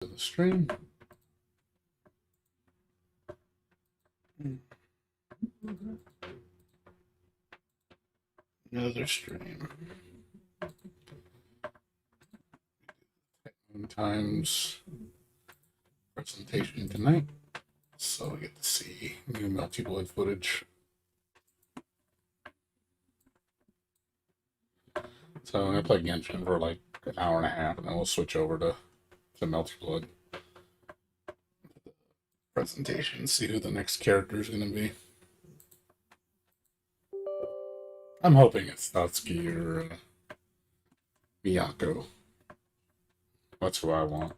To the stream. Another stream. Times presentation tonight. So we get to see new multi-blood footage. So I'm gonna play Genshin for like an hour and a half, and then we'll switch over to multi-blood presentation, see who the next character is gonna be. I'm hoping it's Satsuki or Miyako. That's who I want.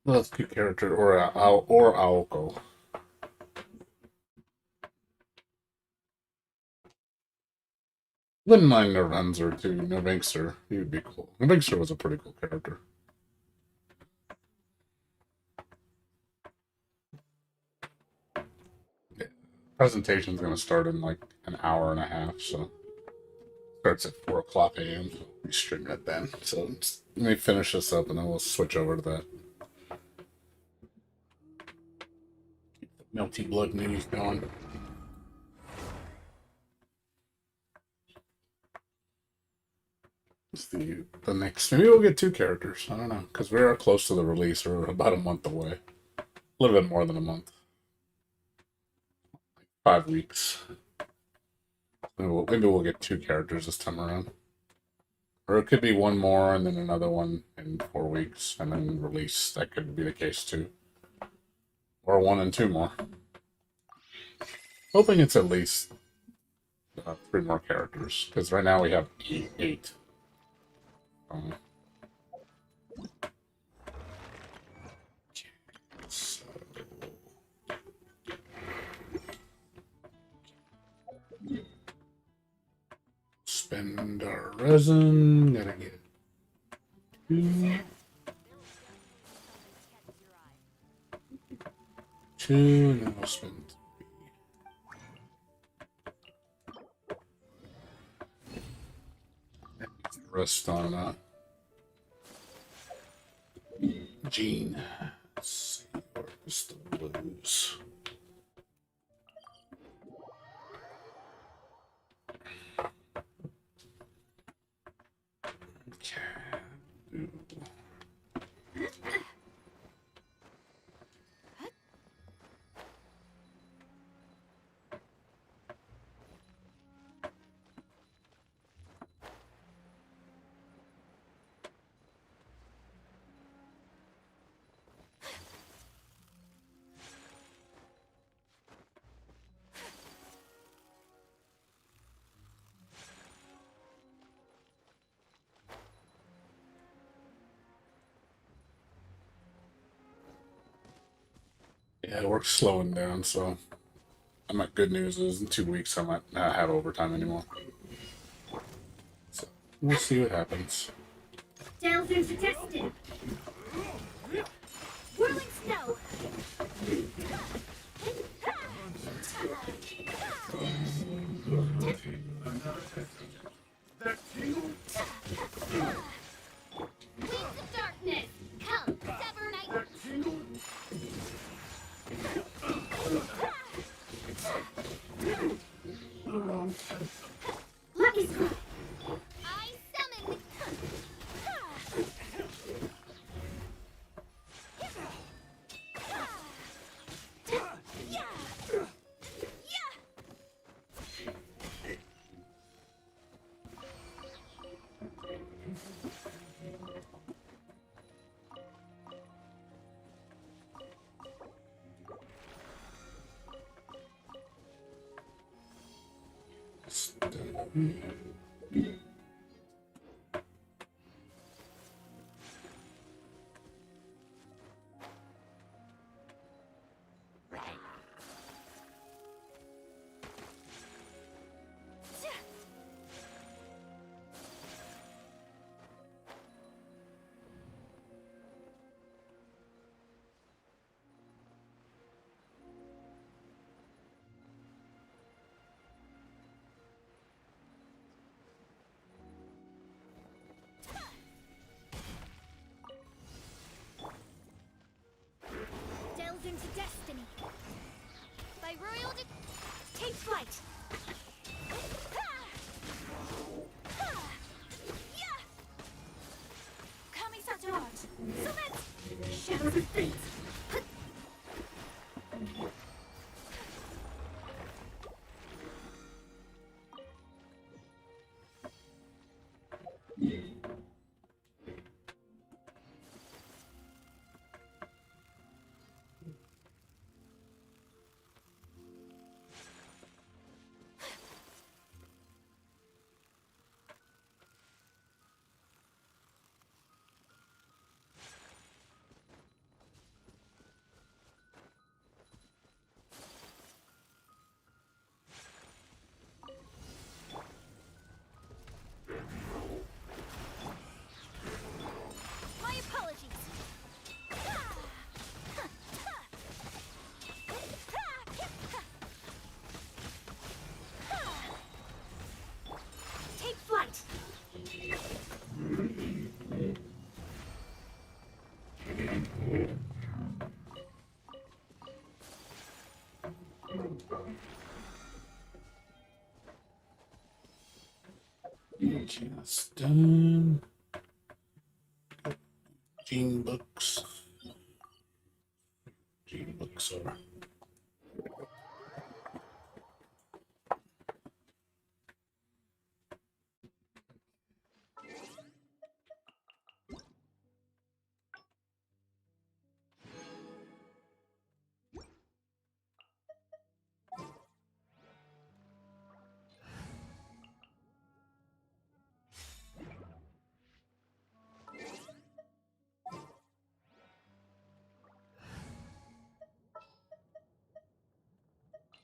That's a good character, or Aoko. Wouldn't mind Nervenzer too. Nervinkster, he would be cool. Nervinkster was a pretty cool character. Yeah. Presentation's gonna start in like an hour and a half, so starts at 4 o'clock a.m. So we'll be streaming it then. So let me finish this up, and then we'll switch over to that. Keep the melty blood news going. The next. Maybe we'll get two characters. I don't know, because we are close to the release. We're about a month away. A little bit more than a month. 5 weeks. Maybe we'll get two characters this time around. Or it could be one more and then another one in 4 weeks and then release. That could be the case too. Or one and two more. Hoping it's at least 3 more characters. Because right now we have eight. So... Spend our resin. Gotta get 2. 2, and then we'll spend 3. Rest on Gene. Let's see, where's the blues? Yeah, work's slowing down, so I'm at good news is in 2 weeks I might not have overtime anymore. So we'll see what happens. Delvin suggested. Whirling snow. Wings of darkness. Come, sever night. Lucky strike. I summon. destiny. By royal take flight. Kami-sato art. So let's shadows of fate. My apologies. Take flight. Okay, that's done. Gene books. Gene books are.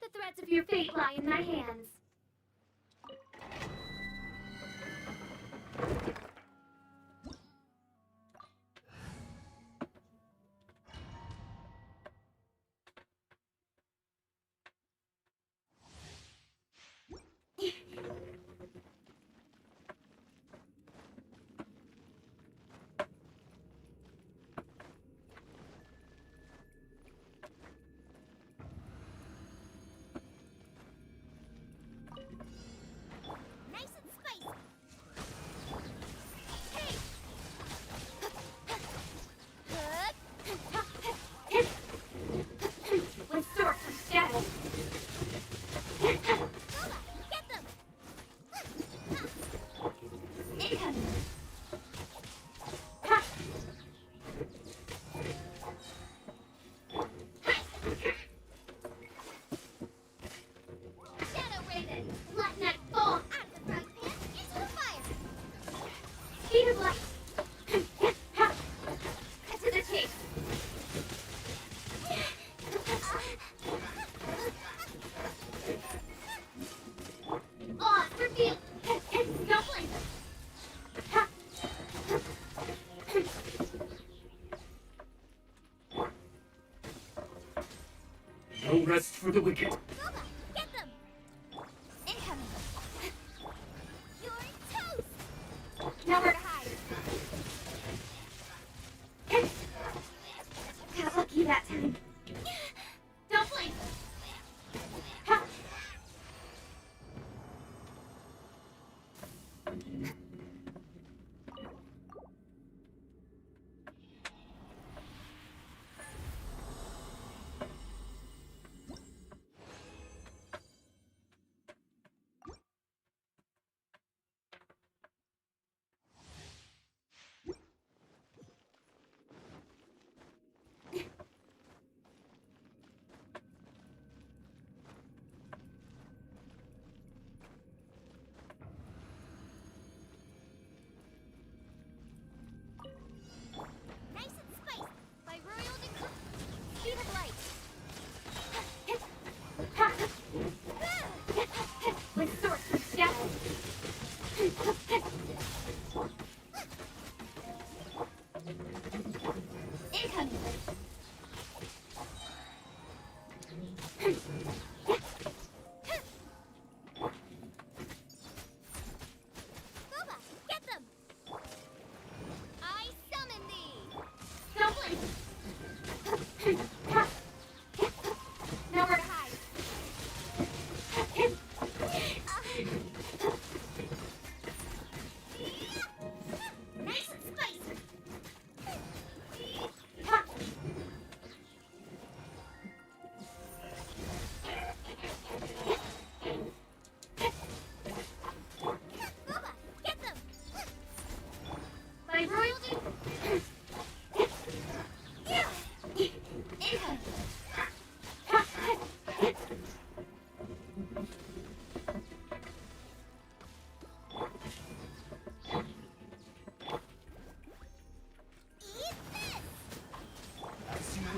The threads of your fate lie in my hands. Nice and spicy. Hey! With swords of shadow. Get them! Incoming! Shadow Raven! Let that fall out of the frying pan into the fire! Speed of light! Cut to the chase! Odds revealed! No blame! No rest for the wicked. Boba, get them! Incoming! You're toast! Nowhere to hide! Got lucky that time. Don't blink! Nice and spicy by royal decree. Speed of light. With swords of shadow. Incoming. Boba, get them! I summon thee! Don't blink!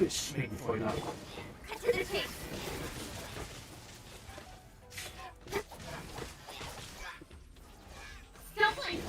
This make for now. Cut to the chase. Dumpling.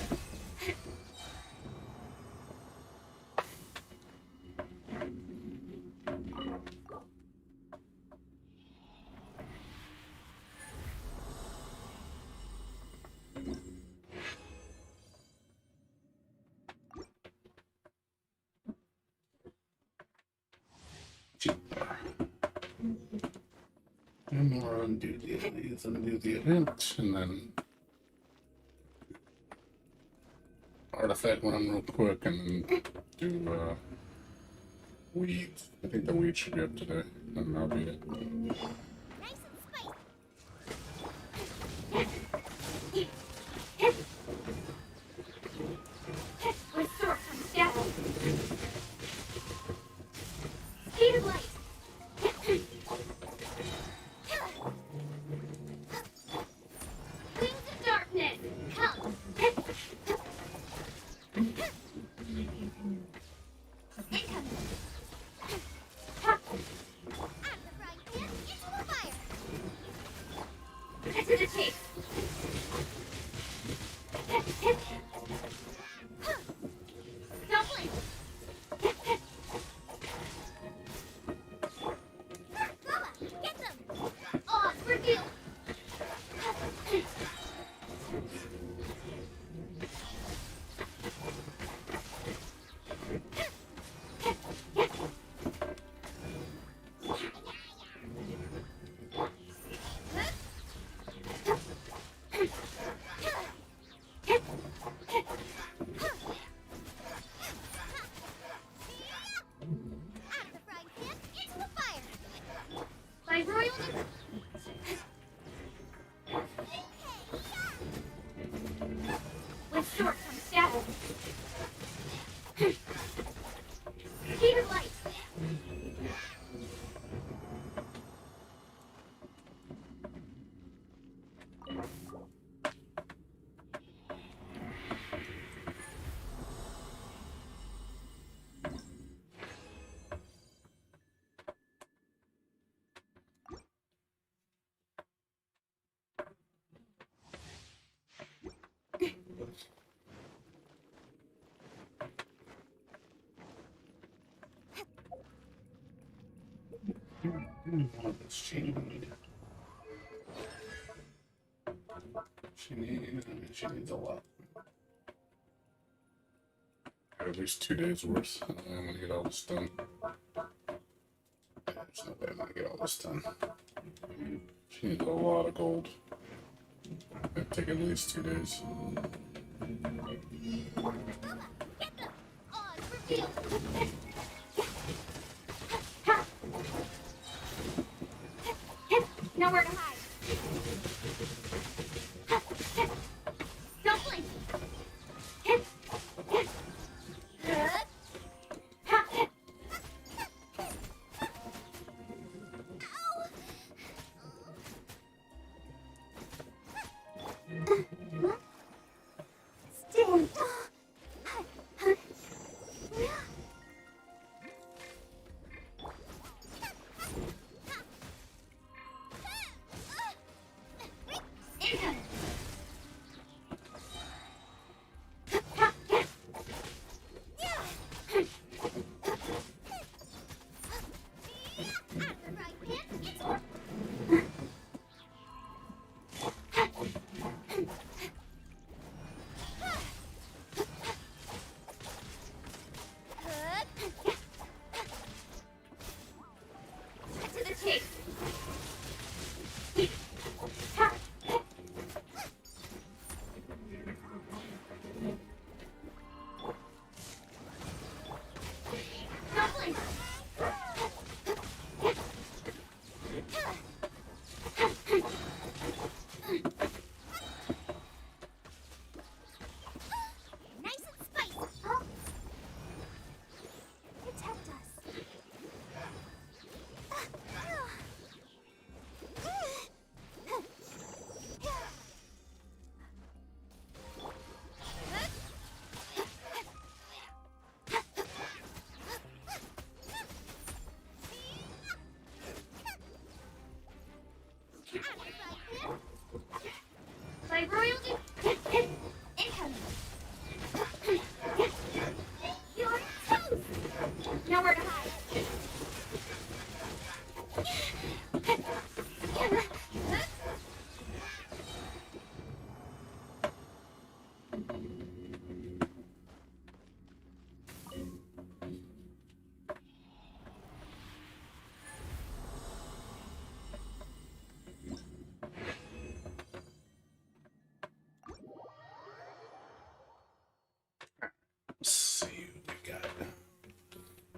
And more undo the event, and then artifact run real quick, and then do weeds. I think the weeds should be up today, and that'll be it. Nice and spicy. With sword comes down. Speed of light. Wings of darkness. Come. Incoming. At the frying pan, into the fire. Cut to the chase. Dumpling. Bella, get them. Odds revealed. Out of the frying pan, into the fire. By royal with sword comes down. Speed of light. She needs a lot. At least 2 days worth. I'm gonna get all this done. There's no way I'm gonna get all this done. She needs a lot of gold. It'd take at least 2 days. Get them. Odds revealed. Nowhere to hide. Dumpling. Stand.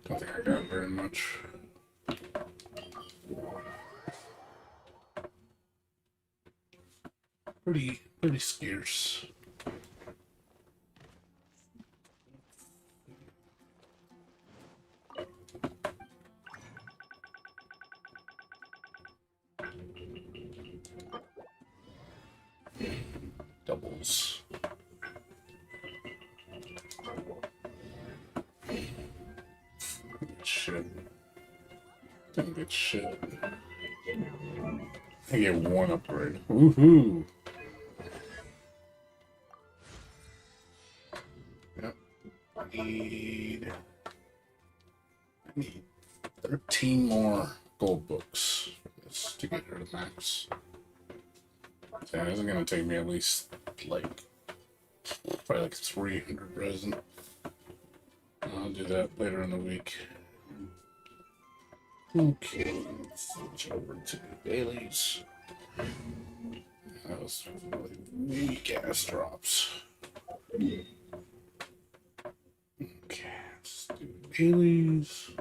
Don't think I got very much. Pretty scarce. Doubles. Shit. Didn't get shit. I get one upgrade. Woohoo! Yep. I need 13 more gold books for this to get her to max. So this is gonna take me at least like probably like 300 resin. I'll do that later in the week. Okay, let's switch over to dailies. That was really weak ass drops. Okay, let's do dailies.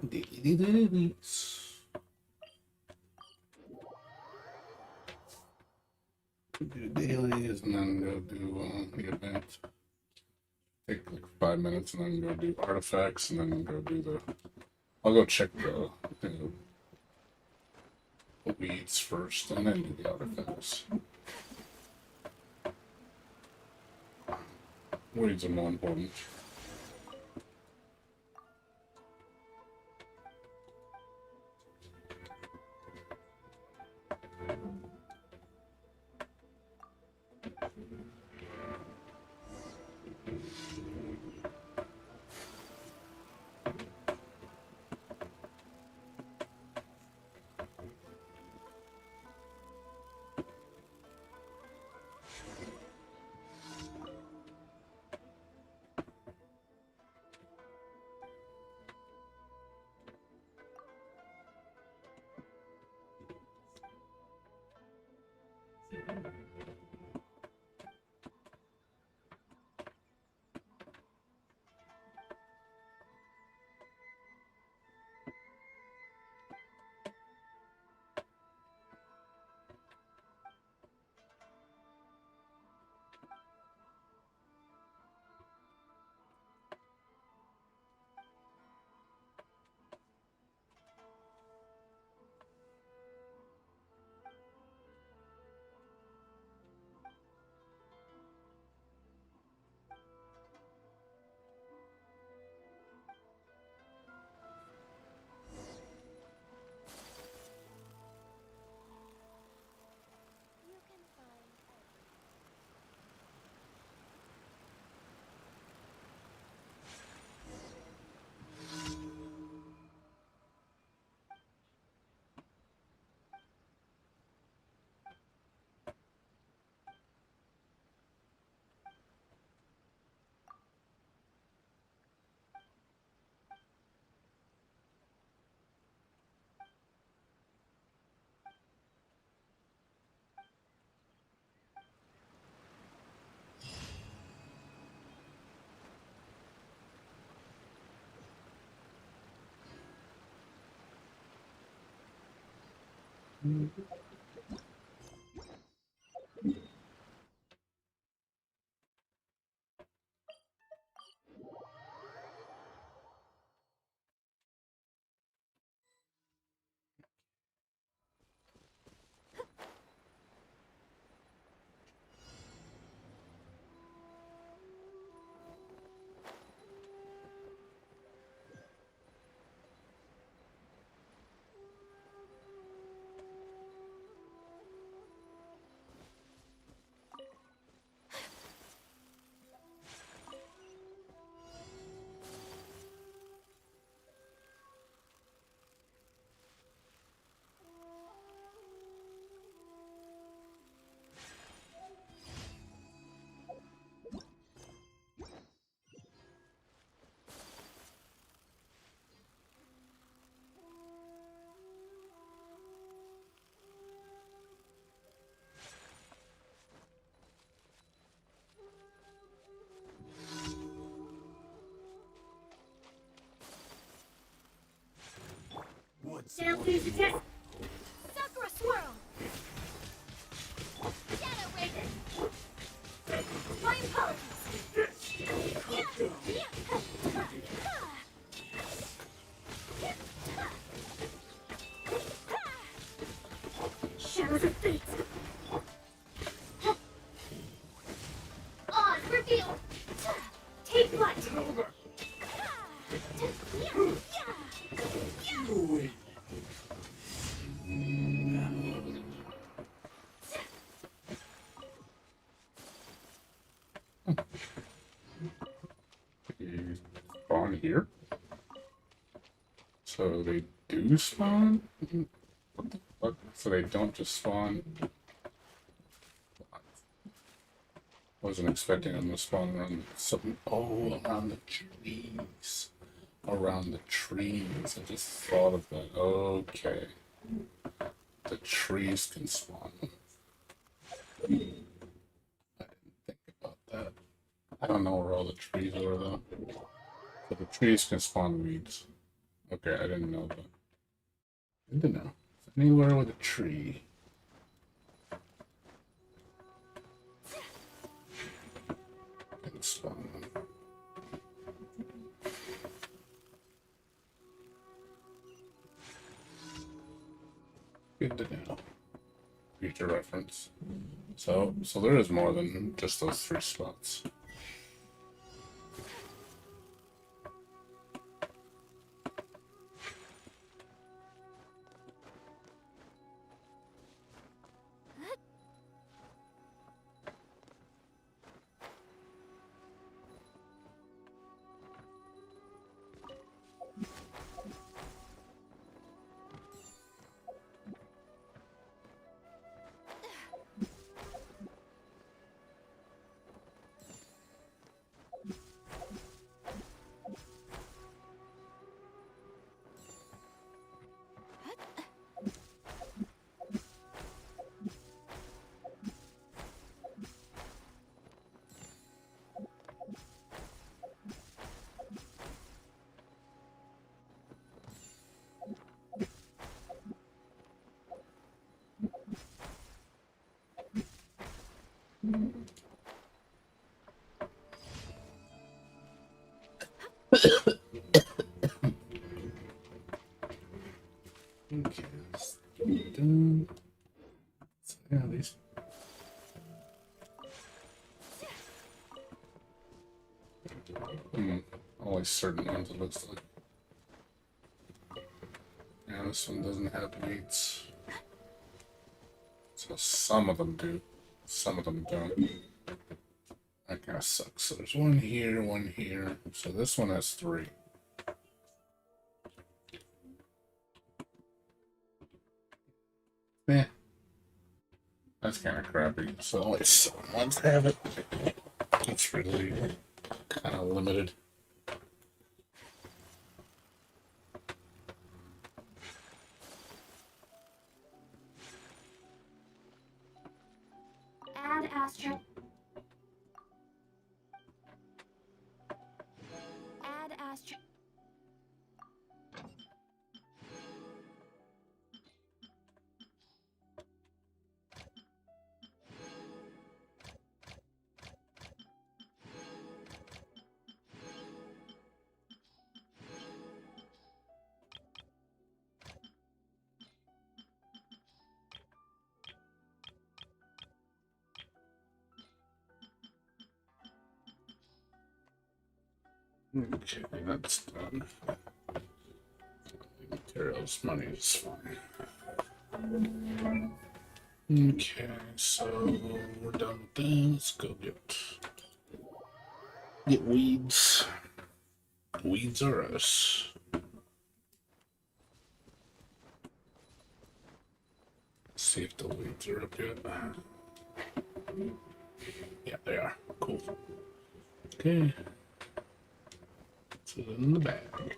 Dailies. Do dailies and then go do the event. Take like 5 minutes and then go do artifacts and then go do the. I'll go check the weeds first and then do the artifacts. Weeds are more important. You can find everything. Shellfish test. Sakura swirl. Shadow Raven. My apologies. Shadows of fate. Oz revealed. Take flight. You spawn here? So they do spawn? What the fuck? So they don't just spawn? Wasn't expecting them to spawn around something. Oh, around the trees. Around the trees. I just thought of that. Okay. The trees can spawn them. I didn't think about that. I don't know where all the trees are though. But the trees can spawn weeds. Okay, I didn't know that. Good to know. Anywhere with a tree. Can spawn them. Good to know. Future reference. So there is more than just those 3 spots. Okay, let's get done. So yeah, these. Only certain ones it looks like. Yeah, this one doesn't have weeds. So some of them do. Some of them don't. That kind of sucks. So there's one here, one here. So this one has 3. Eh. That's kind of crappy. So only some ones have it. It's really kind of limited. Add Astra. Add Astra. Okay, that's done. Materials, money is fine. Okay, so we're done with that. Let's go get weeds. Weeds are us. Let's see if the weeds are up yet. Yeah, they are. Cool. Okay. Put it in the bag.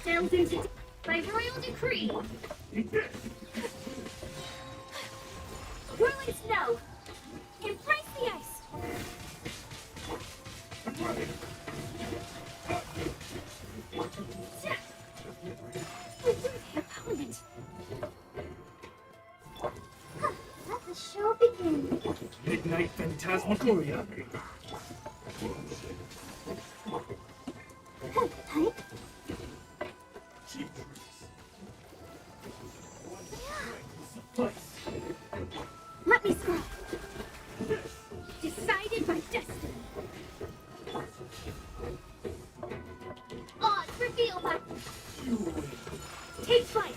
sails into by royal decree. Whirling snow. Embrace the ice. The opponent. Let the show begin. Midnight Phantasmagoria. Hey. Let me scroll. Decided by destiny. Odds reveal by. Take flight.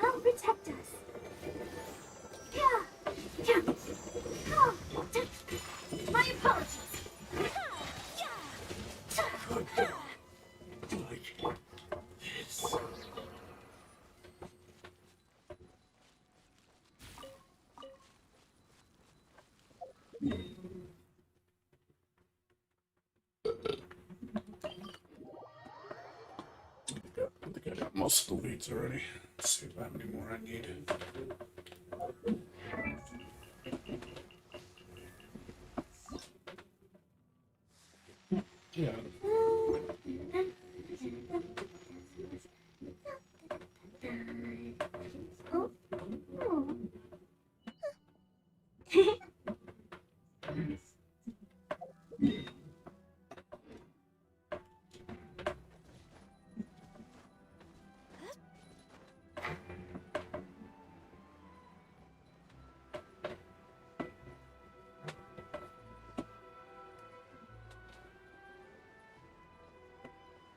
I'll protect us. My apologies. I think I got most of the weeds already. Let's see how many more I need. Yeah.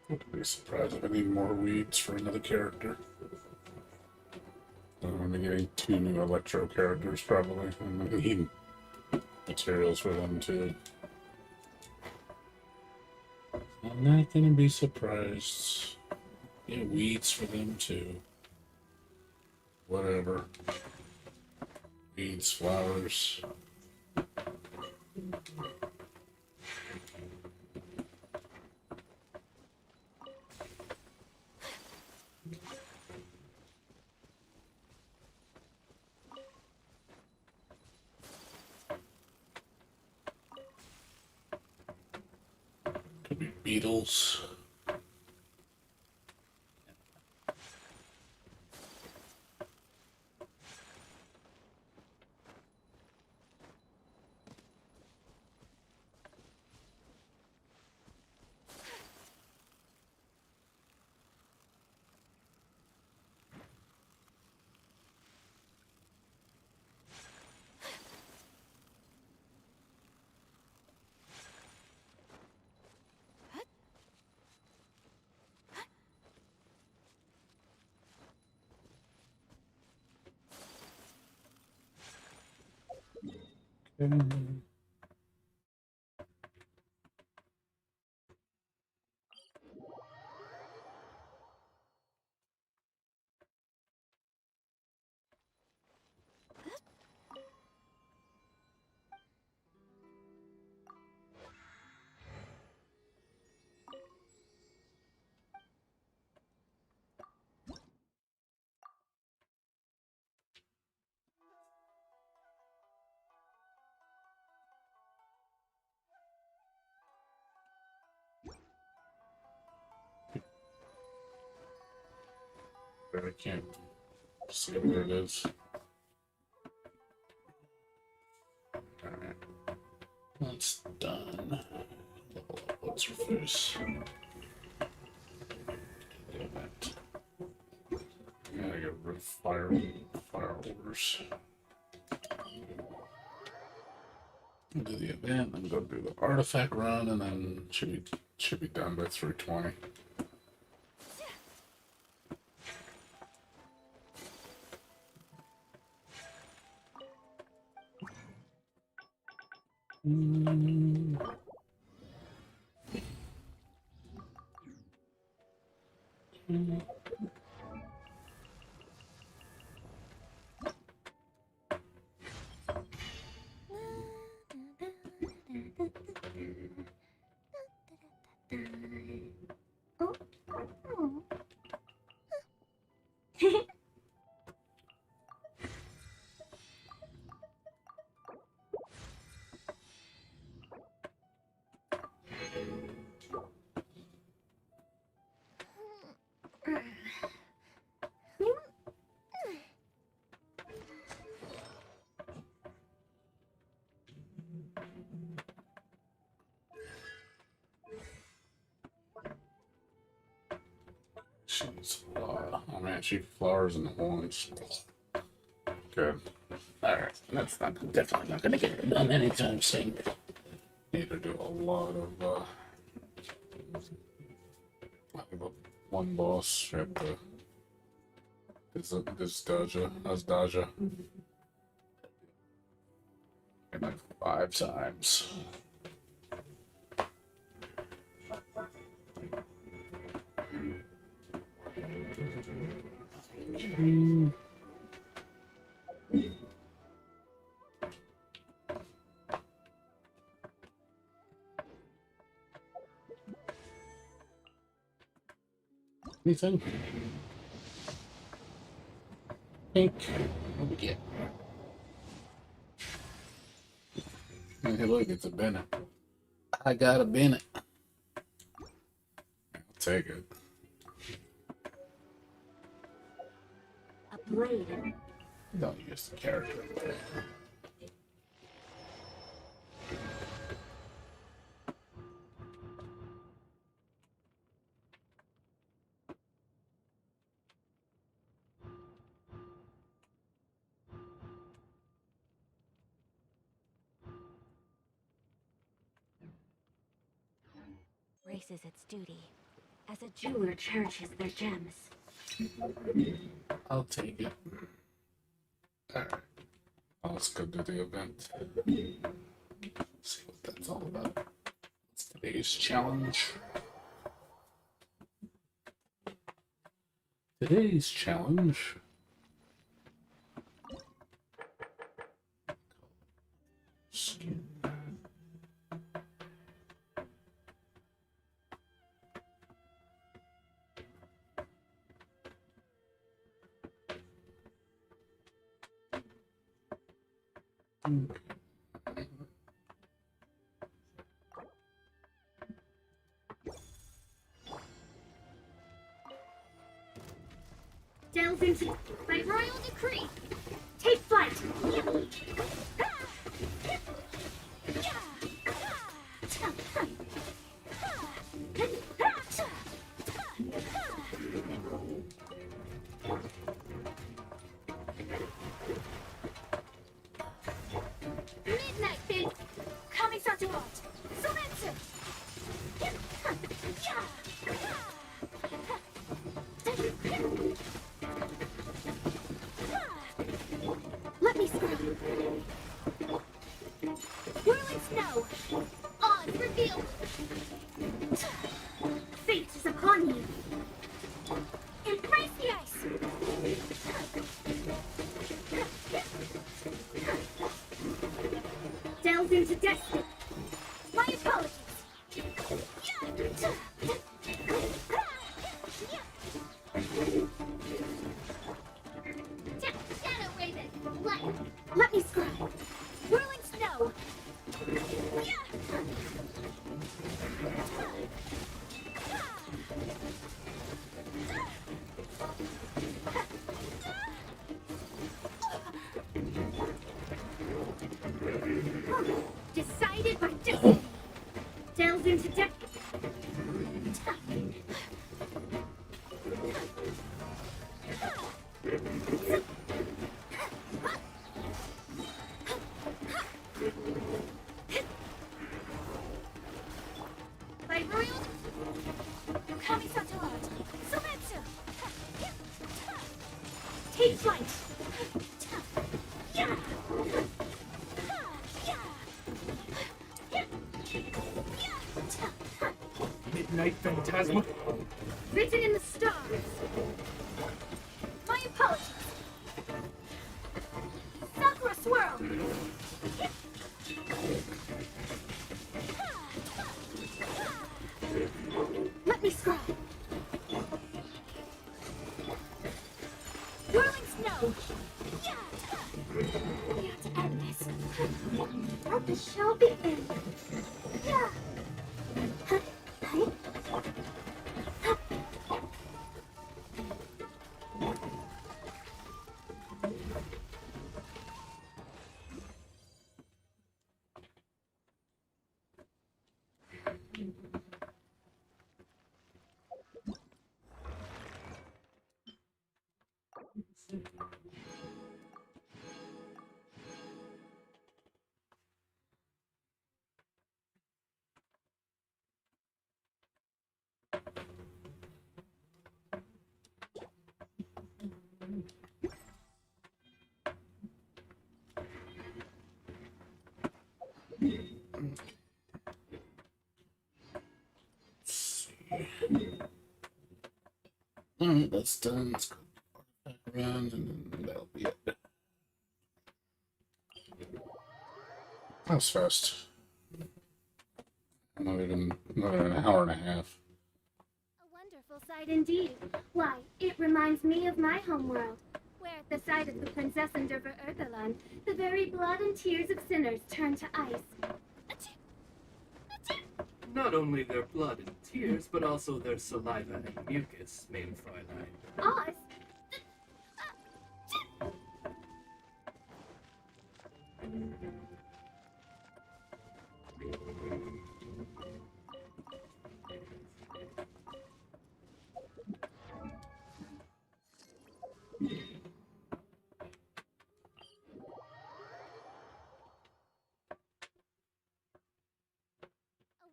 I wouldn't be surprised if I need more weeds for another character. I'm gonna be getting 2 new electro characters probably. I'm gonna need materials for them too. I'm not gonna be surprised. Get weeds for them too. Whatever. Weeds, flowers. Could be beetles. Okay. I can't see where it is. Alright. That's done. Level up what's her face. The event. I gotta get rid of fire orders. Do the event, then go do the artifact run, and then should be done by 3:20. She's oh man, she flowers and horns. Good. Alright, that's not definitely not gonna get done anytime soon. Need to do a lot of one boss at the this Daja Asdaja. And like 5 times. Anything? Pink. What we get? Hey, look, it's a Bennett. I got a Bennett. I'll take it. A blade. Don't use the character. Races its duty, as a jeweler cherishes their gems. I'll take it. Alright. Let's go do the event. See what that's all about. It's today's challenge. Today's challenge. Skin. Delve into by royal decree. Take flight. Midnight Fin. Kamisato art. Sometsu. Let me scrub. Whirling snow. Odds revealed. Fate is upon you. Embrace the ice. Delve into destiny. My apologies. Shadow Raven, light. Let me scry. Whirling snow. Decided by destiny. Delve into destiny. By royal Kamisato art. Sometsu. Take flight. Midnight Phantasma. Written in the stars. My apologies. Sakura swirl. Let me scry. Whirling snow. We have to end this. Let the show begin. Alright, that's done. Let's go back around and then that'll be it. That was fast. Not even an hour and a half. A wonderful sight indeed. Why, it reminds me of my homeworld, where at the sight of the princess and of her Earthalan, the very blood and tears of sinners turn to ice. Achoo! Achoo! Not only their blood and tears, but also their saliva and mucus, main Fräulein. Oz?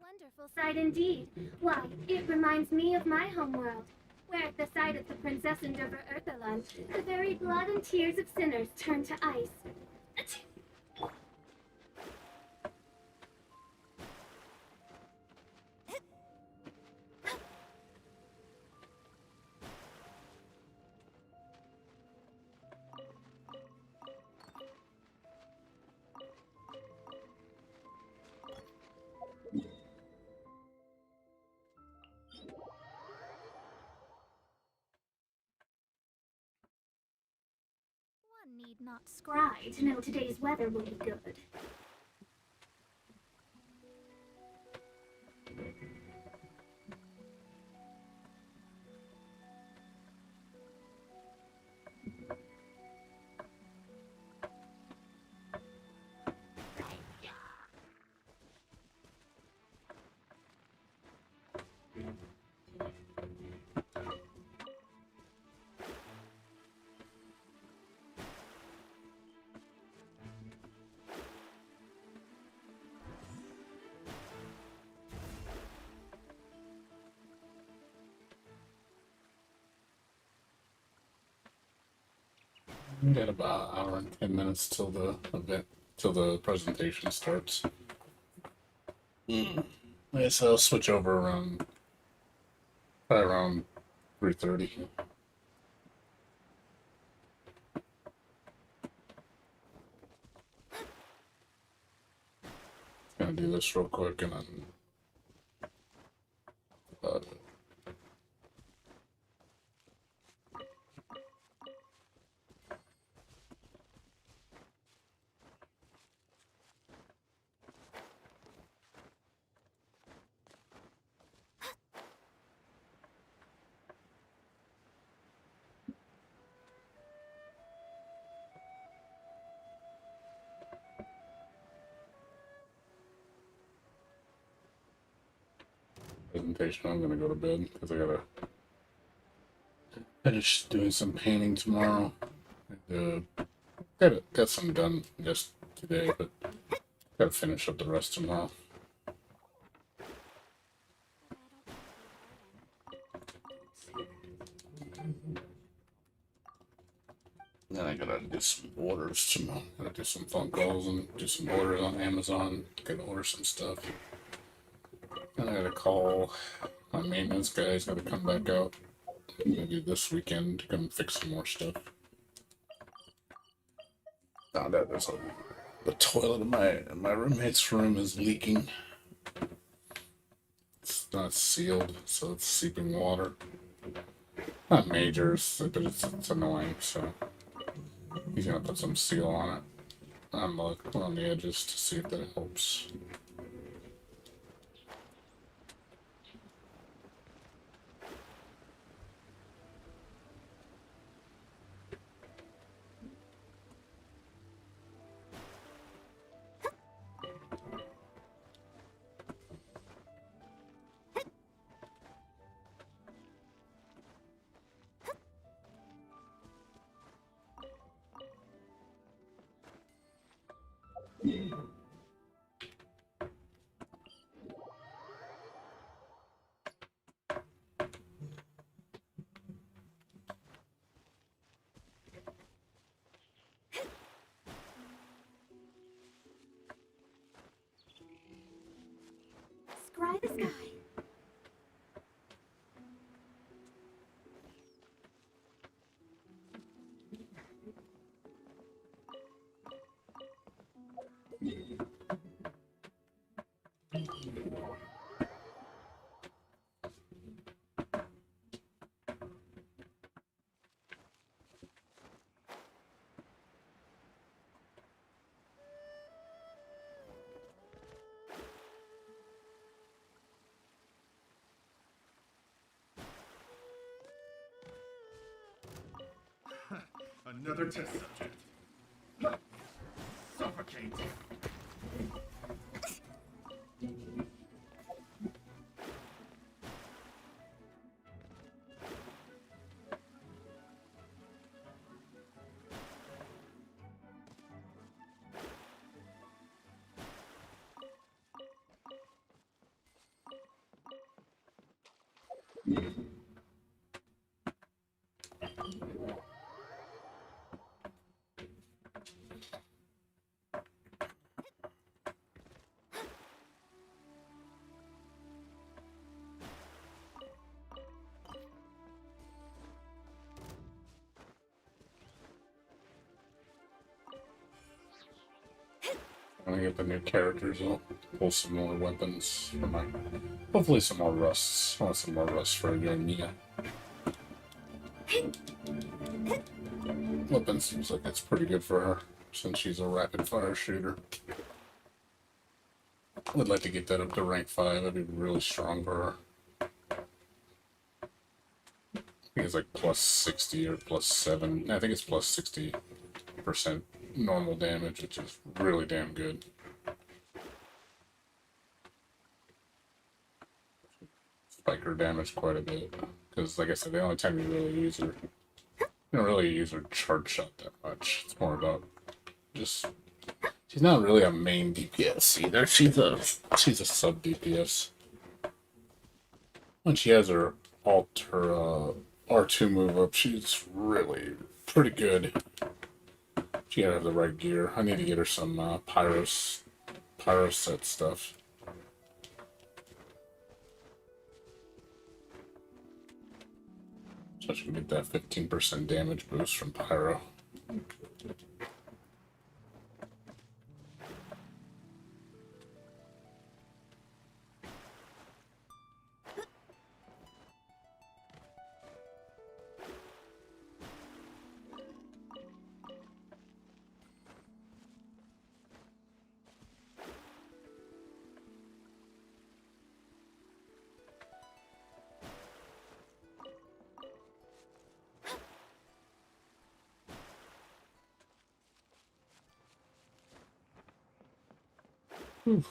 Wonderful sight indeed. Why, it reminds me of my homeworld, where at the sight of the princess and of her Earthalan, the very blood and tears of sinners turn to ice. Achoo! One need not scry to know today's weather will be good. We got about an hour and 10 minutes till the event, till the presentation starts. Yeah, so I'll switch over around, probably around 3:30. Gonna do this real quick and then uh, presentation. I'm gonna go to bed because I gotta finish doing some painting tomorrow. Got some done just today, but gotta finish up the rest tomorrow. Then I gotta do some orders tomorrow. Gotta do some phone calls and do some orders on Amazon. Gotta order some stuff. Then I gotta call my maintenance guys. Gotta come back out maybe this weekend to come fix some more stuff. Found out the toilet in my roommate's room is leaking. It's not sealed, so it's seeping water. Not major, but it's annoying. So he's gonna put some seal on it. I'm looking on the edges to see if that helps. Scry the sky. Another test subject. Suffocate. I'm gonna get the new characters. I'll pull some more weapons for my. Hopefully, some more rusts. I want some more rusts for young Mia. Weapon seems like it's pretty good for her since she's a rapid fire shooter. I would like to get that up to rank 5. That'd be really strong for her. I think it's like plus 60 or plus 7. I think it's plus 60% normal damage, which is really damn good. Spike her damage quite a bit. Because, like I said, the only time you really use her, you don't really use her charge shot that much. It's more about just. She's not really a main DPS either. She's a sub DPS. When she has her R2 move up, she's really pretty good. She gotta have the right gear. I need to get her some pyro set stuff. So she can get that 15% damage boost from pyro. Oof.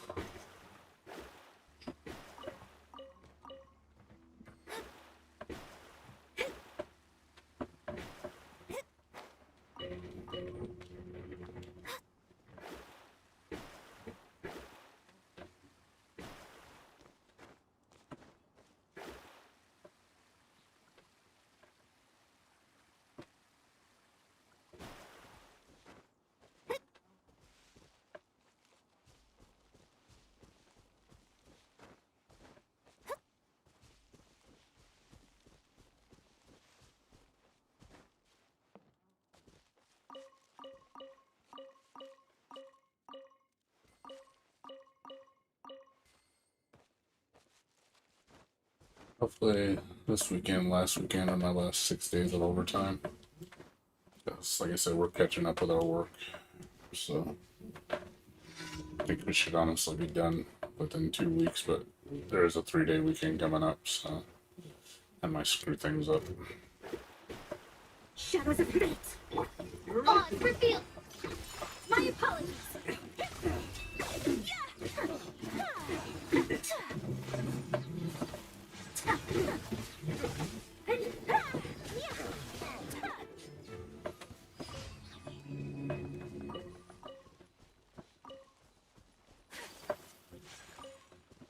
Hopefully this weekend, last weekend, are my last 6 days of overtime. Because, like I said, we're catching up with our work. So, I think we should honestly be done within 2 weeks, but there is a 3-day weekend coming up, so that might screw things up. Shadows of fate. Odds revealed. My apologies.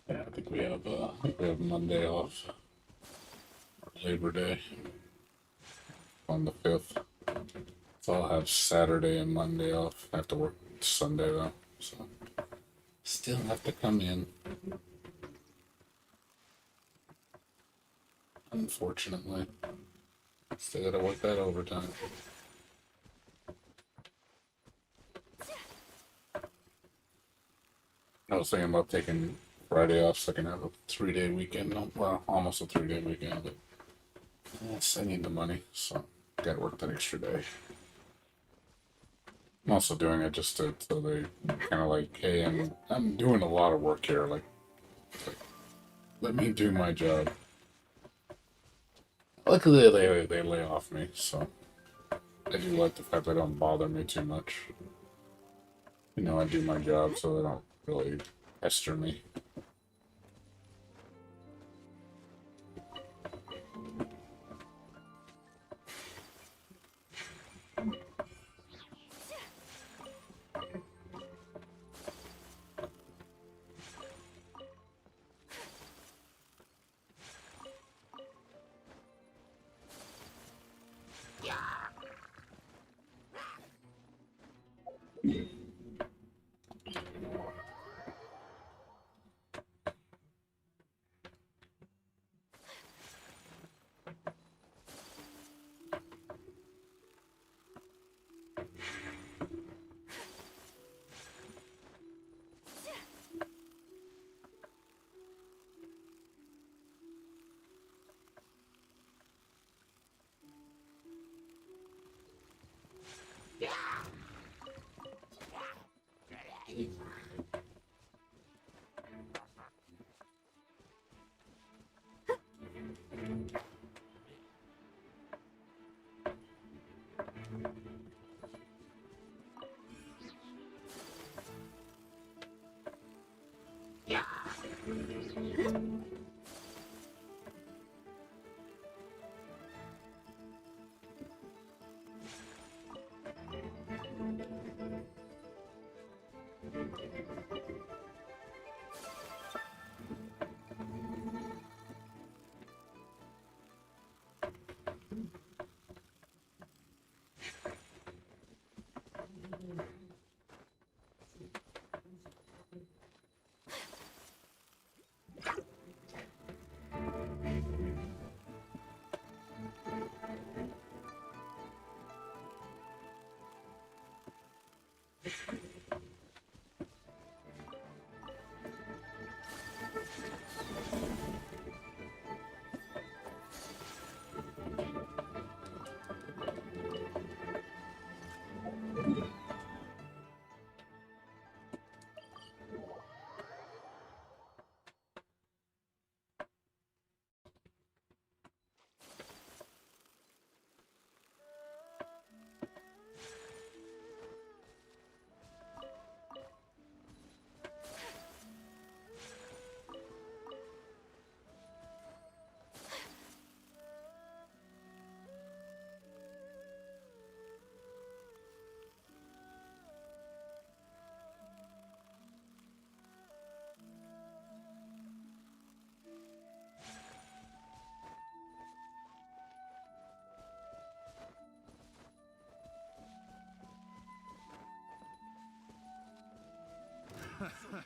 Yeah, I think we have Monday off. Labor Day on the 5th. So I'll have Saturday and Monday off. I have to work Sunday though, so still have to come in. Unfortunately, still gotta work that overtime. I was thinking about taking Friday off so I can have a 3-day weekend. Well, almost a 3-day weekend, but yes, I need the money, so gotta work that extra day. I'm also doing it just so they kind of like, hey, I'm doing a lot of work here. Like, let me do my job. Luckily, they lay off me, so I do like the fact they don't bother me too much. You know, I do my job, so they don't really pester me.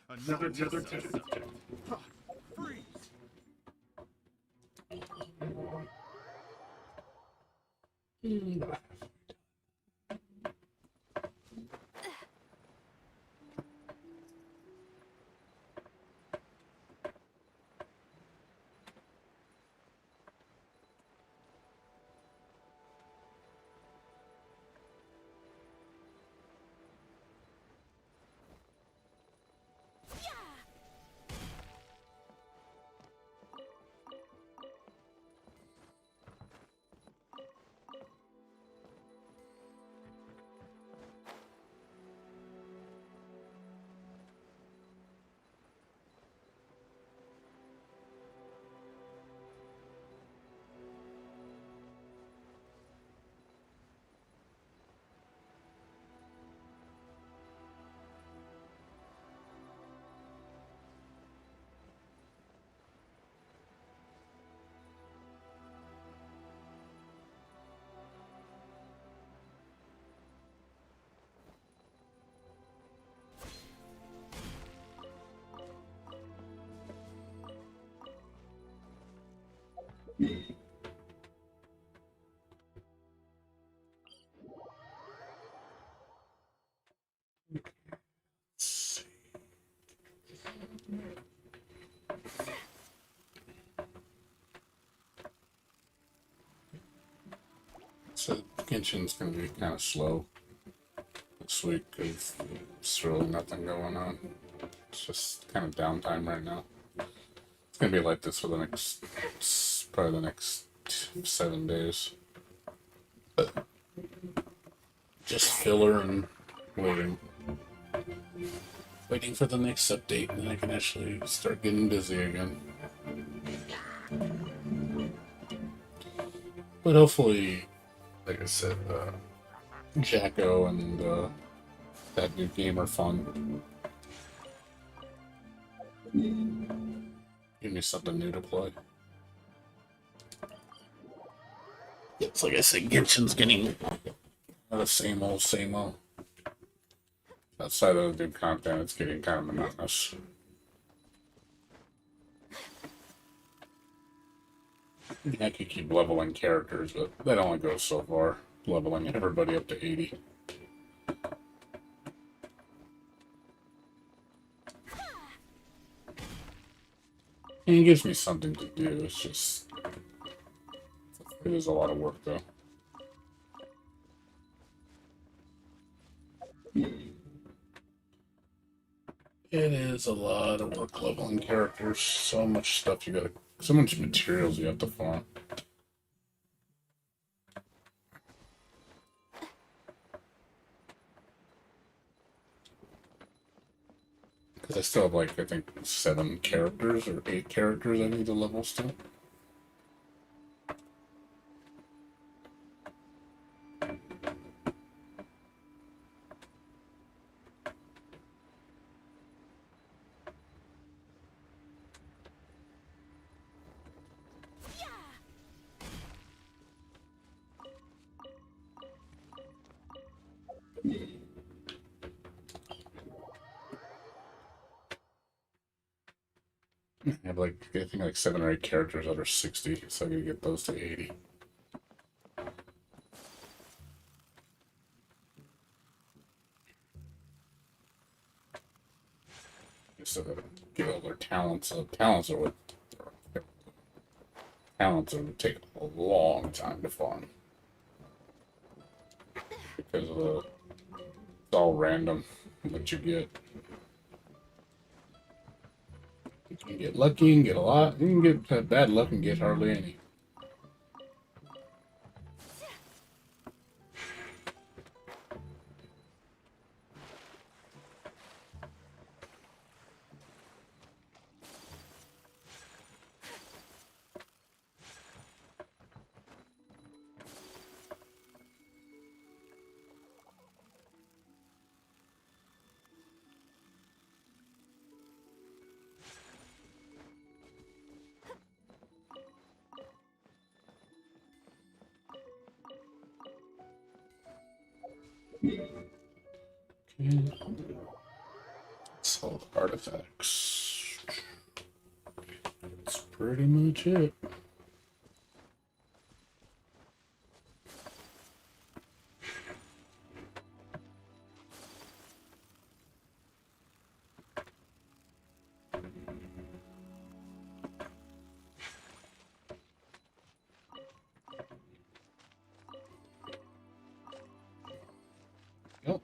Another test. Freeze! So Genshin's gonna be kind of slow this week because there's really nothing going on. It's just kind of downtime right now. It's gonna be like this for the next, probably the next 7 days. just filler and waiting. Waiting for the next update, and then I can actually start getting busy again. But hopefully, like I said, Jacko and that new game are fun. Give me something new to play. It's like I said, Genshin's getting the same old, same old. Outside of the new content, it's getting kind of monotonous. I could keep leveling characters, but that only goes so far. Leveling everybody up to 80. And it gives me something to do. It's just... it is a lot of work, though. It is a lot of work leveling characters. So much stuff you gotta... so much materials you have to farm. Because I still have, like, I think 7 characters or 8 characters I need to level still. I have like, I think like 7 or 8 characters out of 60, so I gotta get those to 80. Just so that get all their talents up. Talents are what take a long time to farm. Because of the, it's all random what you get. You can get lucky and get a lot. You can get bad luck and get hardly any. Okay. Sold artifacts. That's pretty much it. Yep.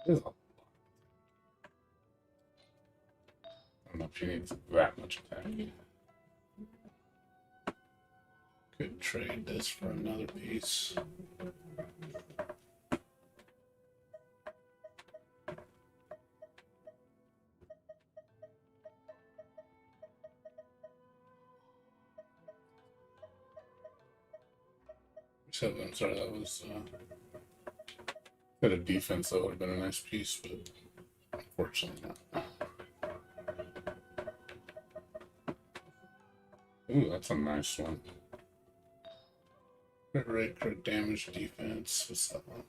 There's a lot. I don't know if she needs that much attack. Could trade this for another piece. Except, I'm sorry, that was bit of defense. That would have been a nice piece, but unfortunately not. Ooh, that's a nice one. Crit rate, crit damage, defense. What's that one?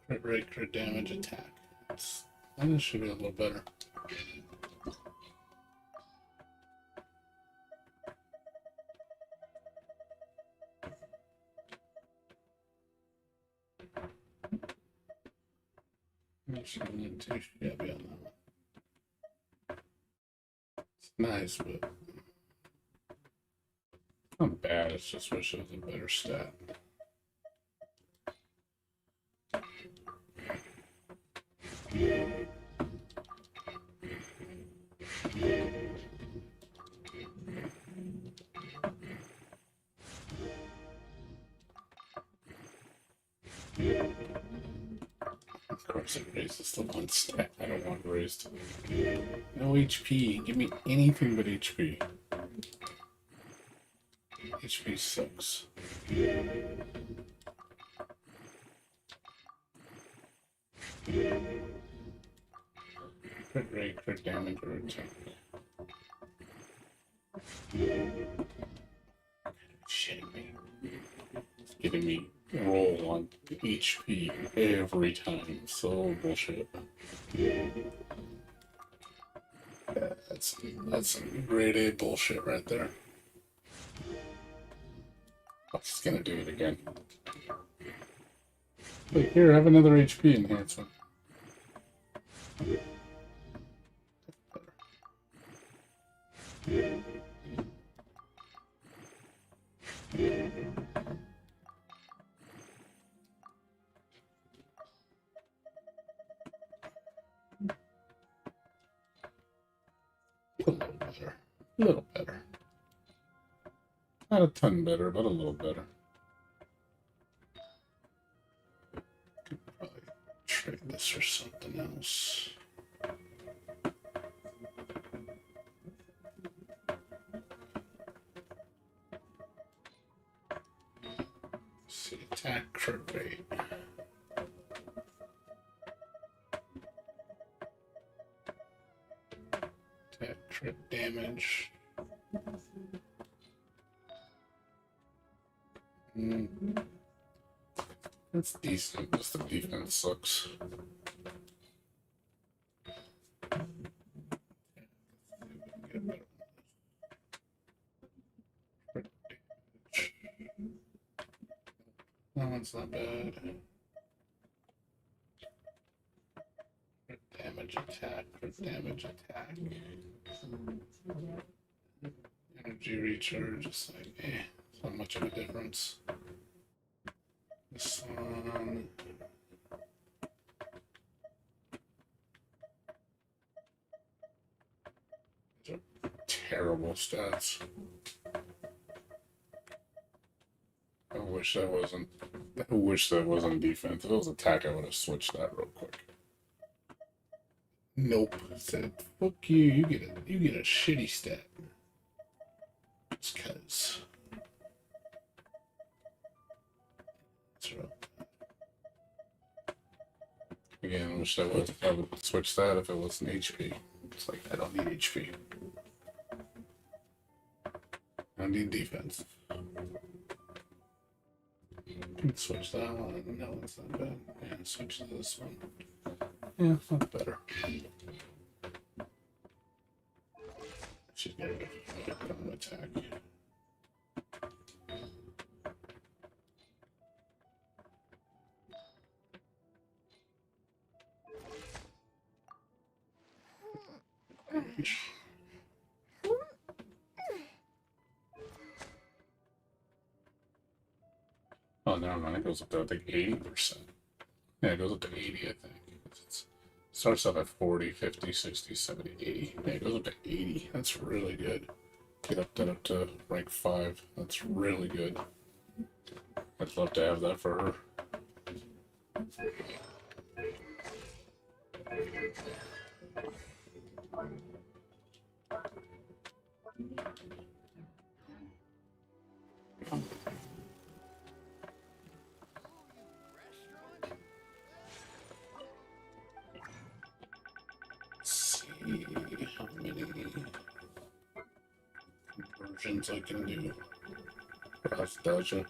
Crit rate, crit damage, attack. That should be a little better. Actually, I'm too shabby on that one. It's nice, but not bad. It's just wish it was a better stat. Of course, it raises the one stat I don't want raised. No HP. Give me anything but HP. HP sucks. Crit rate, crit damage, or attack. Shitting me. It's getting me roll on HP every time. So bullshit. That's some grade A bullshit right there. I'm just gonna do it again. Wait, here, have another HP enhancement. A little better. A little better. Not a ton better, but a little better. Could probably trade this for something else. Let's see, attack crit rate. Attack crit damage. That's decent, just the defense sucks. That one's not bad. Crit damage attack, crit damage attack. Energy recharge, it's like, it's not much of a difference. This one. These are terrible stats. I wish that wasn't defense. If it was attack, I would have switched that real quick. Nope. Said fuck you. You get a shitty stat. Just cause. That's right. Again, I wish I would switch that if it wasn't HP. It's like I don't need HP. I need defense. Switch that one. No, it's not bad. Yeah, switch to this one. Yeah, that's better. She's gonna attack. Oh, never mind. It goes up to like 80%. Yeah, it goes up to 80, I think. It starts off at 40, 50, 60, 70, 80. Yeah, it goes up to 80. That's really good. Get up that up to rank 5. That's really good. I'd love to have that for her. Let's see how many conversions I can do. That's Doja.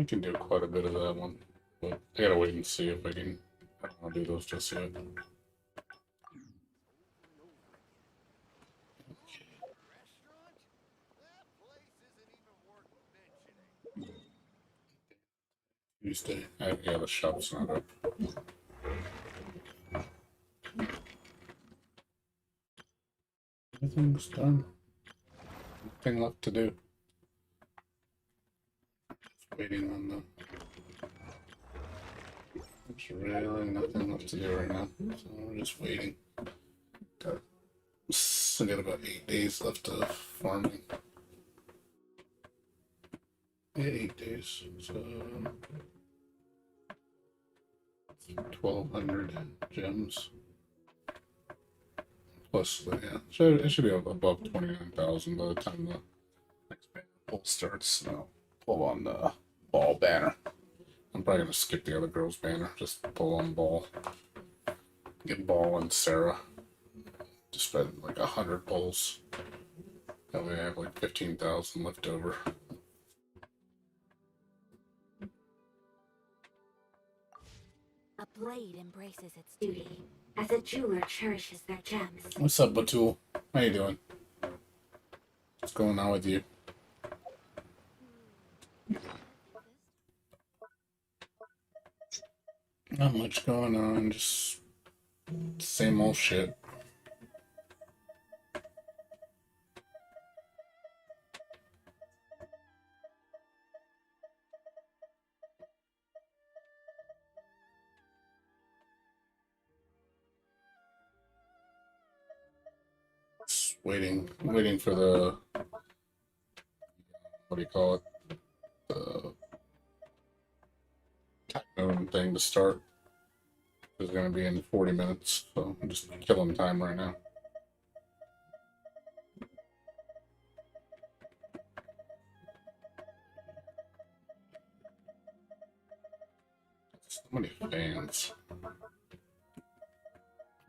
I can do quite a bit of that one, but I gotta wait and see if I can. I don't want to do those just yet. Tuesday. Yeah, the shop's not up. Everything's done. Nothing left to do. Just waiting on the. There's really nothing left to do right now, so we're just waiting. I got about 8 days left of farming. Yeah, 8 days. So 1,200 gems. Plus, yeah, so it should be above 29,000 by the time the next pull starts. I'll pull on the ball banner. I'm probably gonna skip the other girls' banner. Just pull on ball. Get ball and Sarah. Just spend like 100 pulls. That way I have like 15,000 left over. A blade embraces its duty, as a jeweler cherishes their gems. What's up, Batul? How you doing? What's going on with you? Not much going on, just same old shit. Just waiting for the, what do you call it? The typhoon thing to start. It's gonna be in 40 minutes, so I'm just killing time right now. So many fans.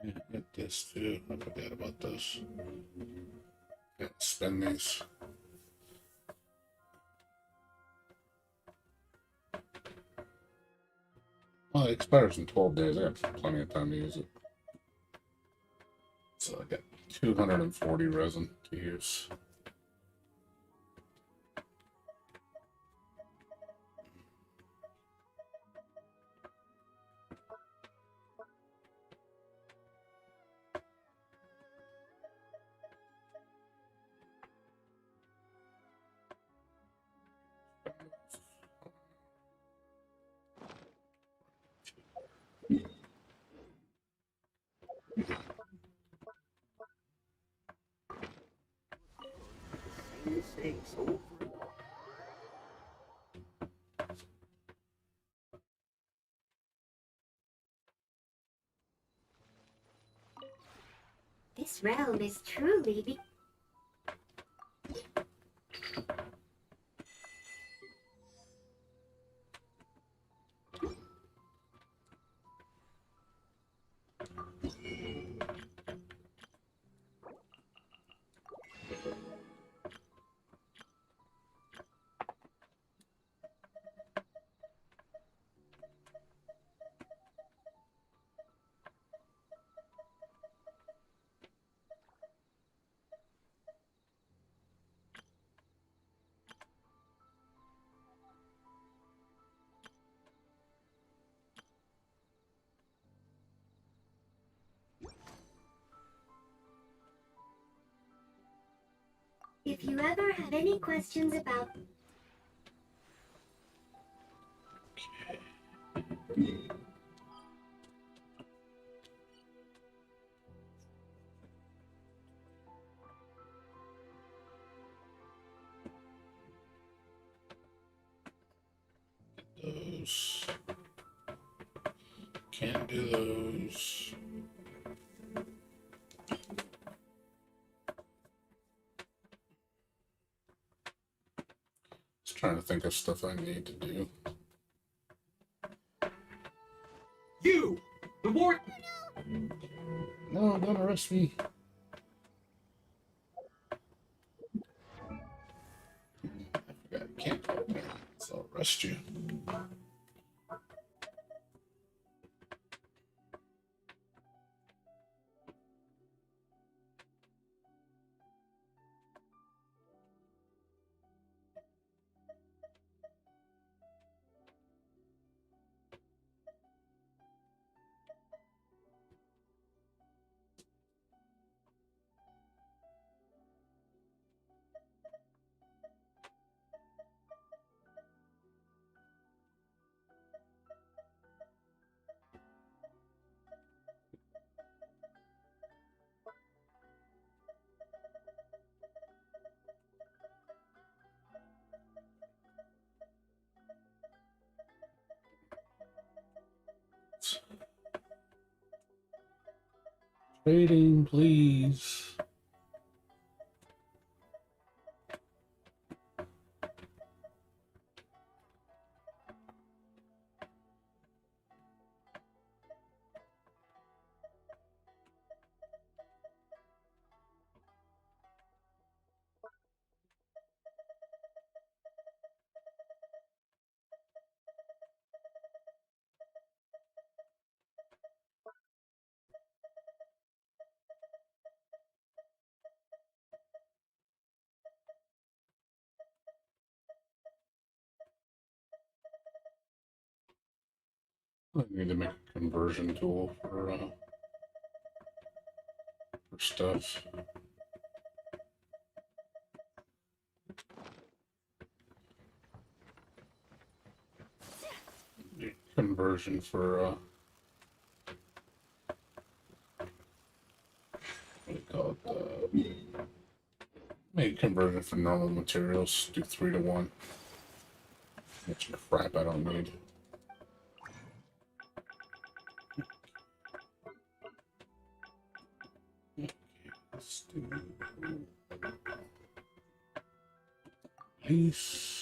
Yeah, get this too. I forgot about this. Yeah, spend these. Well, it expires in 12 days. I got plenty of time to use it. So I got 240 resin to use. Mistakes over. This realm is truly If you ever have any questions about Those. Can't do those. Just trying to think of stuff I need to do. You! The warden! No, don't arrest me. I forgot I can't go there, so I'll arrest you. Trading, please. I need to make a conversion tool for stuff. Conversion for what do you call it? Make conversion for normal materials. Do 3 to 1. Much crap I don't need. Okay, let's do lease.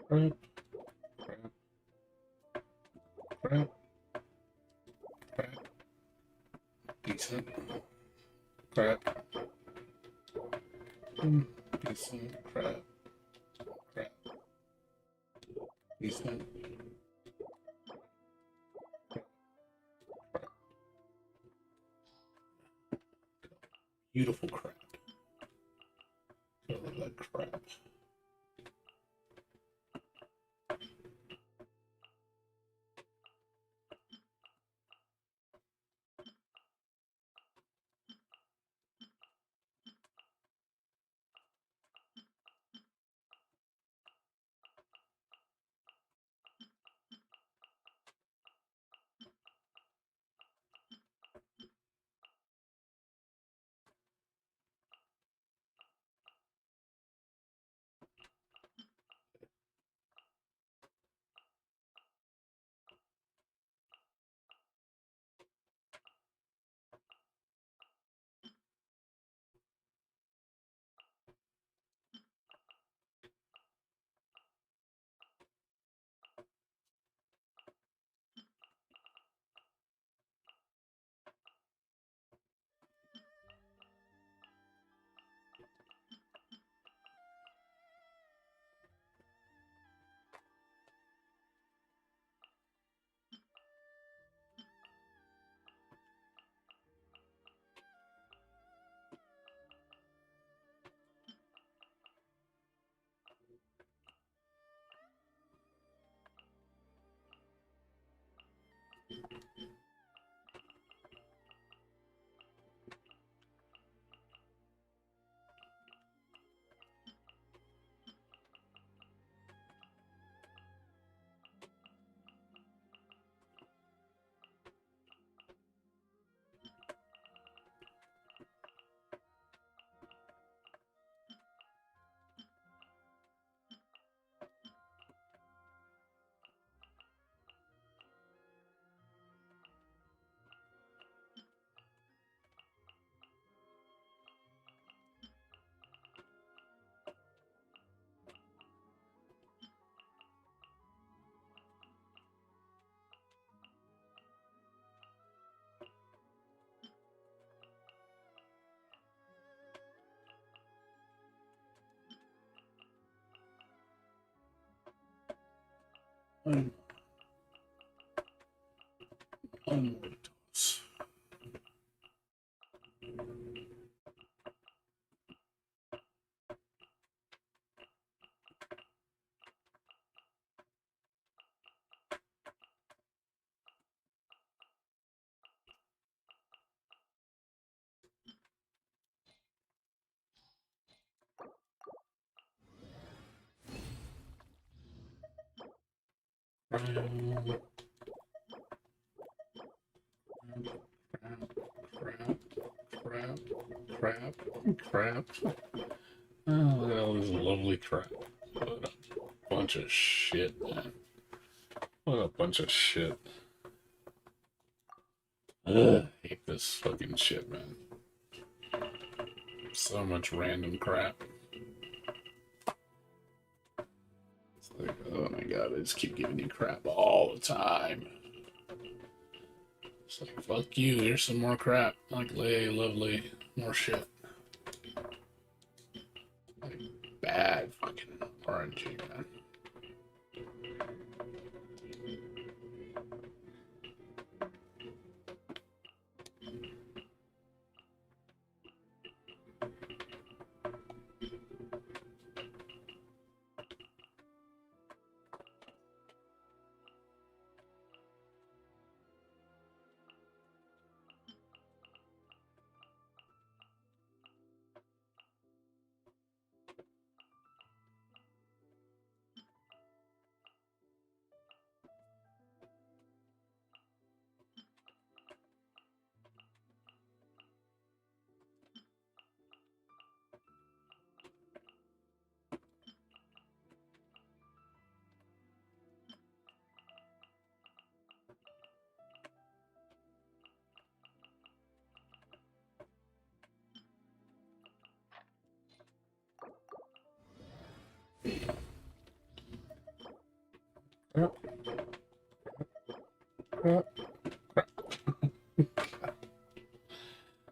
Crap. Crap. Crap. Crap. Decent. Crap. Decent. Crap. Crap. Decent. Beautiful crap. I love that crap. One more toss. Crap. Crap. Oh, look at all this lovely crap. What a bunch of shit, man. What a bunch of shit. Ugh, I hate this fucking shit, man. So much random crap. It's like, oh my god, I just keep giving you crap all the time. It's like, fuck you, here's some more crap. Like, hey, lovely, more shit. Like, bad fucking RNG, man.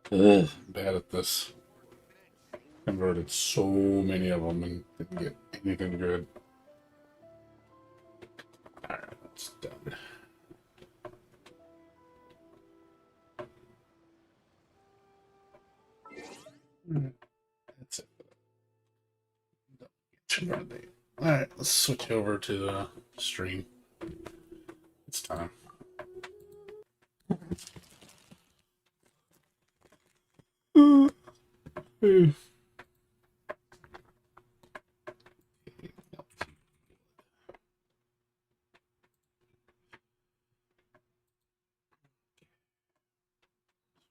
Ugh, bad at this. Converted so many of them and didn't get anything good. Alright, that's done. That's it. Alright, let's switch over to the stream. It's time.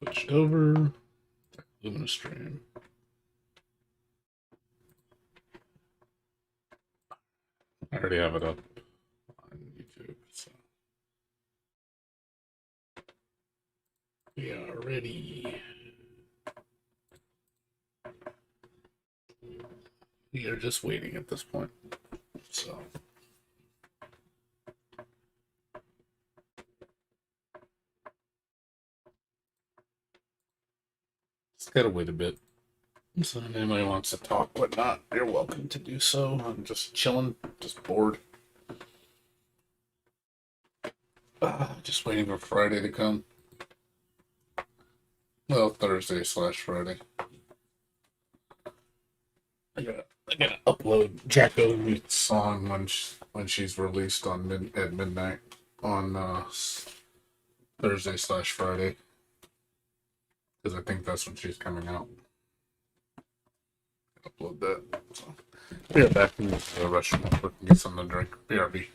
Switched over. Lumina stream. I already have it up on YouTube, so we are ready. We are just waiting at this point. So just gotta wait a bit. So if anybody wants to talk, whatnot, you're welcome to do so. I'm just chilling, just bored. Just waiting for Friday to come. Well, Thursday/Friday. I gotta upload Jacko's song when she's released on at midnight on Thursday/Friday, because I think that's when she's coming out. Upload that. So, yeah, back in the restaurant quick and get something to drink. BRB.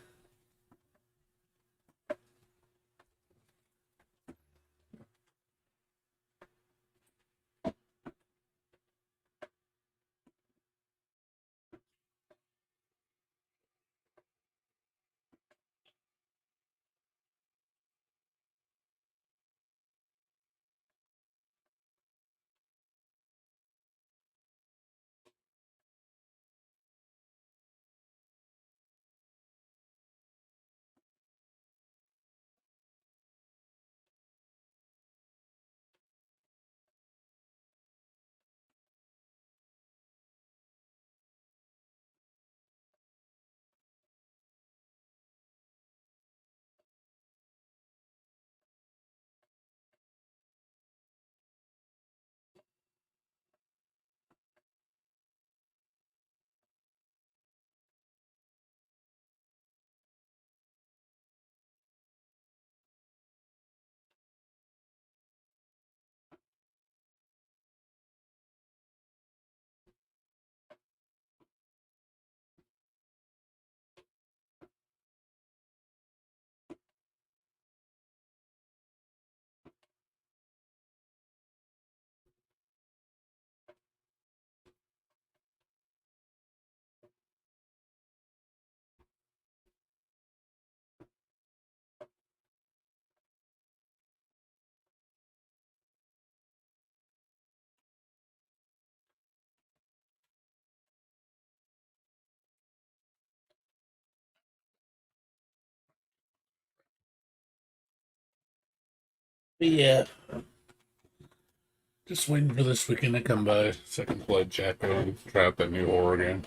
Yeah. Just waiting for this weekend to come by so I can play Jacko and try out that new horror game.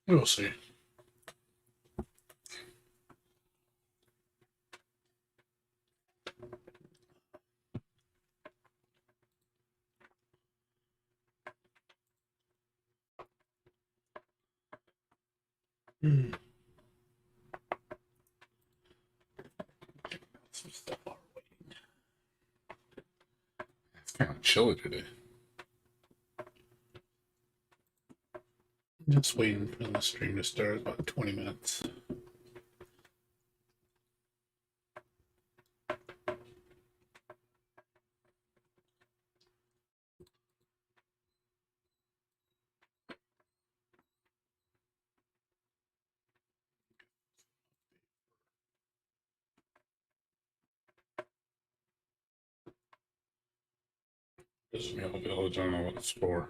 We'll see. Hmm. Some stuff while we're waiting. It's kind of chilly today. Just waiting for the stream to start, about 20 minutes. Smell Village, I don't know what it's for.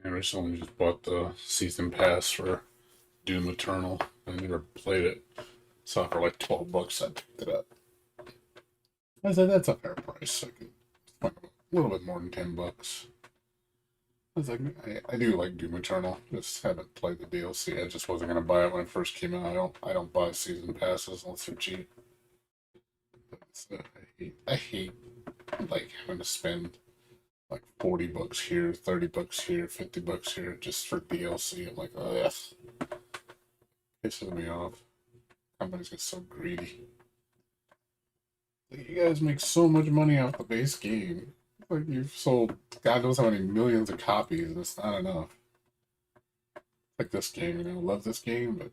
I recently just bought the season pass for Doom Eternal. I never played it. Saw it for like $12. I picked it up. I said that's a fair price. I can find a little bit more than $10. I was like, I do like Doom Eternal. Just haven't played the DLC. I just wasn't gonna buy it when it first came out. I don't buy season passes unless they're cheap. I hate like having to spend like $40 here, $30 here, $50 here just for DLC. I'm like, oh yes, pisses me off. Companies get so greedy. Like, you guys make so much money off the base game. Like you've sold God knows how many millions of copies, and it's not enough. Like this game, love this game, but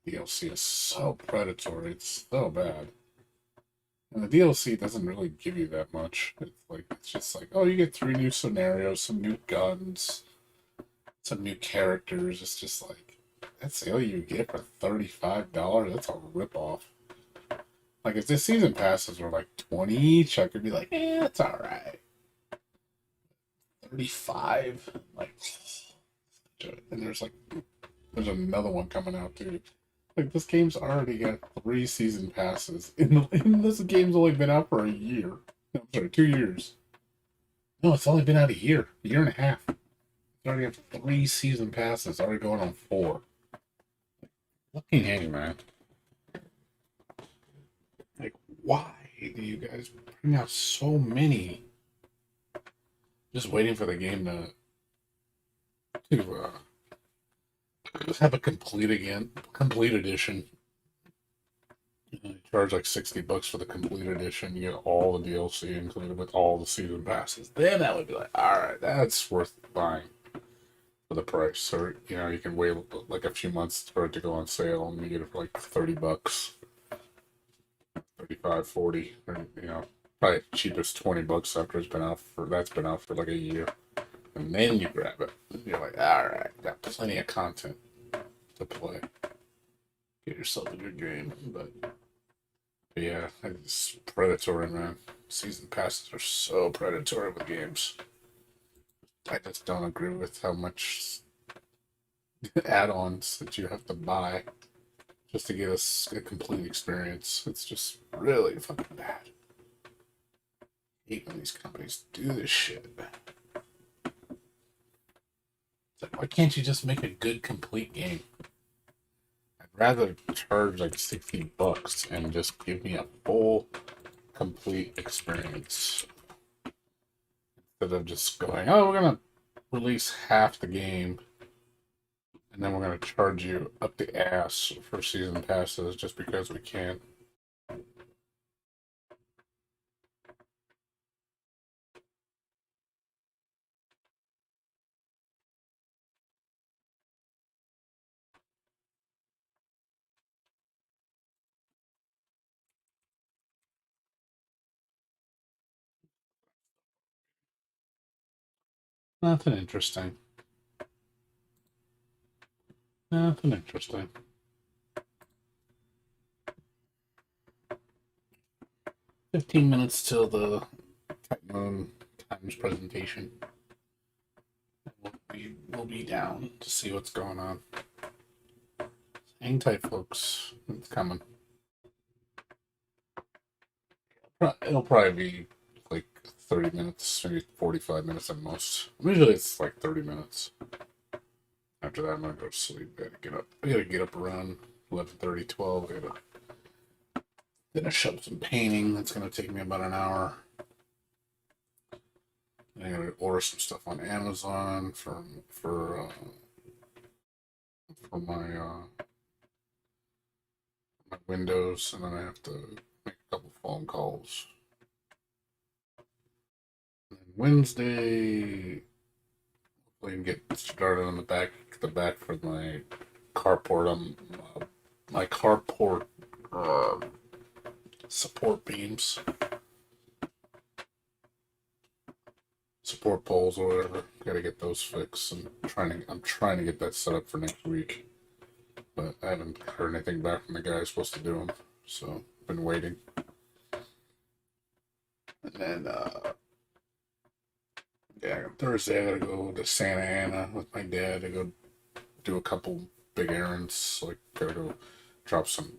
DLC is so predatory. It's so bad. And the DLC doesn't really give you that much. It's just like, oh, you get 3 new scenarios, some new guns, some new characters. It's just like that's all you get for $35. That's a ripoff. Like if the season passes were like 20 each, I could be like, it's alright. 35, like, and there's another one coming out too. Like this game's already got 3 season passes, and this game's only been out for a year. No, I'm sorry, 2 years. No, it's only been out a year and a half. It's already have 3 season passes, already going on 4. Fucking hey, man. Like, why do you guys bring out so many? Just waiting for the game to have a complete edition. You charge like $60 for the complete edition. You get all the DLC included with all the season passes. Then I would be like, all right, that's worth buying for the price. Or you can wait like a few months for it to go on sale, and you get it for like $30, 35, 40, or probably cheapest $20 after that's been out for like a year, and then you grab it. And you're like, all right, got plenty of content to play. Get yourself a good game, but yeah, it's predatory, man. Season passes are so predatory with games. I just don't agree with how much add-ons that you have to buy just to get a complete experience. It's just really fucking bad. I hate when these companies do this shit. It's like, why can't you just make a good complete game? I'd rather charge like $60 and just give me a full complete experience instead of just going, oh, we're gonna release half the game and then we're gonna charge you up the ass for season passes just because we can. Nothing interesting. Nothing interesting. 15 minutes till the Moon Times presentation. We'll be down to see what's going on. Hang tight, folks. It's coming. It'll probably be like 30 minutes, maybe 45 minutes at most. Usually it's like 30 minutes. After that, I'm gonna go to sleep. I gotta get up around 11:30, 12. I gotta finish up some painting. That's gonna take me about an hour. I gotta order some stuff on Amazon for my Windows, and then I have to make a couple phone calls. And Wednesday, we can get started on the back for my carport. My carport uh, support beams, support poles, or whatever. Got to get those fixed. I'm trying to get that set up for next week, but I haven't heard anything back from the guy who's supposed to do them. So been waiting. And then yeah, Thursday I gotta go to Santa Ana with my dad to go do a couple big errands. Like gotta go drop some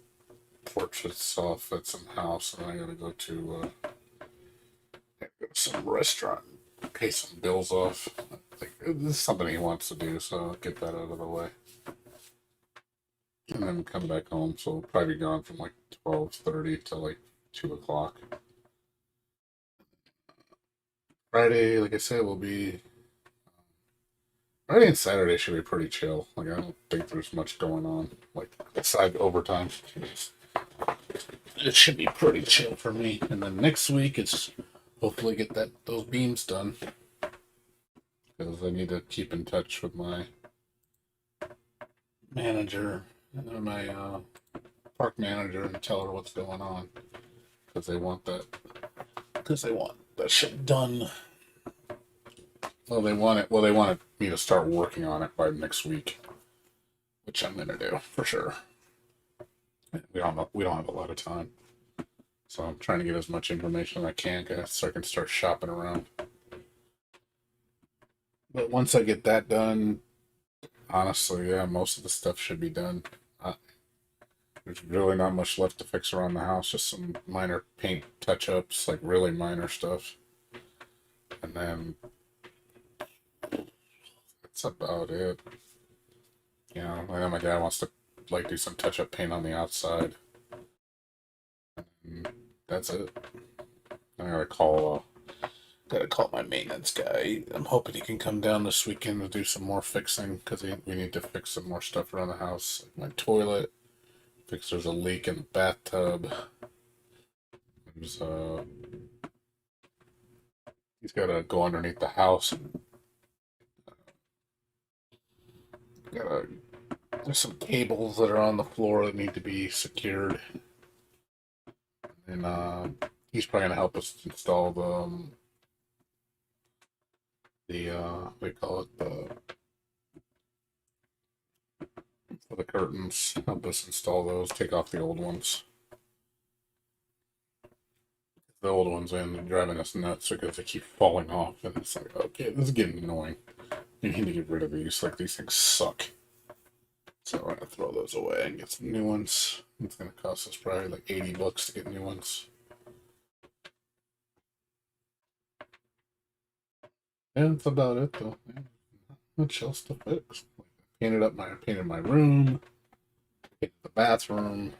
portraits off at some house, and I gotta go to some restaurant, pay some bills off. Like this is something he wants to do, so I'll get that out of the way, and then come back home. So we'll probably be gone from like 12:30 to like 2 o'clock. Friday, like I said, will be Friday and Saturday should be pretty chill. Like I don't think there's much going on. Like aside overtime, it should be pretty chill for me. And then next week, it's hopefully get those beams done because I need to keep in touch with my manager and my park manager and tell her what's going on because they want that shit done. Well, they want it. Well, they wanted me to start working on it by next week, which I'm gonna do for sure. We don't have a lot of time, so I'm trying to get as much information as I can, so I can start shopping around. But once I get that done, honestly, yeah, most of the stuff should be done. There's really not much left to fix around the house. Just some minor paint touch-ups, like really minor stuff, and then that's about it. You know, I know my dad wants to like do some touch-up paint on the outside. And that's it. I gotta call my maintenance guy. I'm hoping he can come down this weekend to do some more fixing because we need to fix some more stuff around the house. Like my toilet, there's a leak in the bathtub. There's he's gotta go underneath the house. There's some cables that are on the floor that need to be secured, and he's probably gonna help us install the what do you call it, for the curtains. Help us install those. Take off the old ones. The old ones and driving us nuts because they keep falling off, and it's like, okay, this is getting annoying. You need to get rid of these. Like these things suck. So we're gonna throw those away and get some new ones. It's gonna cost us probably like $80 to get new ones. And that's about it though. Not much else to fix. I painted my room, painted the bathroom.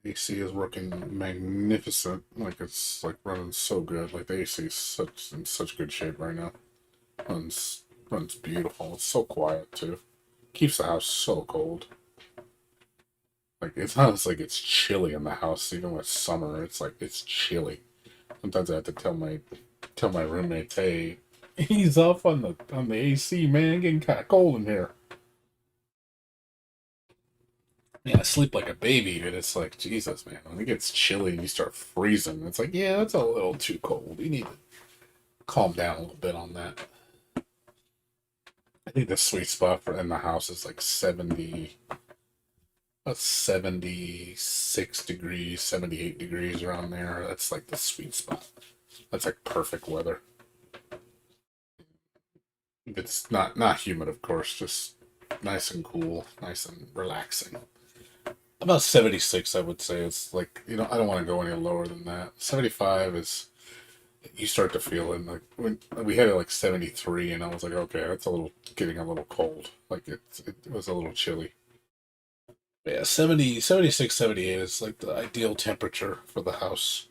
AC is working magnificent. Like it's like running so good. Like the AC is in such good shape right now. Runs beautiful. It's so quiet too. Keeps the house so cold. Like it's not like it's chilly in the house even with summer. It's like it's chilly. Sometimes I have to tell my roommates, hey, ease off on the AC, man. Getting kind of cold in here. Yeah, I sleep like a baby, and it's like, Jesus, man, when it gets chilly and you start freezing, it's like, yeah, that's a little too cold. You need to calm down a little bit on that. I think the sweet spot in the house is like 76 degrees, 78 degrees around there. That's like the sweet spot. That's like perfect weather. It's not humid, of course, just nice and cool, nice and relaxing. About 76, I would say. It's like, I don't want to go any lower than that. 75 is, you start to feel it. Like, when we had it like 73, and I was like, okay, that's getting a little cold. Like, it was a little chilly. But yeah, 70, 76, 78 is like the ideal temperature for the house.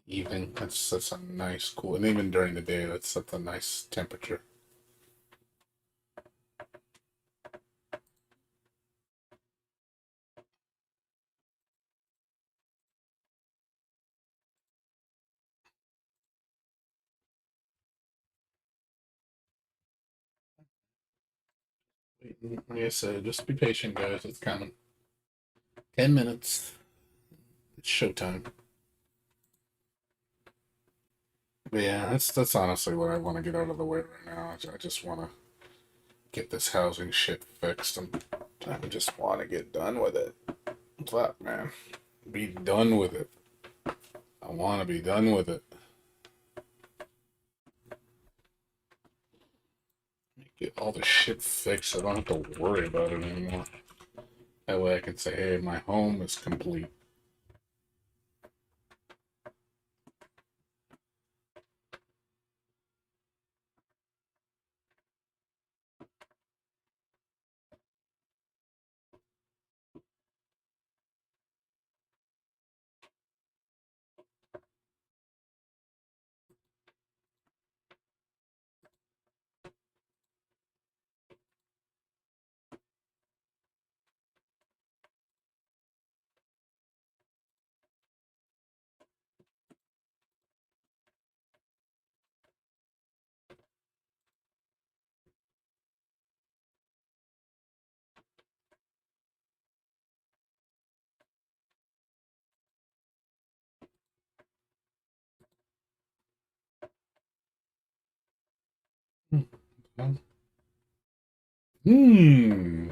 Evening, that's a nice, cool, and even during the day, that's a nice temperature. Like I said, just be patient, guys. It's coming. 10 minutes. It's showtime. But yeah, that's honestly what I want to get out of the way right now. I just want to get this housing shit fixed, and I just want to get done with it. Fuck, man. Be done with it. I want to be done with it. Get all the shit fixed. I don't have to worry about it anymore. That way I can say, hey, my home is complete. Hmm.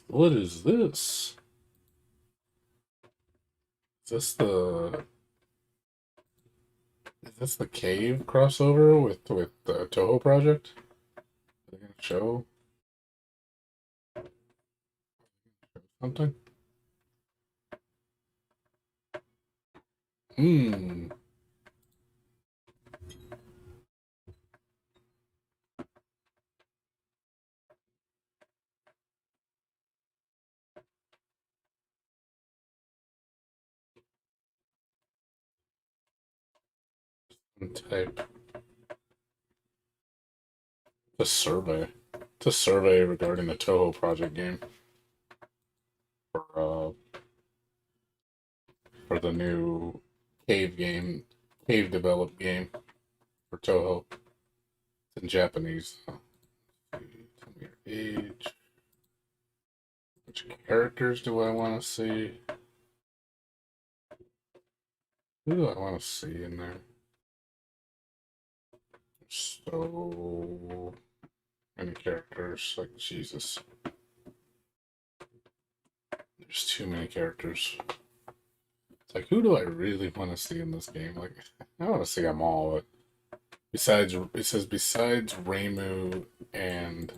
What is this? Is this the is this the cave crossover with the Toho project? Are they gonna show something? Hmm. Type the survey. It's a survey regarding the Toho project game for for the new cave game, cave developed game for Toho. It's in Japanese. Tell me your age. Which characters do I want to see? Who do I want to see in there? So many characters. Like, Jesus. There's too many characters. It's like, who do I really want to see in this game? Like, I want to see them all, but besides, it says besides Reimu and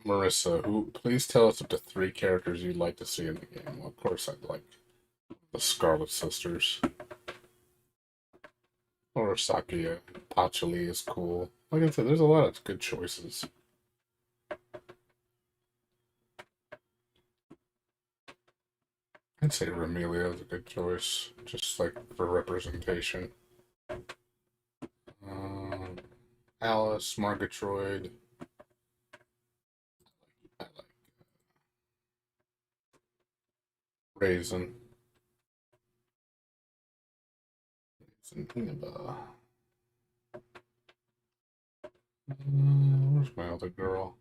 Marissa, who please tell us up to 3 characters you'd like to see in the game. Well, of course, I'd like the Scarlet Sisters. Or Sakuya. Pachuli is cool. Like I said, there's a lot of good choices. I'd say Remelia is a good choice, just like for representation. Um, Alice, Margatroyd. I like Raisin. Raisin Inaba. Where's my other girl?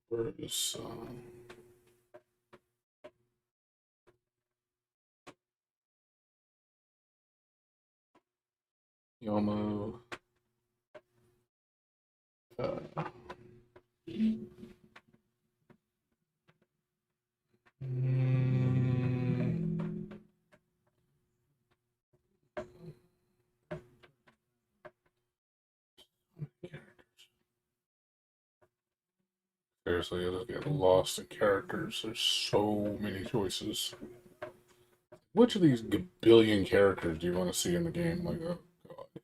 Where is Yomo? Uh, mm, Seriously, I just get lost in characters. There's so many choices. Which of these billion characters do you want to see in the game? Like, oh god,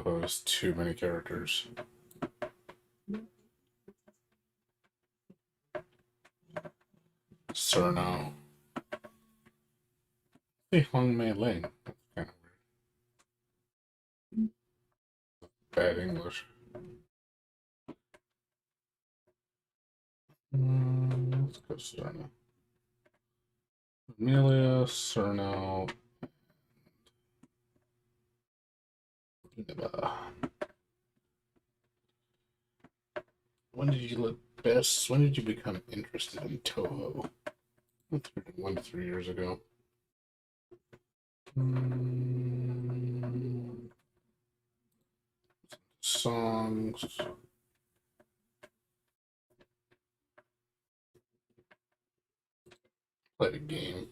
Toho has too many characters. Cerno. Hey, Hong Mei Ling. That's kind of weird. Bad English. Let's go Cerno. Amelia, Cerno, When did you look best? When did you become interested in Toho? 1 to 3 years ago. Songs. Played a game.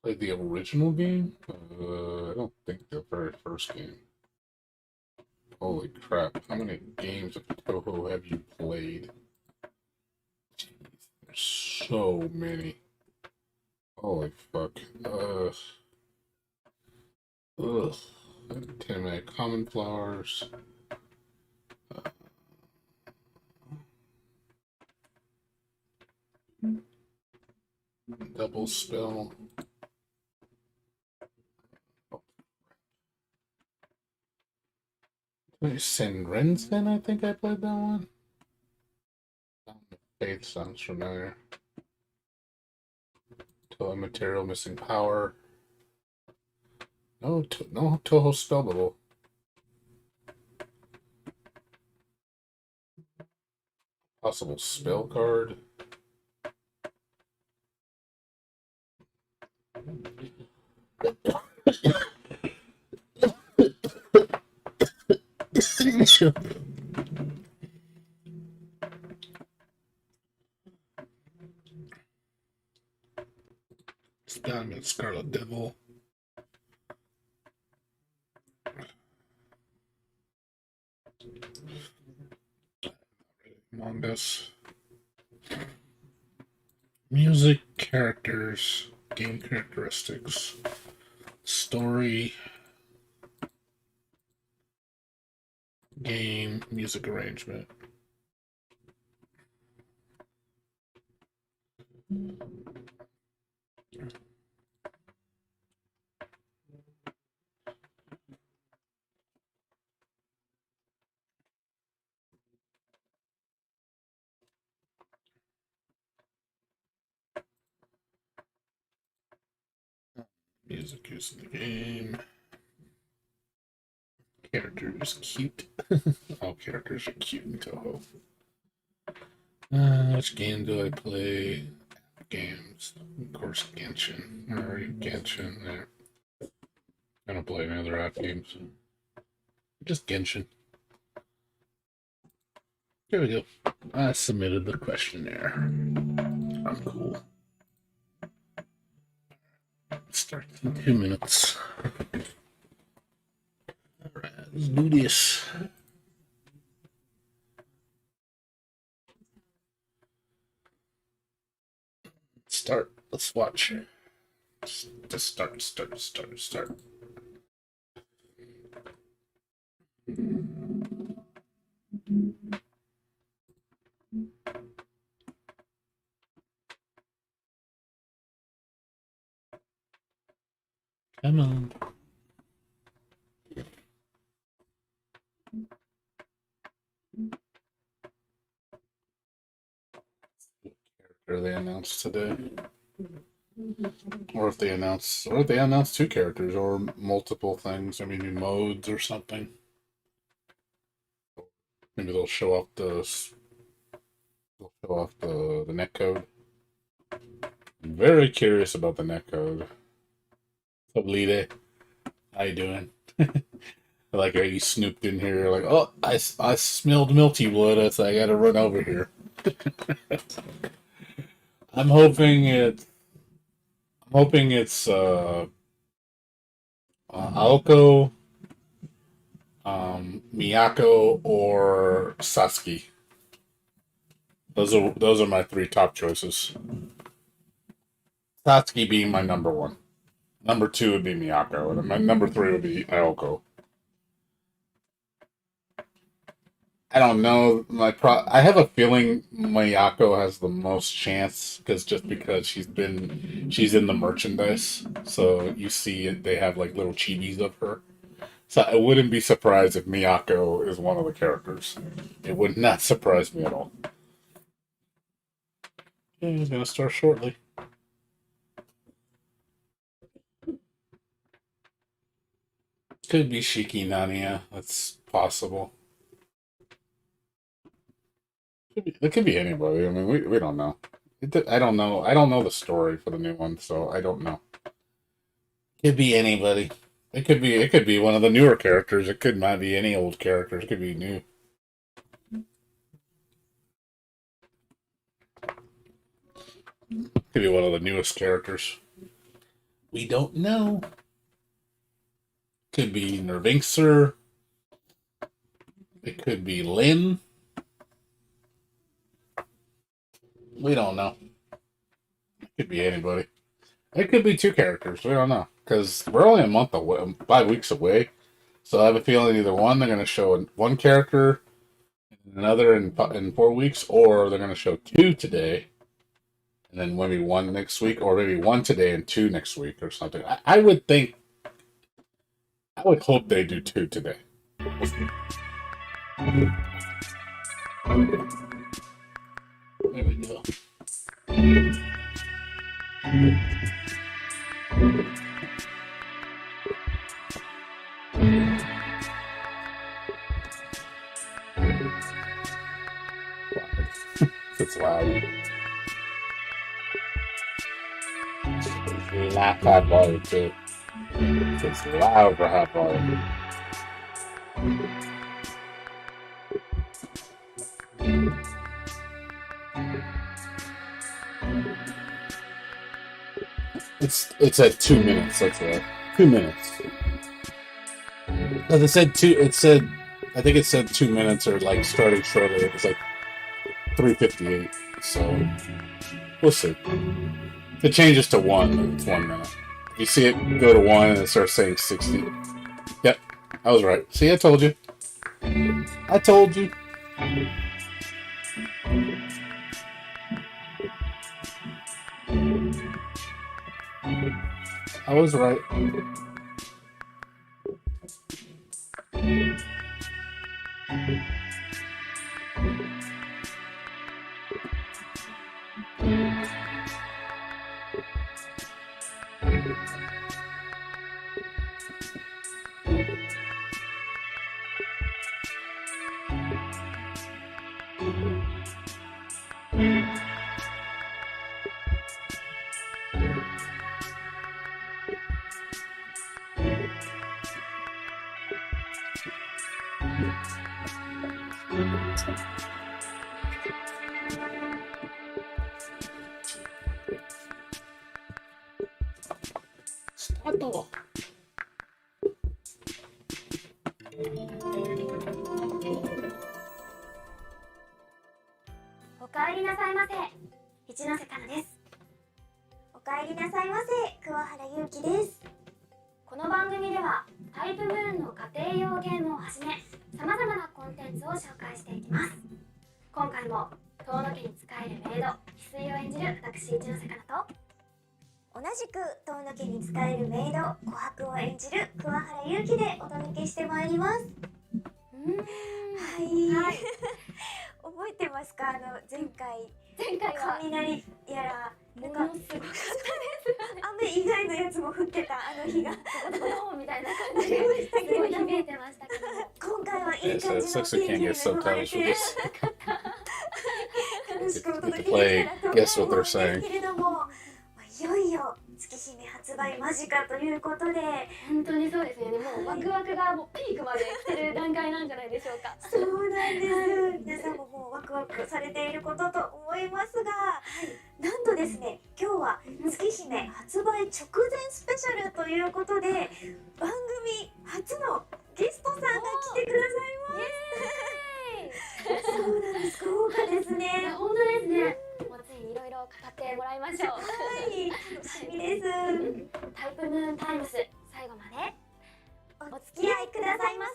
Played the original game? I don't think the very first game. Holy crap. How many games of Toho have you played? Jeez, there's so many. Holy fuck. Ugh. 10-minute common flowers. Double spell. Senrensen, I think I played that one. Faith sounds familiar. Toho material missing power. No, no Toho spell bubble. Possible spell card. Diamond Scarlet Devil. Mangas. Music, characters, game characteristics, story, game, music arrangement. Music used in the game. Characters cute. All characters are cute in Toho. Which game do I play? Games. Of course, Genshin. Alright, Genshin there. I don't play any other app games. Just Genshin. There we go. I submitted the questionnaire. I'm cool. Starts in 2 minutes. Alright, let's do this. Start. Let's watch. Just start. Come on. Character they announced today. Or if they announce 2 characters or multiple things. I mean, new modes or something. Maybe they'll show off the netcode. I'm very curious about the netcode. What's up, Lide? How you doing? Like, are you snooped in here? Like, oh, I smelled milty blood. So I gotta run over here. I'm hoping it's Aoko, Miyako, or Satsuki. Those are my 3 top choices. Satsuki being my number 1. Number 2 would be Miyako, and my number 3 would be Aoko. I don't know. I have a feeling Miyako has the most chance because she's in the merchandise. So you see they have like little chibis of her. So I wouldn't be surprised if Miyako is one of the characters. It would not surprise me at all. Yeah, he's gonna start shortly. Could be Shiki Nania. That's possible. It could be anybody. I mean, we don't know. I don't know. I don't know the story for the new one, so I don't know. Could be anybody. It could be one of the newer characters. It could not be any old characters. It could be new. Could be one of the newest characters. We don't know. Could be Nervinxer. It could be Lynn. We don't know. It could be anybody. It could be two characters. We don't know. Because we're only a month away, 5 weeks away. So I have a feeling either one, they're going to show one character, another in 4 weeks, or they're going to show two today, and then maybe one next week, or maybe one today and two next week, or something. I would hope they do two today. There we go. It's loud. It's not high volume too. It's loud for high volume. It's at 2 minutes. That's right. 2 minutes. Because it said two. It said, I think it said 2 minutes or like starting shortly. It was like 3:58. So we'll see. If it changes to one, it's 1 minute. If you see it go to one and it starts saying 60. Yep, I was right. See, I told you. I told you. I was right. Start.おかえりなさいませ。一ノ瀬かなです。おかえりなさいませ。桑原ゆ希です。この番組ではタイプムーンの家庭用ゲームをはじめさまざまなコンテンツを紹介していきます。今回も遠野家に仕えるメイド翡翠を演じる私一ノ瀬かなと、同じく遠野家に仕えるメイド琥珀を演じる桑原ゆ希でお届けしてまいります。はい、覚えてますか？前回は雷やらなんかすごかったです。雨以外のやつも降ってた日がみたいな感じですごい響いてましたけど、今回はいい感じの天気に恵まれて楽しくお届けできたらと思うんですけれども、いよいよ月姫発売間近ということで、本当にそうですよね。もうワクワクがもうピークまで来てる段階なんじゃないでしょうか。そうなんです。皆さんももうワクワクされていることと思いますが、なんとですね、今日は月姫発売直前スペシャルということで、番組初のゲストさんが来てくださいます。そうなんです。豪華ですね。本当ですね。もうついにいろいろ語ってもらいましょう。はい、楽しみです。タイプムーンタイムス、最後までお付き合いくださいませ。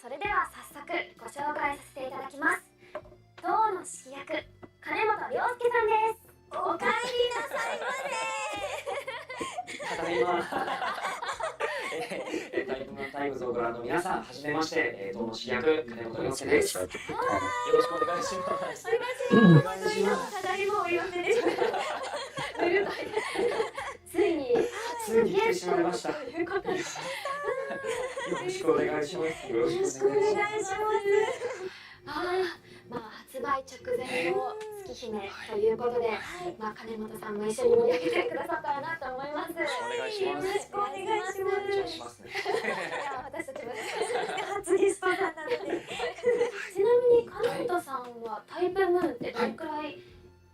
それでは早速ご紹介させていただきます。当の主役、金本涼介さんです。おかえりなさいませ。ただいま。タイプマンタイムズをご覧の皆さん、はじめまして、当の主役、金本涼介です。よろしくお願いします。お願いします。ただいまお呼びです。というこした。よということでろしくお願いします。よろしくお願いします。発売直前の月姫ということで、金本さんも一緒に盛り上げてくださったらなと思います。お願いします。よろしくお願いします。緊張しますね。いや、私たちも初ゲストさんなので。ちなみに金本さんはタイプムーンってどのくらい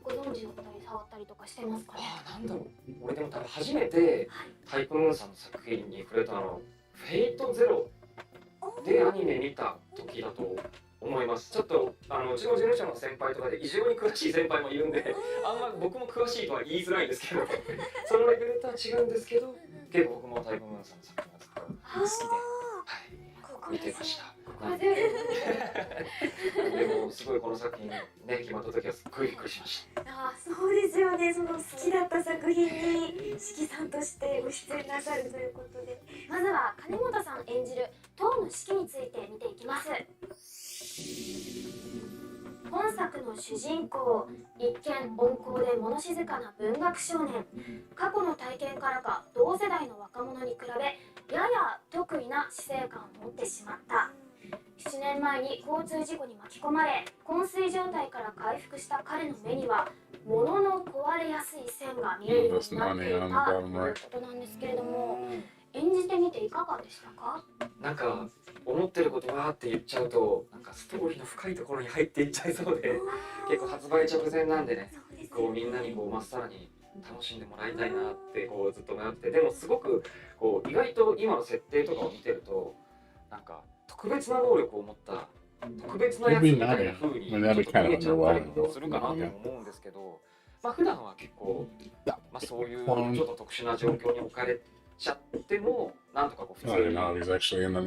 ご存知だったり触ったりとかしてますかね。なんだろう。俺でも多分初めてタイプムーンさんの作品に触れたのフェイトゼロでアニメ見た時だと思います。ちょっとうちの事務所の先輩とかで異常に詳しい先輩もいるんで、あんま僕も詳しいとは言いづらいんですけど、そのレベルとは違うんですけど、結構僕もタイプムーンさんの作品がずっと好きで、見てました。でもすごいこの作品ね決まった時はすっごいびっくりしました。そうですよね。その好きだった作品にしきさんとしてご出演なさるということで、まずは金本さん演じる塔の式について見ていきます。本作の主人公、一見温厚で物静かな文学少年。過去の体験からか同世代の若者に比べやや得意な死生観を持ってしまった。7年前に交通事故に巻き込まれ昏睡状態から回復した彼の目には物の壊れやすい線が見えるようになっていたということなんですけれども、演じてみていかがでしたか？なんか思ってることわーって言っちゃうとなんかストーリーの深いところに入っていっちゃいそうで、結構発売直前なんでね、こうみんなにこうまっさらに楽しんでもらいたいなってこうずっと迷ってて、でもすごくこう意外と今の設定とかを見てるとなんか特別な能力を持った特別なやつみたいな風にちょっと見えちゃったりもするかなとも思うんですけど、普段は結構そういうちょっと特殊な状況に置かれちゃってもなんとかこう普通に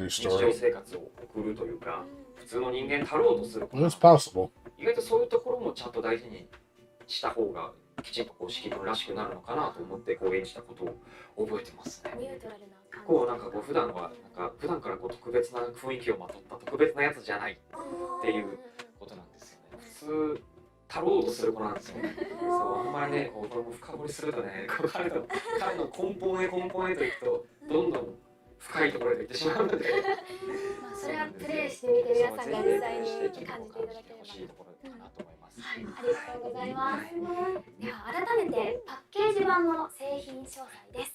日常生活を送るというか普通の人間たろうとするから、意外とそういうところもちゃんと大事にした方がきちんとこう式君らしくなるのかなと思ってこう演じたことを覚えてますね。ニュートラルな感じ。こうなんかこう普段からこう特別な雰囲気をまとった特別なやつじゃないっていうことなんですよね。普通たろうとする子なんですよね。そうあんまりねこうこれも深掘りするとねこう彼の根本へといくとどんどん深いところへと行ってしまうのでそれはプレイしてみて皆さんが実際に感じていただければ欲しいところかなと思います。ありがとうございます。では改めてパッケージ版の製品詳細です。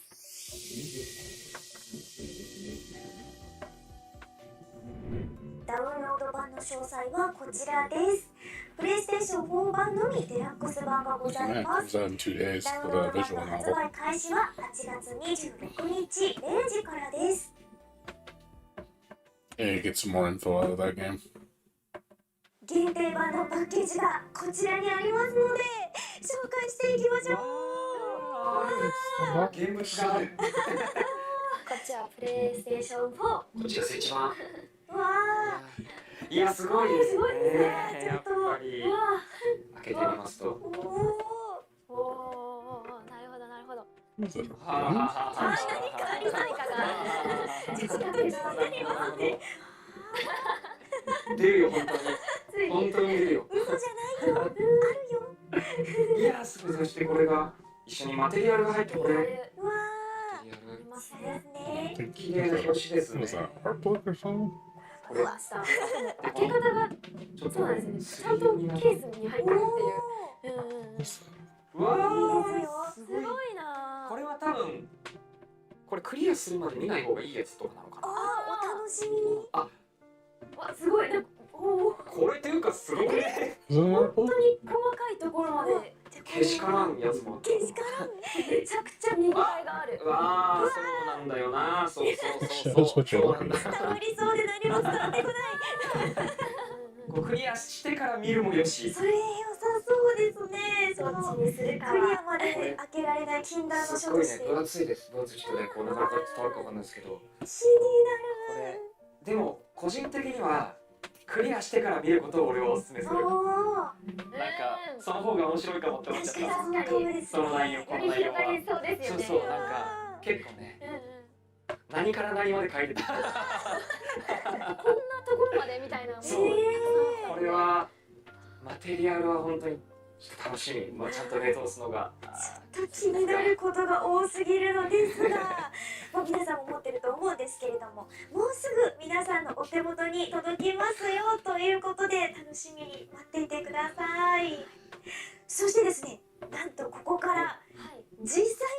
ダウンロード版の詳細はこちらです。プレイステーション4版のみデラックス版がございます。ダウンロード版の発売開始は8月26日0時からです。Get some more info out of that game. 限定版のパッケージがこちらにありますので紹介していきましょう。ゲーム機がある。こっちはプレイステーション4。こっちが一番。わいやすごいですね。すごいですね。やっぱり開けてみますと。おお、なるほどなるほど。Is it? 何かが近くに出るよ本当に出るよ。嘘じゃないよ。あるよ。いやすごい。そしてこれが一緒にマテリアルが入ってこれ。わますーですね。綺麗な表紙ですね。 Was that art book or something? これ開け方がちょっとそうなんですね。ちゃんとケースに入ってるっていう。うわーすごいな。これは多分これクリアするまで見ない方がいいやつとかなのかな。お楽しみに。わすごい。これっていうかすごいね。 Is it an art 本 book? 当に細かいところまでけしからんやつもあった。けしからん。めちゃくちゃ見応えがある。うわーそうなんだよな。そう That's what you're そうなん looking だ。 at. 無理そうで何も伝わってこない。こうクリアしてから見るもよし。それ良さそうですね。どっちにするかクリは。アまで開けられない禁断のすごいね書として分厚いです。分厚い人でこうなかなか伝わるかわかんないですけど、こ気にれでも個人的にはクリアしてから見ることを俺はお勧めする。なる。おー。なんかその方が面白いかもって思っちゃった。確かにその通りですね。その内容こよりの内容は。広がりそうですよね。そうなんか結構ね何から何まで書いてた。こんなところまでみたいな。そうこれはマテリアルは本当にちょっと楽しみ。ちゃんと目通すのが。ちょっと気になることが多すぎるのですが、もう皆さんも持ってると思うんですけれども、もうすぐ皆さんのお手元に届きますよということで、楽しみに待っていてください。そしてですね、なんとここから実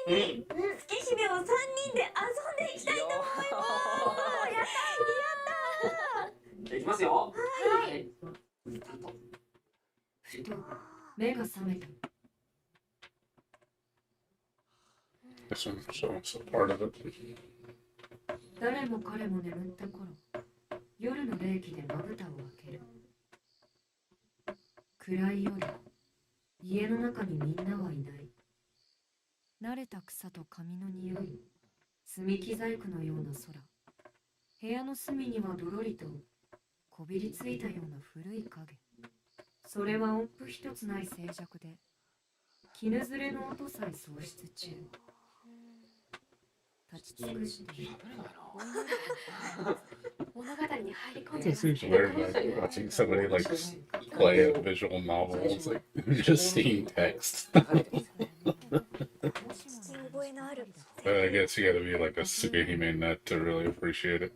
際に月姫を3人で遊んでいきたいと思います。やったー。いきますよ。はい。はい。スタート。ふと目が覚めた。 This one shows a part of it. 誰も彼も眠った頃、夜の冷気でまぶたを開ける。暗い夜、家の中にみんなはいない。慣れた草と紙の匂い、積み木細工のような空。部屋の隅にはどろりとこびりついたような古い影。それは音符一つない静寂で、絹ずれの音さえ喪失中。立ち尽くしている。物語に入り込ん It でます seems weird like watching somebody like play a visual novel. It's like just seeing text. 聞き覚えのある。 But I guess you gotta be like a Tsukihime nut to really appreciate it.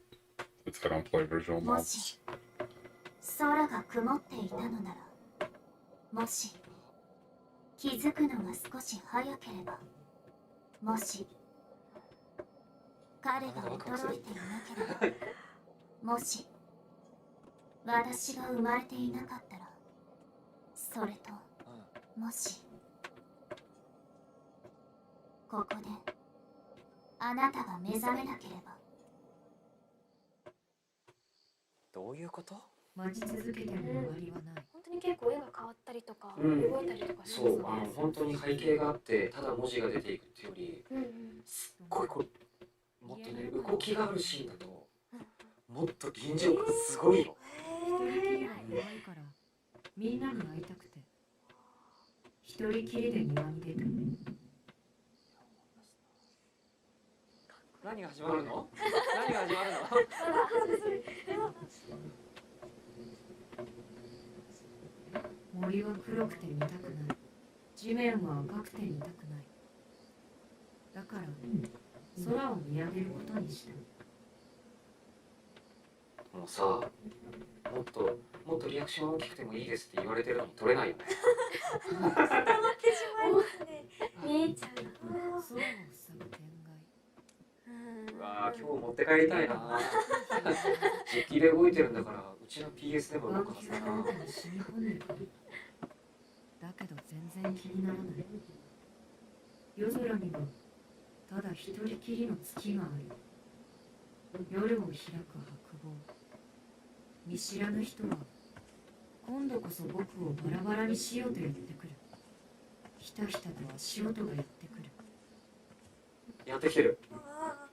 It's I don't play visual も novels. し空が曇っていたのなら、もし気づくのが少し早ければ、もし彼が驚いていなければ、もし私が生まれていなかったら、それともしここであなたが目覚めなければ。どういうこと？待ち続けても終わりはない。本当に結構絵が変わったりとか、うん動いたりとかしそう、ますね。本当に背景があってただ文字が出ていくっていうより、うんうん。すっごいこうもっとね動きがあるシーンだともっと臨場感すごいよ。一人きりは弱いから、みんなに会いたくて一人きりで庭に出た。何が始まるの？何が始まるの？森は黒くて見たくない。地面は赤くて見たくない。だから空を見上げることにした。もうさ、もっとリアクション大きくてもいいですって言われてるのに取れないよね。固まってしまいますね。見えちゃうな。空を塞ぐ天うわー、今日持って帰りたいな。実機で動いてるんだからうちの PS でも動外。くはずだな。気がなんかに染み込んでる。だけど全然気にならない。夜空にはただ一人きりの月がある。夜を開く白望。見知らぬ人は今度こそ僕をバラバラにしようと言ってくる。ひたひたと足音がやってくる。やってきてる。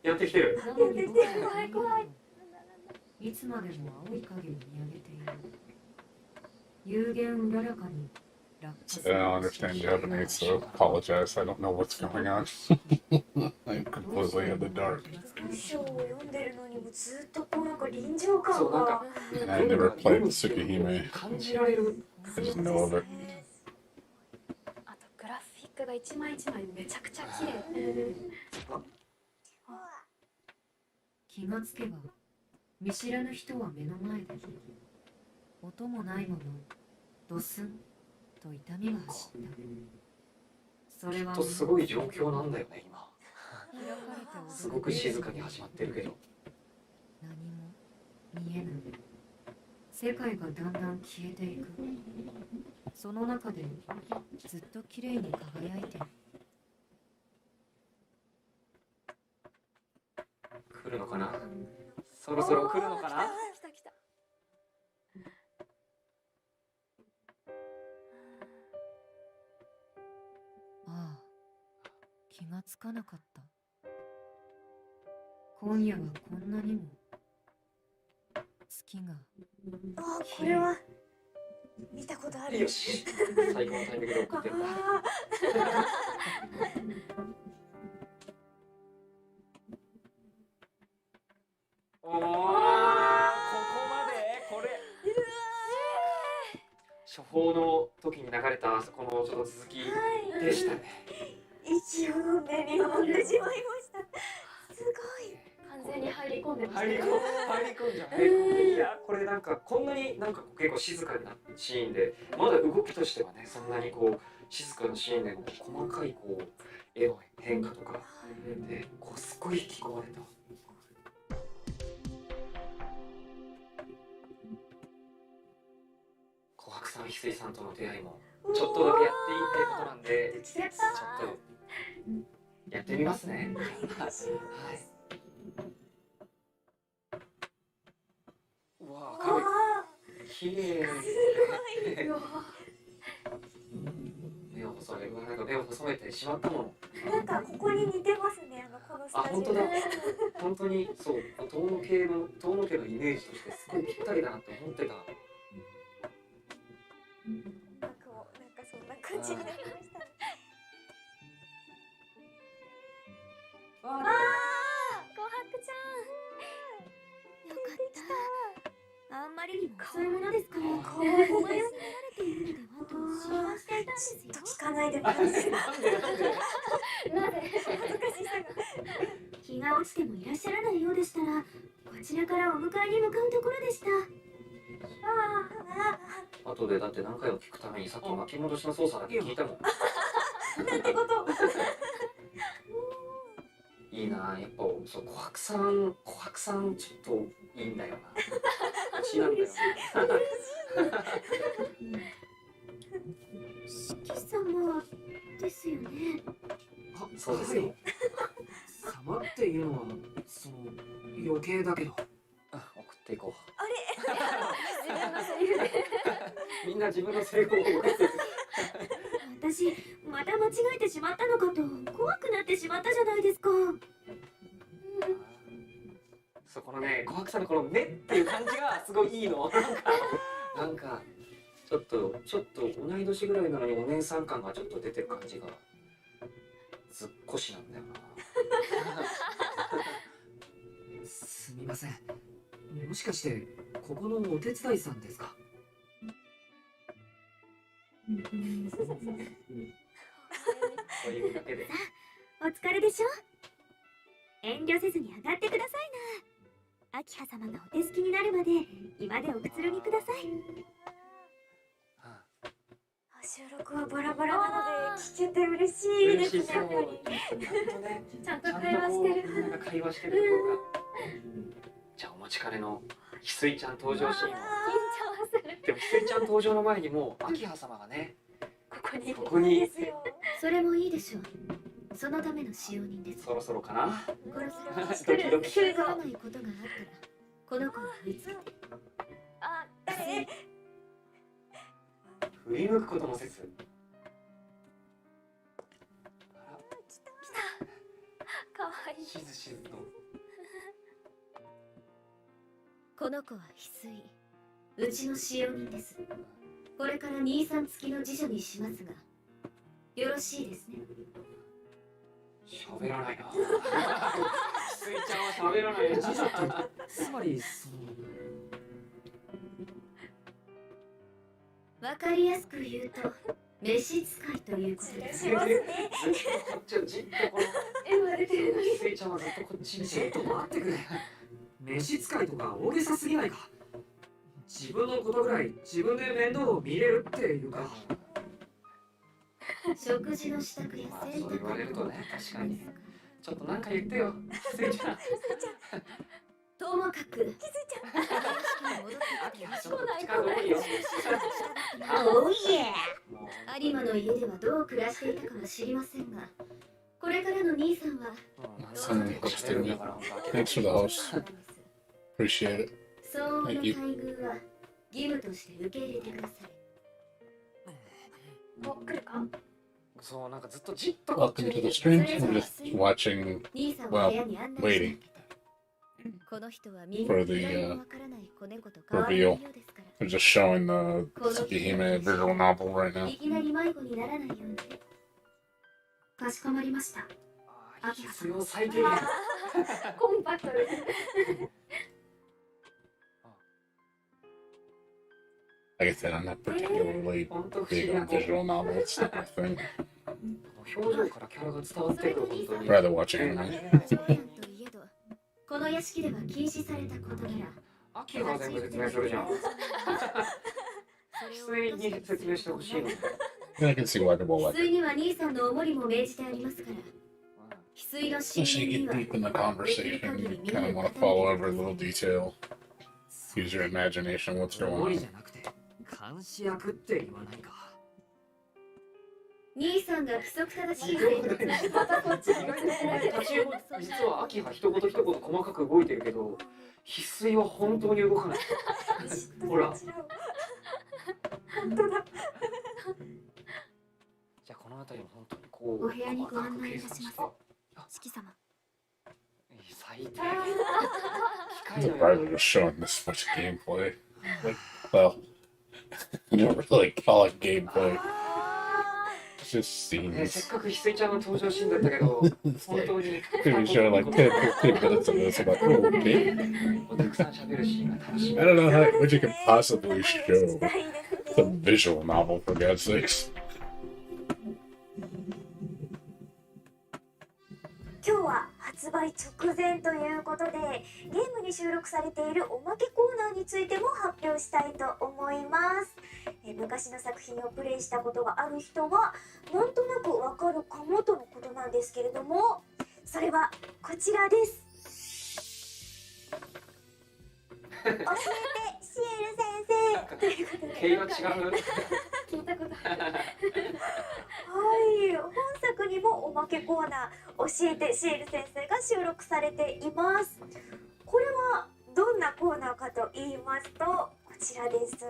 やってきてる。なのに僕は怖い怖い。いつまでも青い影を見上げている。有限うららかに落下す I る。 don't understand Japanese, so apologize. I don't know what's going on. I'm completely in the dark. 文章を読んでるのにもずっとこうなんか臨場感そうなんかが。 And I never played Tsukihime. 感じられる。 I just know of it. あとグラフィックが一枚一枚めちゃくちゃ綺麗。気がつけば見知らぬ人は目の前で音もないままドスンと痛みが走った。それはとすごい状況なんだよね今。開かれて踊るすごく静かに始まってるけど。何も見えない。世界がだんだん消えていく。その中でずっと綺麗に輝いてる。来るのかな。そろそろ来るのかな。来た来た。ああ、気がつかなかった。今夜はこんなにも月が。あー、これは見たことある。よし。最高のタイミングで送ってるんだ。おお、ここまでこれ。処方の時に流れたあそこのちょっと続きでしたね。息を飲んで見守ってしまいました。す完全に入り込んでましたね。入り込んじゃう。いやこれなんかこんなになんか結構静かなシーンで、まだ動きとしてはねそんなにこう静かなシーンでも細かいこう絵の変化とかでこうすごい引き込まれた。琥珀さん、翡翠さんとの出会いもちょっとだけやっていいってことなんで、ちょっとやってみますね。はい。うわー、綺麗。目を細め、なんか目を細めてしまったもの。なんかここに似てますね、このスタジオ。本当だ。本当にそう、遠野家のイメージとしてすごいぴったりだなって思ってた。なんかそんな感じになりましたね。琥珀ちゃん。よかった。あんまりにもそういうものですから。怖いです。お前を見られているのではと心配していたんですよ。聞かないでください。なぜ恥ずかしさが。日が落ちてもいらっしゃらないようでしたら、こちらからお迎えに向かうところでした。後でだって何回も聞くためにさっき巻き戻しの操作だけ聞いたもん。なんてこと。いいな、やっぱそう琥珀さんちょっといいんだよな。推しなんだよな。四季様ですよね。あ、そうですよ。様っていうのはその余計だけど。送っていこう。あれ。自分のセリフで。みんな自分の成功を送ってる。私また間違えてしまったのかと怖くなってしまったじゃないですか。そうこのね琥珀さんのこの目っていう感じがすごいいいの。なんかちょっと同い年ぐらいなのにお姉さん感がちょっと出てる感じがずっこしなんだよな。すみません。もしかしてここのお手伝いさんですか？そういうだけで。お疲れでしょ。遠慮せずに上がってくださいな。明葉様がお手すきになるまで今でおくつろぎください。収録はバラバラなので聞けて嬉しいですね。やっぱりちゃんと会話してる。みんなが会話してるところが。じゃあお待ちかねの翡翠ちゃん登場シーンを。緊張する。でも翡翠ちゃん登場の前にもう明葉様がねここに。ですよ。それもいいでしょう。そのための使用人です。そろそろかな。ドキドキ来らないことがあったらこの子を振り付けて。あ、誰？振り向くこともせず。かわいい。しずしずと。この子は翡翠、うちの使用人です。これから兄さん付きの辞書にしますがよろしいですね。喋らないな。翡翠ちゃんは喋らないな。辞書ってつまりその。わかりやすく言うと召使いということです。しますね。ずっとこっちをじっとこの絵が出てるのに。翡翠ちゃんはずっとこっちにちょっと待ってくれ。召使いとか大げさすぎないか。自分のことぐらい自分で面倒を見れるっていうか。食事の支度や洗そう言われると濯ね、確かに。ちょっとなんか言ってよ、翡翠ちゃん。ともかく気づいちゃう。ちょっと近く多いよ。おいえも有馬の家ではどう暮らしていたかは知りませんがこれからの兄さんはう、そんなことしてるね。Thanks for the host. Appreciate it. 相応の待遇は義務として受け入れてください。お、来るか？そうなんかずっとじっとこっち Welcome に to the stream. I'm just watching, 兄さんを部屋に案内し waiting この人はみん for な the 誰もわからない子猫と変わらないようですから I'm just showing the Tsukihime visual novel right now. いきなり迷子にならないように。かしこまりました。必要最低限。コンパクトです。Like I said, I'm not particularly 本当不思 big 議な on visual novels. It's not my thing. 表情からキャラが伝わってると本当に。 Rather watch anime. 長男といえどこの屋敷では禁止された事柄。秋が全部説明するじゃん。翡翠に説明してほしいの。I can see why they're all 翡 like 翠には兄さんのお守りも命じてありますから。翡翠の Especially 真 you に get は deep in the conversation, you kind of want to follow every little detail. Use your imagination. What's お going 守り on? じゃなくて監視役って言わないか。兄さんが規則正しい違う生活をしてまたこっち意外と立ち読み実は秋葉一言一言細かく動いてるけど翡翠は本当に動かない。ほら。本当だ。じゃあこの辺りも本当にこうお部屋にご案内いたします。あ四季様。最低。 It's probably just showing this much gameplay. Like, well, I don't really call it gameplay. It's just ね、せっ scenes. かく翡翠ちゃんの登場シーンだったけど、本当に Maybe showing like 10, 15 minutes of this. I'm like, oh, okay. たくさん喋るシーンが楽しみ。 I don't know how what you could possibly 聞 show. きたいです It's a ね。 visual novel, for God's sakes. 今日は発売直前ということでゲームに収録されているおまけコーナーについても発表したいと思います。昔の作品をプレイしたことがある人はなんとなくわかるかもとのことなんですけれども、それはこちらです。教えてシエル先生ということで、毛色違う。聞いたことある。はい、本作にもおまけコーナー教えてシエル先生が収録されています。これはどんなコーナーかと言いますとこちらです。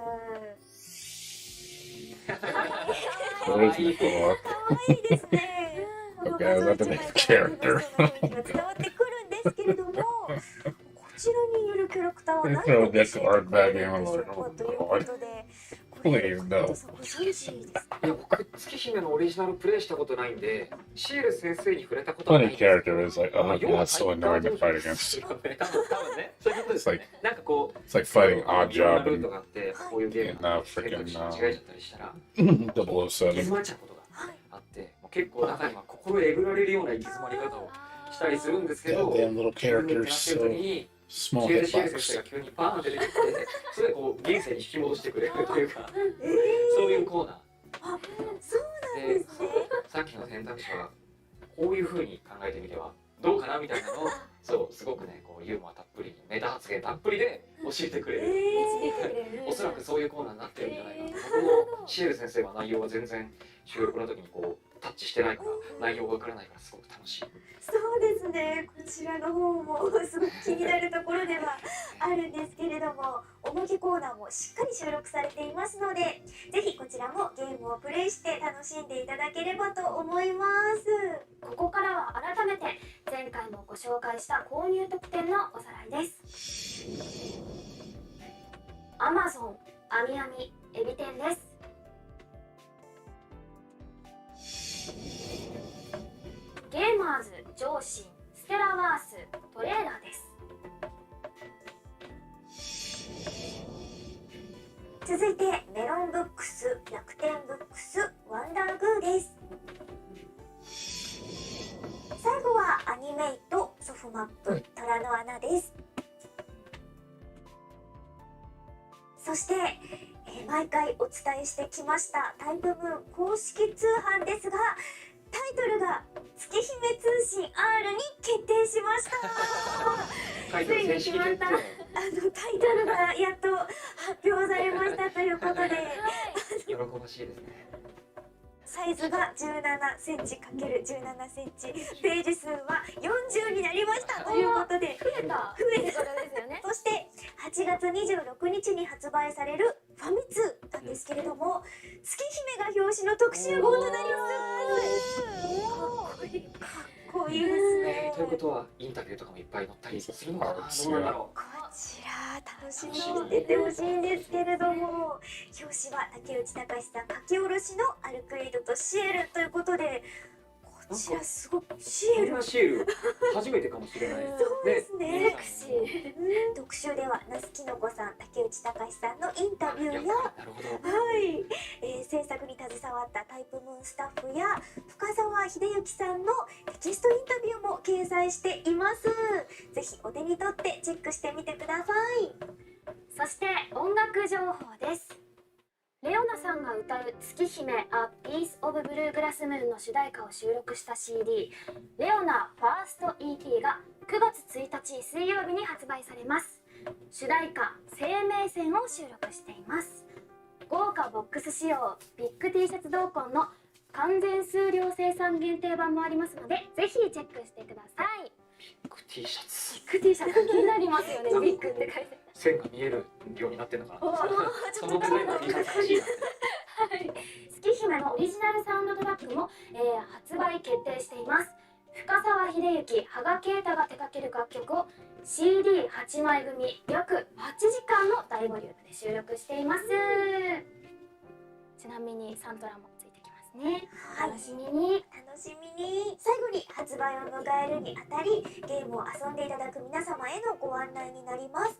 Where's the door? 可愛いですね。Okay, I was about to make a character. 伝わってくるんですけれども、こちらにいるキャラクターは何 Throw を a deck of art back in. I'm とい like, う oh ことで、 god. これ Please, no. ご存知です。いや僕月姫のオリジナルプレイしたことないんで、シエル先生に触れたことはないん Funny ですけど。 character is like, oh my god, it's so annoying to fight against. 多分ね、そういうことで It's すね。 like なんかこう it's like fighting い odd ろんな job ルー and トがあって、こういうゲーム and が freaking 選択肢間違えちゃったりしたら、行き詰 007. まっちゃうことがあって、もう結構中には心えぐられるような行き詰まり方をしたりするんですけど、 Goddamn little 自分で characters, やってる時 so に small 急でシエル先生 hitbox. が急にバーンって出てきて、それでこう現世に引き戻してくれるというか、そういうコーナー。そうなんですね。さっきの選択肢はこういう風に考えてみてはどうかなみたいなのをそうすごくねこうユーモアたっぷりにメタ発言たっぷりで教えてくれる、おそらくそういうコーナーになってるんじゃないかな。僕もシエル先生は内容は全然収録の時にこうタッチしてないから内容がわからないからすごく楽しい。そうですね。こちらの方もすごく気になるところではあるんですけれども、おまけコーナーもしっかり収録されていますので、ぜひこちらもゲームをプレイして楽しんでいただければと思います。ここからは改めて前回もご紹介した購入特典のおさらいです。 Amazon あみあみエビ天です。ゲーマーズ上信ステラワーストレーラーです。続いてメロンブックス、楽天ブックス、ワンダーグーです。最後はアニメイト、ソフマップ、虎の穴です。そして、毎回お伝えしてきましたタイプムーン公式通販ですが、タイトルが月姫通信 R に決定しました。タイトル正式決定。タイトルがやっと発表されましたということで、喜ばしいですね。サイズが17センチ ×17 センチ、ページ数は40になりましたということで、増えた増えたことですよね。そして8月26日に発売されるファミ通なんですけれども、月姫が表紙の特集号となります。かっこいいですね。ということはインタビューとかもいっぱい載ったりするのかな。どうなんだろう。こちら楽しみにしててほしいんですけれども、表紙は竹内隆さん書き下ろしのアルクイドとシエルということで、こちらすごくシエルこんなシール初めてかもしれない。そうですね。セクシ特集では那須きのこさん、竹内隆さんのインタビューや、なるほど。はい、制作に携わったタイプムーンスタッフや深澤沢秀幸さんのテキストインタビューも掲載しています。ぜひお手に取ってチェックしてみてください。そして音楽情報です。レオナさんが歌う月姫 A Piece of Blue Glass Moon の主題歌を収録した CD レオナファースト EP が9月1日水曜日に発売されます。主題歌生命線を収録しています。豪華ボックス仕様ビッグ T シャツ同梱の完全数量生産限定版もありますので、ぜひチェックしてください。ビッグ T シャツ。ビッグ T シャツ気になりますよね。ビッグって書いて線が見えるようになってるのかな。おーそのぐらいの T シャツ欲しいなって。はい、月姫のオリジナルサウンドトラックも、発売決定しています。深沢秀幸、羽賀啓太が手掛ける楽曲を CD8 枚組約8時間の大ボリュームで収録しています。ちなみにサントラもついてきますね。お楽しみに。楽しみに。最後に発売を迎えるにあたり、ゲームを遊んでいただく皆様へのご案内になります。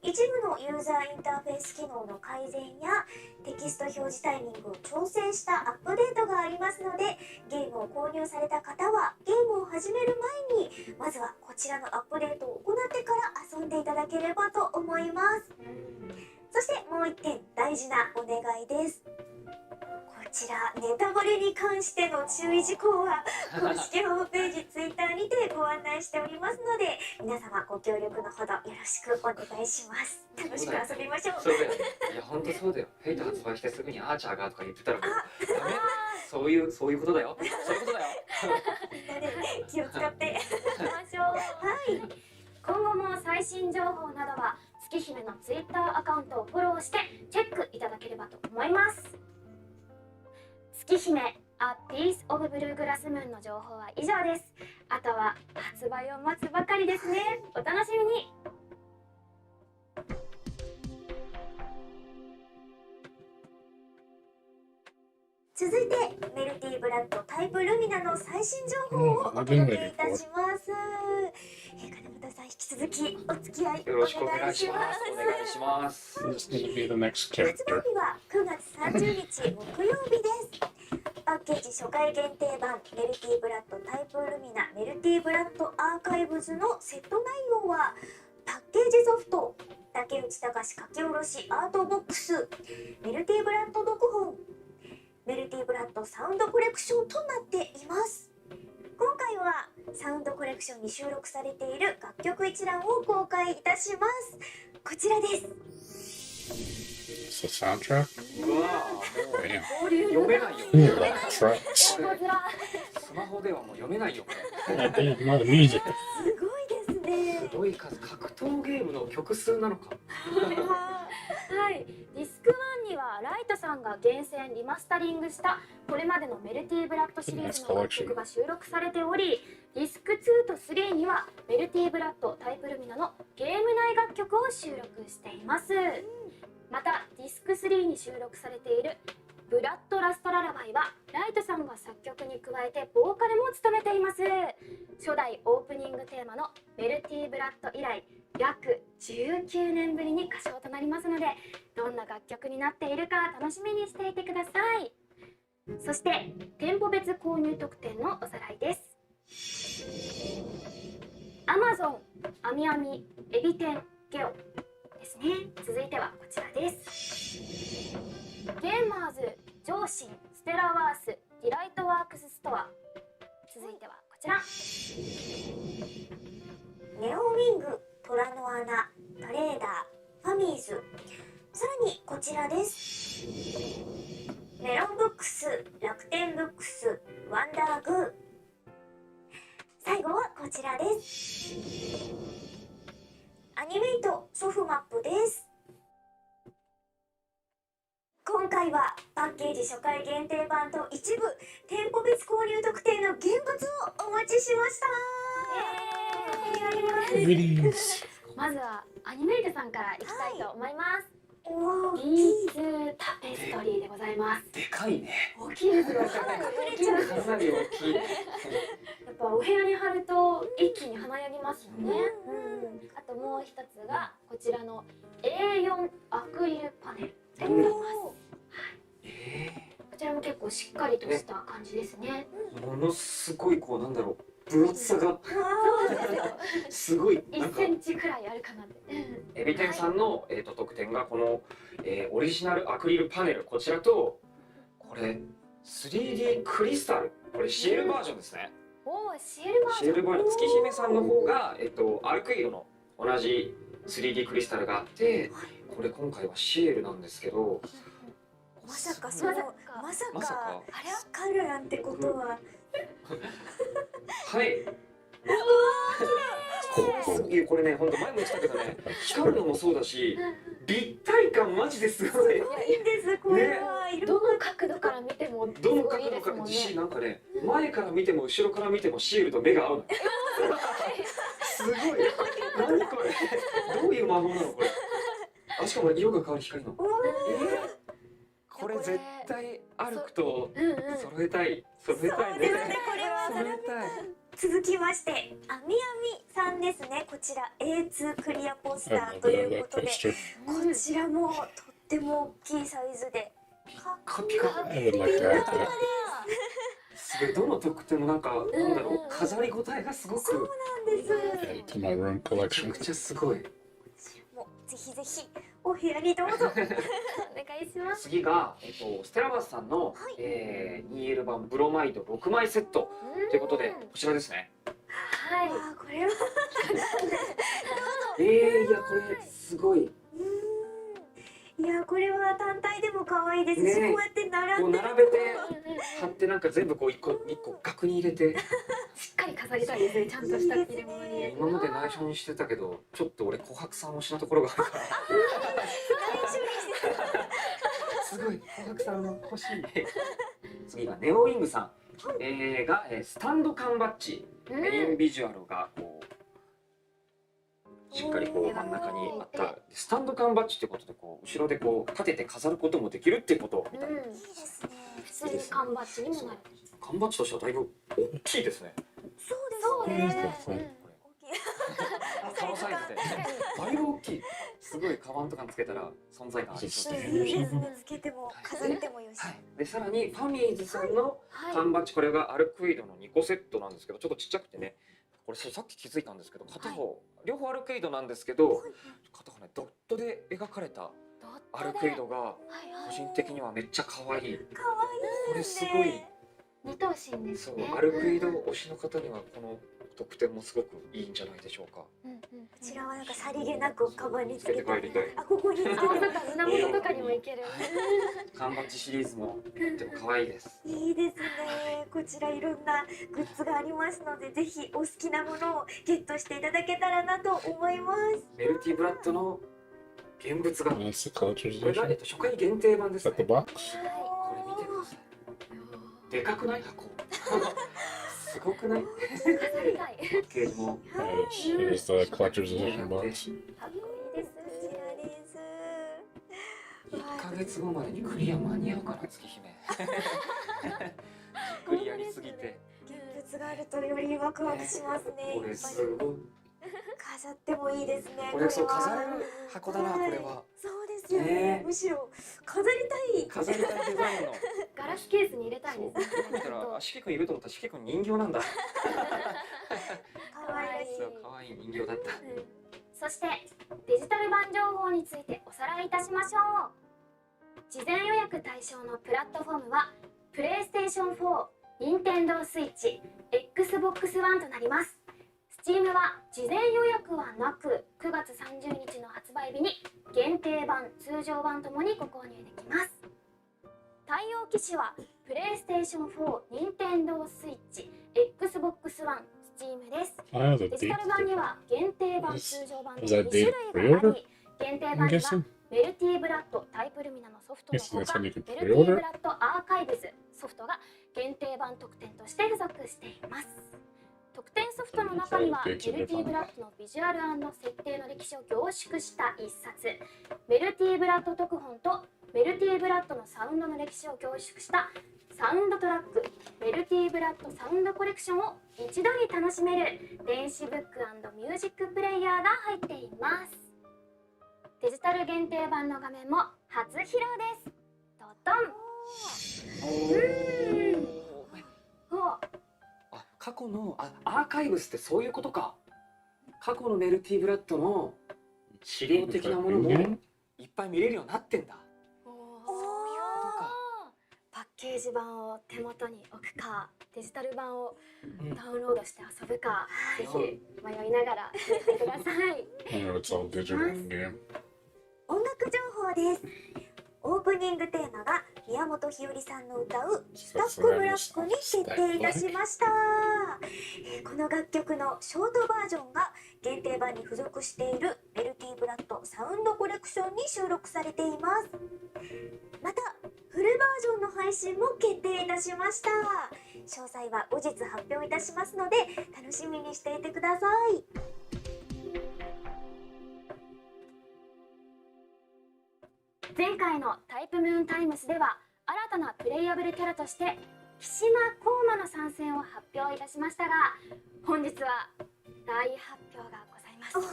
一部のユーザーインターフェース機能の改善やテキスト表示タイミングを調整したアップデートがありますので、ゲームを購入された方はゲームを始める前にまずはこちらのアップデートを行ってから遊んでいただければと思います。そしてもう一点大事なお願いです。こちらネタバレに関しての注意事項は公式ホームページ Twitter にてご案内しておりますので、皆様ご協力のほどよろしくお願いします。楽しく遊びましょう。そうだよね。いや本当そうだよ。ヘイト発売してすぐにアーチャーがとか言ってたらもうダメ。そういうことだよ。そういうことだよ。みんなで気を使っていきましょう。はい。今後も最新情報などは月姫の Twitter アカウントをフォローしてチェックいただければと思います。月姫 A Piece of Blue Glass Moon の情報は以上です。あとは発売を待つばかりですね。お楽しみに。続いてメルティーブラッドタイプルミナの最新情報をお届けいたします。金本さん引き続きお付き合いおよろしくお願願いしまいします。す。お願いします。 Who's gonna be the next 発売 character? 日は9月30日木曜日です。パッケージ初回限定版メルティーブラッドタイプルミナメルティーブラッドアーカイブズのセット内容はパッケージソフト竹内隆書き下ろしアートボックスメルティーブラッド読本メルティーブラッドサウンドコレクションとなっています。今回はサウンドコレクションに収録されている楽曲一覧を公開いたします。こちらです。It's the soundtrack? うわ Damn. 読めないよ。 Ooh, tracks. スマホではもう読めないよこれ。 I think a lot of music. すごいですね。すごい数。格闘ゲームの曲数なのか。はい、ディスク1にはライトさんが厳選リマスタリングしたこれまでのメルティーブラッドシリーズの楽曲が収録されており、ディスク2と3にはメルティーブラッドタイプルミナのゲーム内楽曲を収録しています。またディスク3に収録されているブラッドラストララバイはライトさんが作曲に加えてボーカルも務めています。初代オープニングテーマのメルティーブラッド以来約19年ぶりに歌唱となりますので、どんな楽曲になっているか楽しみにしていてください。そして店舗別購入特典のおさらいです。 Amazon アミアミエビ天ゲオですね。続いてはこちらです。ゲーマーズ上信ステラワースディライトワークスストア。続いてはこちら。ネオウィング虎の穴トレーダーファミーズ。さらにこちらです。メロンブックス楽天ブックスワンダーグー。最後はこちらです。アニメイトソフマップです。今回はパッケージ初回限定版と一部店舗別購入特典の現物をお待ちしました。Goodies. まずはアニメイトさんからいきたいと思います。おー、ビーズタペストリーでございます。でかいね。大きいですよ。隠れちゃう。かなり大きい。やっぱお部屋に貼ると一気に華やぎますよね。あともう一つがこちらの A4 アクリルパネルでございます。こちらも結構しっかりとした感じですね。ものすごいこうなんだろう、分厚さがすごいなん1かセンチくらいあるかなって。エビ天さんの、特典がこの、オリジナルアクリルパネル、こちらとこれ 3D クリスタル、これシエルバージョンですね。おお、シエルバージョン。シエルバージョン、月姫さんの方が、アルクイードの同じ 3D クリスタルがあって、これ今回はシエルなんですけど、まさかそのまさまさかかスカルなんてことは。はい。いやこれね、本当前も言ってたけどね、光るのもそうだし、立体感マジですごい。いいんですこれは。どの角度から見てもどの角いいですもんね。度からし、なんかね、前から見ても後ろから見てもシールと目が合うの。すごい。何これ。どういう魔法なのこれ。あ、しかも色が変わる光の。これ絶対歩くと揃えたい。揃えたいね。そうですねこれは。揃えたい。続きまして、あみあみさんですね。こちら A2 クリアポスタ I ー love とい that, う that ことで、 poster. こちらもとっても大きいサイズで。カピカ。 I would like to have that. すごい、どの特典もなんか、なんだろう、飾り応えがすごく。なんです。 Add it to my room めちゃ collection. くちゃすごい。もうぜひぜひお部屋にどうぞ。お願いします。次が、ステラバスさんの、2L 版ブロマイド6枚セットということで、こちらですね。はい。あーこれは。いや、これすごい。いやこれは単体でも可愛いですし、ねこうやって並こうんで並べて、貼ってなんか全部こう一個額に入れて。しっかり飾りたいですね。ちゃんとした入れ物に。今まで内緒にしてたけど、ちょっと俺琥珀さん推しなところがあるから。すごい、琥珀さんの欲しい。次がネオウィングさん、が、スタンド缶バッジ、メインビジュアルがこうしっかりこう真ん中にあった。スタンド缶バッジってことでこう後ろでこう立てて飾ることもできるってことみたいな。いいですね。普通に缶バッジにもなる。缶バッジとしてはだいぶ大きいですね。そうですね。そうですね大きい。このサイズでだいぶ大きい。すごいカバンとかにつけたら存在感ありそうです。いいですね。つけても飾ってもよし。はい。でさらにファミーズさんのはい。缶バッジ、これがアルクイドの2個セットなんですけど、ちょっとちっちゃくてね、これさっき気づいたんですけど、片方、両方アルクイドなんですけど、片方ねドットで描かれたアルクイドがはいはい。個人的にはめっちゃ可愛い。可愛いこれですすごい。ね。二頭身ですそう、ね。アルクイド推しの方にはこの特典もすごくいいんじゃないでしょうか。うんうん。こちらはなんかさりげなくカバンにつけつけて。て帰りたい。あここにつけあ、そて。っか、胸元とかにもいける。缶バッジシリーズもとっても可愛いです。いいですね。こちらいろんなグッズがありますので、ぜひお好きなものをゲットしていただけたらなと思います。メルティブラッドの現物が、こ That's the collector's れが、 edition. 初回限定版です Is ね。 that the box? これ見てください。でかくない箱。すごくない？飾りたい。パッケージも。 It is the collector's edition box. かっこいいです。こちらです。 1ヶ月後までにクリア間に合うかな、月姫。じっくりやりすぎて。現物があるとよりワクワクしますね。これすごい。飾ってもいいですね。これそうは飾れる箱だな、これは。そうですよね。ねむしろ飾りたい。飾りたいデザインの。ガラスケースに入れたいですね。だから、しけくんいると思ったら、しけくん人形なんだ。可愛い。そう、可愛い人形だった。そしてデジタル版情報についておさらいいたしましょう。事前予約対象のプラットフォームはプレイステーション4、任天堂スイッチ、Xbox One となります。Steam は事前予約はなく9月30日の発売日に限定版、通常版ともにご購入できます。対応機種はプレイステーション4、任天堂スイッチ、Xbox One、Steam です。 I have the デジタ date. ル版には限定版、 Is- 通常版の is 2 that 種 date 類があ pre-order? り、限定 I'm 版には guessing. メルティーブラッドタイプルミナのソフトの Yes, that's ほか、 when メ you ル can ティー pre-order. ブラッドアーカイブズソフトが限定版特典として付属しています。特典ソフトの中にはメルティーブラッドのビジュアル&設定の歴史を凝縮した一冊、メルティーブラッド特本とメルティーブラッドのサウンドの歴史を凝縮したサウンドトラック、メルティーブラッドサウンドコレクションを一度に楽しめる電子ブック&ミュージックプレイヤーが入っています。デジタル限定版の画面も初披露です。ドドン。あ、過去のアーカイブスってそういうことか。過去のメルティブラッドの資料的なものもいっぱい見れるようになってんだ。そういうことか。パッケージ版を手元に置くか、デジタル版をダウンロードして遊ぶか、ぜひ迷いながらやってください。 I know it's all digital in game. 音楽情報です。オープニングテーマが宮本ひよりさんの歌う「スタックブラック」に決定いたしました。この楽曲のショートバージョンが限定版に付属しているメルティブラッドサウンドコレクションに収録されています。またフルバージョンの配信も決定いたしました。詳細は後日発表いたしますので楽しみにしていてください。前回のタイプムーンタイムスでは新たなプレイヤブルキャラとして木島光馬の参戦を発表いたしましたが、本日は大発表がございます。こ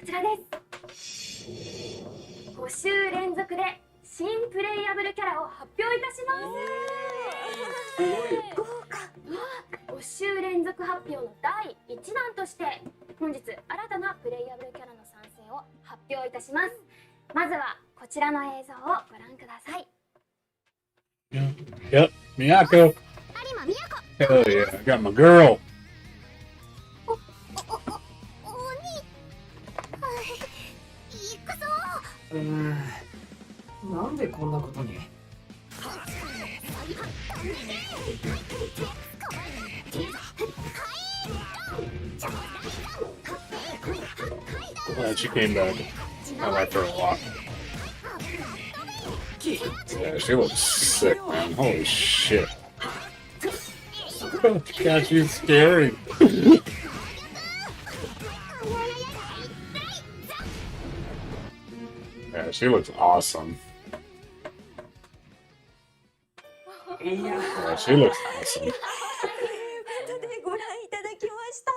ちらです。5週連続で新プレイヤブルキャラを発表いたします。豪華。5週連続発表の第1弾として本日新たなプレイヤブルキャラの参戦を発表いたします。まずはこちらの映像をご覧ください。Yep, Miyako. Hell yeah, I got my girl. なんでこんなことに。Glad she came back. I liked her a lot. Yeah, she looks sick, man. Holy shit. Oh god, she's scary. Yeah, she looks awesome. いや Yeah, she looks awesome. ということでご覧いただきました。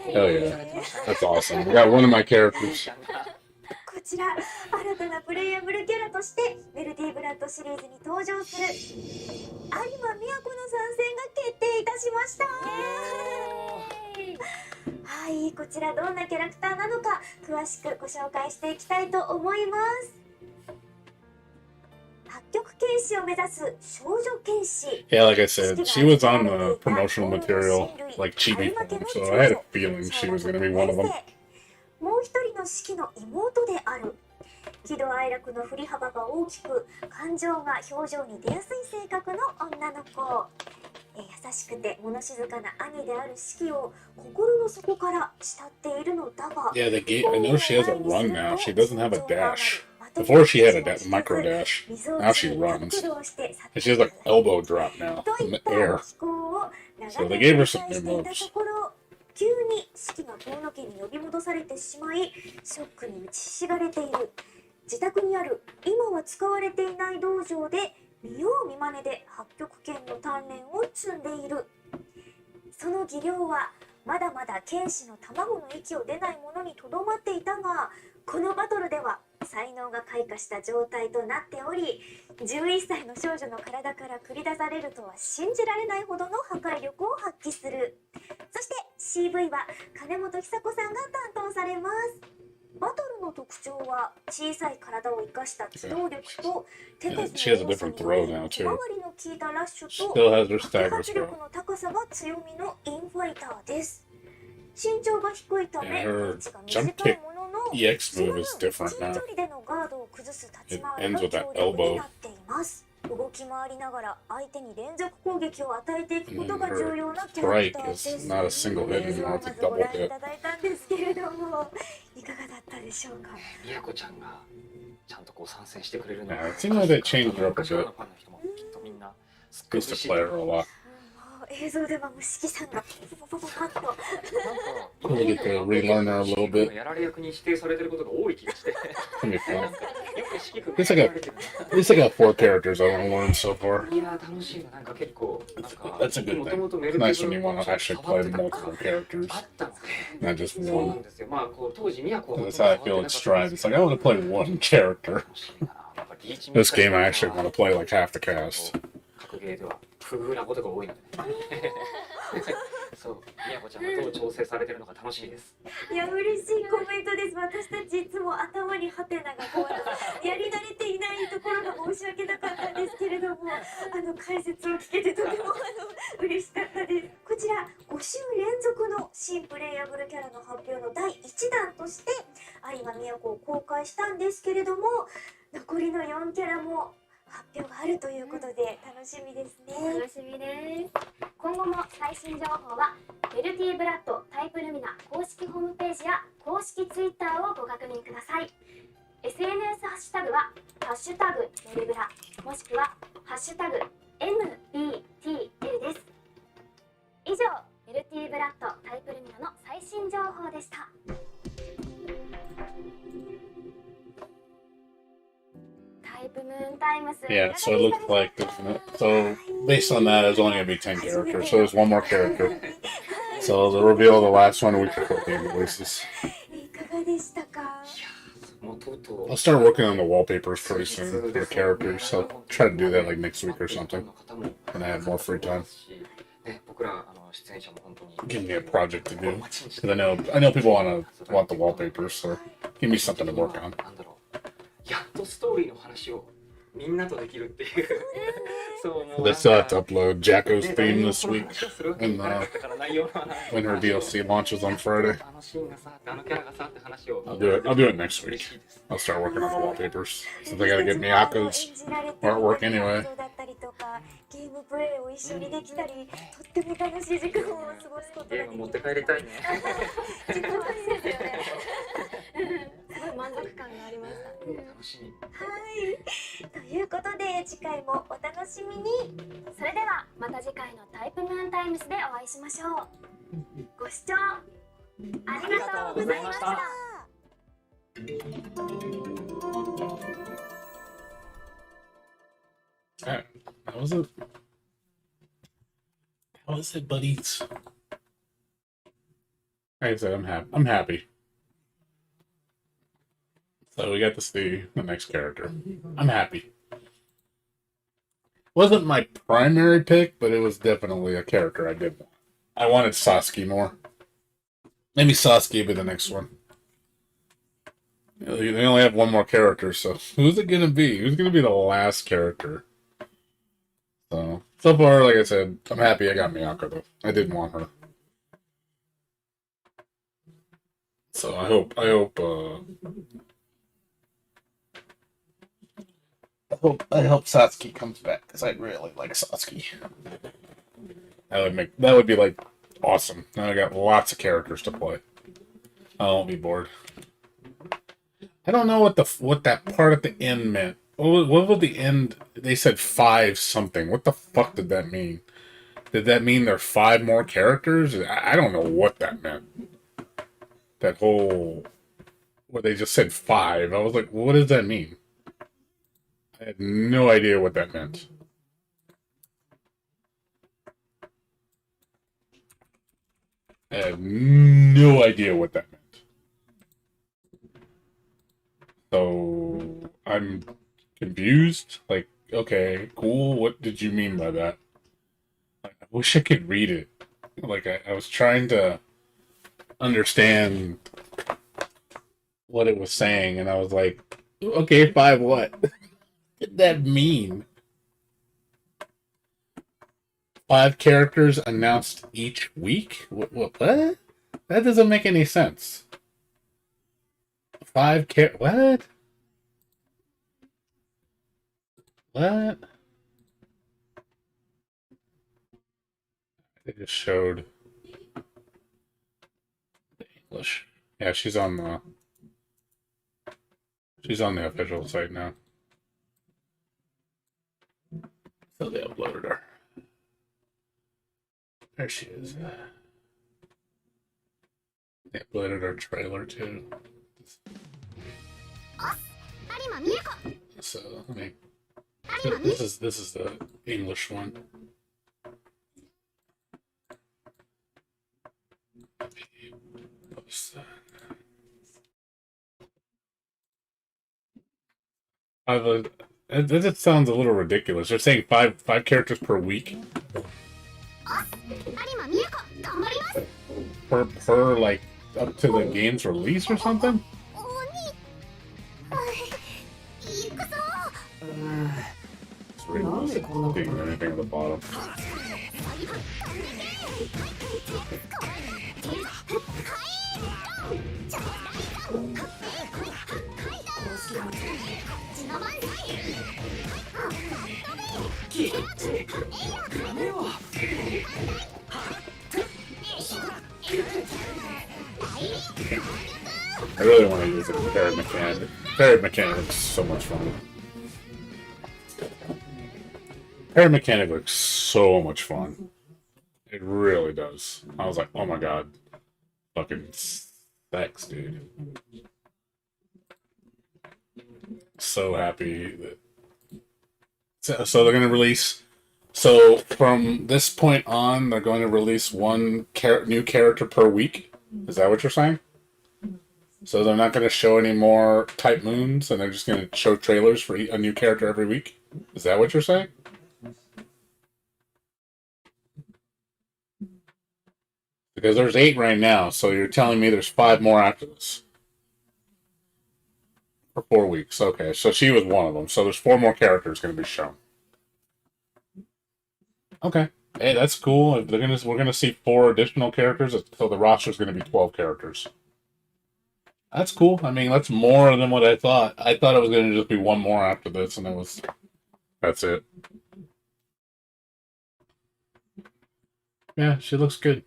Hell yeah. That's awesome. We got one of my characters. こちら新たなプレイヤブルキャラとしてメルティブラッドシリーズに登場する有馬美也子の参戦が決定いたしました。はい、こちらどんなキャラクターなのか詳しくご紹介していきたいと思います。八極剣士を目指す少女剣士。 Yeah, like I said, she was on the promotional material, like chibi form, so I had a feeling she was going to be one of them. もう一人の四季の妹である。喜怒哀楽の振り幅が大きく感情が表情に出やすい性格の女の子。優しくて物静かな兄である四季を心の底から慕っているのだが、 Yeah, I know she has a run now. She doesn't have a dash. Before she had a micro dash. Now she runs. And she has like elbow drop now in the air. So they gave her some new moves. 急に四季が遠野家に呼び戻されてしまいショックに打ちひしがれている。自宅にある今は使われていない道場で見よう見まねで八極拳の鍛錬を積んでいる。その技量はまだまだ剣士の卵の息を出ないものにとどまっていたが、このバトルでは才能が開花した状態となっており、11歳の少女の体から繰り出されるとは信じられないほどの破壊力を発揮する。そして CV は金本久子さんが担当されます。バトルの特徴は小さい体を生かした機動力と手数の多さによる小回りの効いたラッシュと爆発力の高さが強みのインファイターです。身長が低いためリーチが短いものの EX move is different 近 now. 距離でのガードを崩す立ち It 回り ends が with 強 that 力に elbow. なっています。動き回りながら相手に連続攻撃を与えていくこと And が her 重要なキャラク strike ターです is not a single hit 映像を anymore, ま it's a ずご double 覧い hit. ただいたんですけれどもいかがだったでしょうか。みやこちゃんがちゃんとこう参戦してくれるの Yeah, it seemed like they changed her up a ファン bit. の人もきっとみんなすっごい Used 嬉 to しい play her a lot. 映像では虫木さんがポポポポパッと We'll get to relearn her a little bit. やられ役に指定されてることが多い気がして It's gonna be fun. よく四季君 It's like At least I got 4 characters I want to learn so far. いや楽しいな。なんか結構なんか That's a good もともと thing. メ It's ルテ nice ィ when ブ you ル want to actually 触 play ってたの multiple が characters, あったので not just そうな one. んですよ。まあこう当時みやこ That's how I feel with Strive. It's like I want to play one character. 楽しいな。やっぱぱリーチ This game I actually want to play like half the cast. 格ゲーでは不遇なことが多いのでそう、みやこちゃんがどう調整されてるのか楽しみです。いや嬉しいコメントです。私たちいつも頭にハテナがこうやり慣れていないところが申し訳なかったんですけれども、解説を聞けてとても嬉しかったです。こちら5週連続の新プレイヤブルキャラの発表の第1弾として有馬都を公開したんですけれども、残りの4キャラも発表があるということで楽しみですね。楽しみです。今後も最新情報はベルティブラッドタイプルミナ公式ホームページや公式ツイッターをご確認ください。 SNS ハッシュタグはハッシュタグベルブラもしくはハッシュタグ MBTL です。以上、ベルティブラッドタイプルミナの最新情報でした。タイプムーンタイムス、 Yeah, so it looks like, doesn't it? So based on that, it's only gonna be 10 characters. So there's one more character. So the reveal of the last one we can put the releases. いかがでしたか？もうとうとう I'll start working on the wallpapers pretty soon for the characters. So I'll try to do that like next week or something when I have more free time. ね、僕ら出演者も本当に Give me a project to do because I know people want the wallpapers. So give me something to work on. なんだろう、やっとストーリーの話をみんなとできるっていうそうもう They still have to upload Jacko's theme this week and だから内容の話 when her DLC launches on Friday. あのシーンがさ、あのキャラがさって話を I'll do it next week. I'll start working on the wallpapers since I gotta get Miyako's artwork anyway. ゲームプレイを一緒にできたり、とっても楽しい時間を過ごすことができる。ゲーム持って帰りたいね時間はですよね。すごい満足感がありました。楽しみ。はい。ということで次回もお楽しみに。それではまた次回のタイプムーンタイムスでお会いしましょう。ご視聴ありがとうございました。Alright, that was it. How was it, buddies? Like I said, I'm happy. So we got to see the next character. I'm happy. Wasn't my primary pick, but it was definitely a character I did want. I wanted Sasuke more. Maybe Sasuke will be the next one. They only have one more character, so who's it gonna be? Who's gonna be the last character? So far, like I said, I'm happy I got Miyako though. I did want her. So I hope Satsuki comes back because I really like Satsuki. That would be like awesome. Now I got lots of characters to play. I won't be bored. I don't know what that part at the end meant. What was the end? They said 5 something. What the fuck did that mean? Did that mean there are 5 more characters? I don't know what that meant. That whole where they just said 5. I was like, what does that mean? I had no idea what that meant. I have no idea what that meant. So I'm confused. Like, okay, cool. What did you mean by that? Like, I wish I could read it. Like, I was trying to understand what it was saying, and I was like, okay, 5 what? What did that mean? 5 characters announced each week? What? That doesn't make any sense. 5 what? What? They just showed the English. Yeah, she's on the official site now. So they uploaded her. There she is. They uploaded her trailer too. So I mean, this is the English one. That just sounds a little ridiculous. They're saying five characters per week. Per like up to the game's release or something? It's really not seeing anything at the bottom. I really want to use the parrot mechanic. Parrot mechanic looks so much fun. Parrot mechanic looks so much fun. It really does. I was like, oh my god. Fucking sex, dude. So happy that... So they're going to release... So from this point on, they're going to release one new character per week? Is that what you're saying? So they're not going to show any more Type Moons, and they're just going to show trailers for a new character every week? Is that what you're saying? Because there's 8 right now, so you're telling me there's 5 more after this. For 4 weeks. Okay, so she was one of them. So there's 4 more characters going to be shown. Okay. Hey, that's cool. We're gonna see 4 additional characters, so the roster's gonna be 12 characters. That's cool. I mean, that's more than what I thought. I thought it was gonna just be 1 more after this, and that's it. Yeah, she looks good.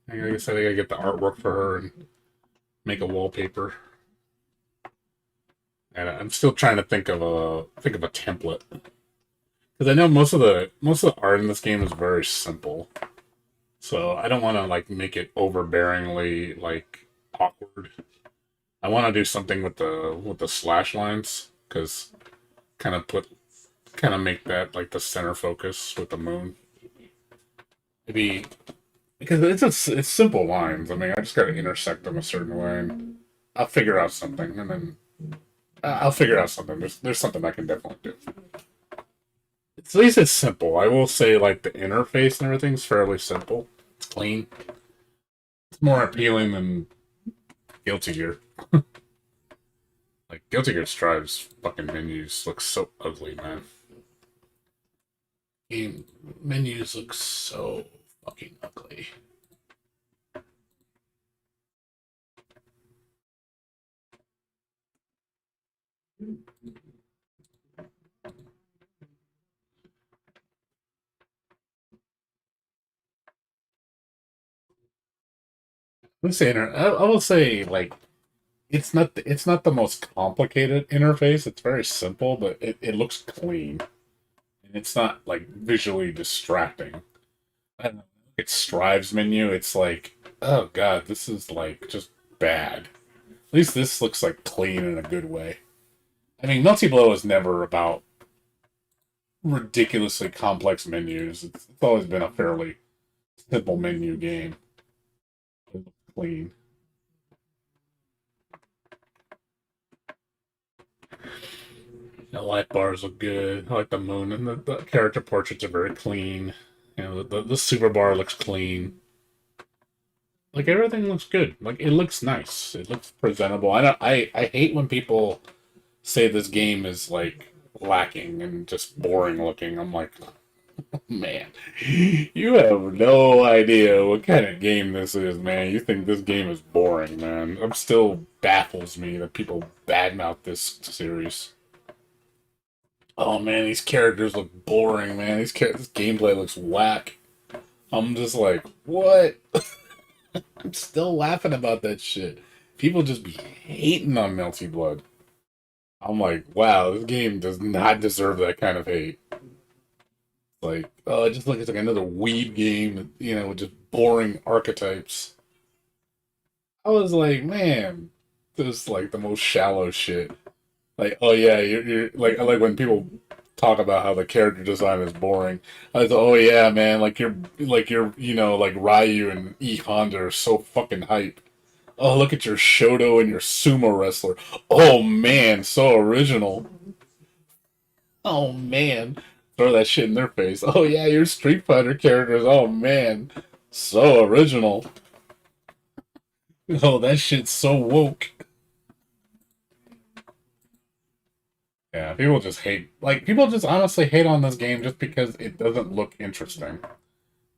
Like I said, I gotta get the artwork for her and make a wallpaper. And I'm still trying to think of a template. Because I know most of the art in this game is very simple, so I don't want to like make it overbearingly like awkward. I want to do something with the slash lines, because kind of make that like the center focus with the moon. Maybe because it's simple lines. I mean, I just got to intersect them a certain way, and I'll figure out something, and then I'll figure out something. There's something I can definitely do. At least it's simple. I will say, like, the interface and everything's fairly simple. It's clean. It's more appealing than Guilty Gear. Like, Guilty Gear Strive's fucking menus look so ugly, man. Game menus look so fucking ugly. I will say, like, it's not the most complicated interface. It's very simple, but it looks clean, and it's not like visually distracting. I don't know. It's Strive's menu. It's like, oh god, this is like just bad. At least this looks like clean in a good way. I mean, Melty Blow is never about ridiculously complex menus. It's always been a fairly simple menu game. It looks clean. The light bars look good. I like the moon, and the character portraits are very clean. You know, the super bar looks clean. Like, everything looks good. Like, it looks nice. It looks presentable. I hate when people say this game is like lacking and just boring looking. I'm like, man, you have no idea what kind of game this is, man. You think this game is boring, man. It still baffles me that people badmouth this series. Oh man, these characters look boring, man. This gameplay looks whack. I'm just like, what? I'm still laughing about that shit. People just be hating on Melty Blood. I'm like, wow, this game does not deserve that kind of hate. Like, oh, it just looks like another weeb game, you know, with just boring archetypes. I was like, man, this is like the most shallow shit. Like, oh yeah, you're like, I like when people talk about how the character design is boring. I was like, oh yeah, man, like you're, you know, like Ryu and E Honda are so fucking hype. Oh, look at your Shoto and your sumo wrestler. Oh man, so original. Oh man, throw that shit in their face. Oh yeah, your Street Fighter characters. Oh man, so original. Oh, that shit's so woke. Yeah, people just hate. Like people just honestly hate on this game just because it doesn't look interesting.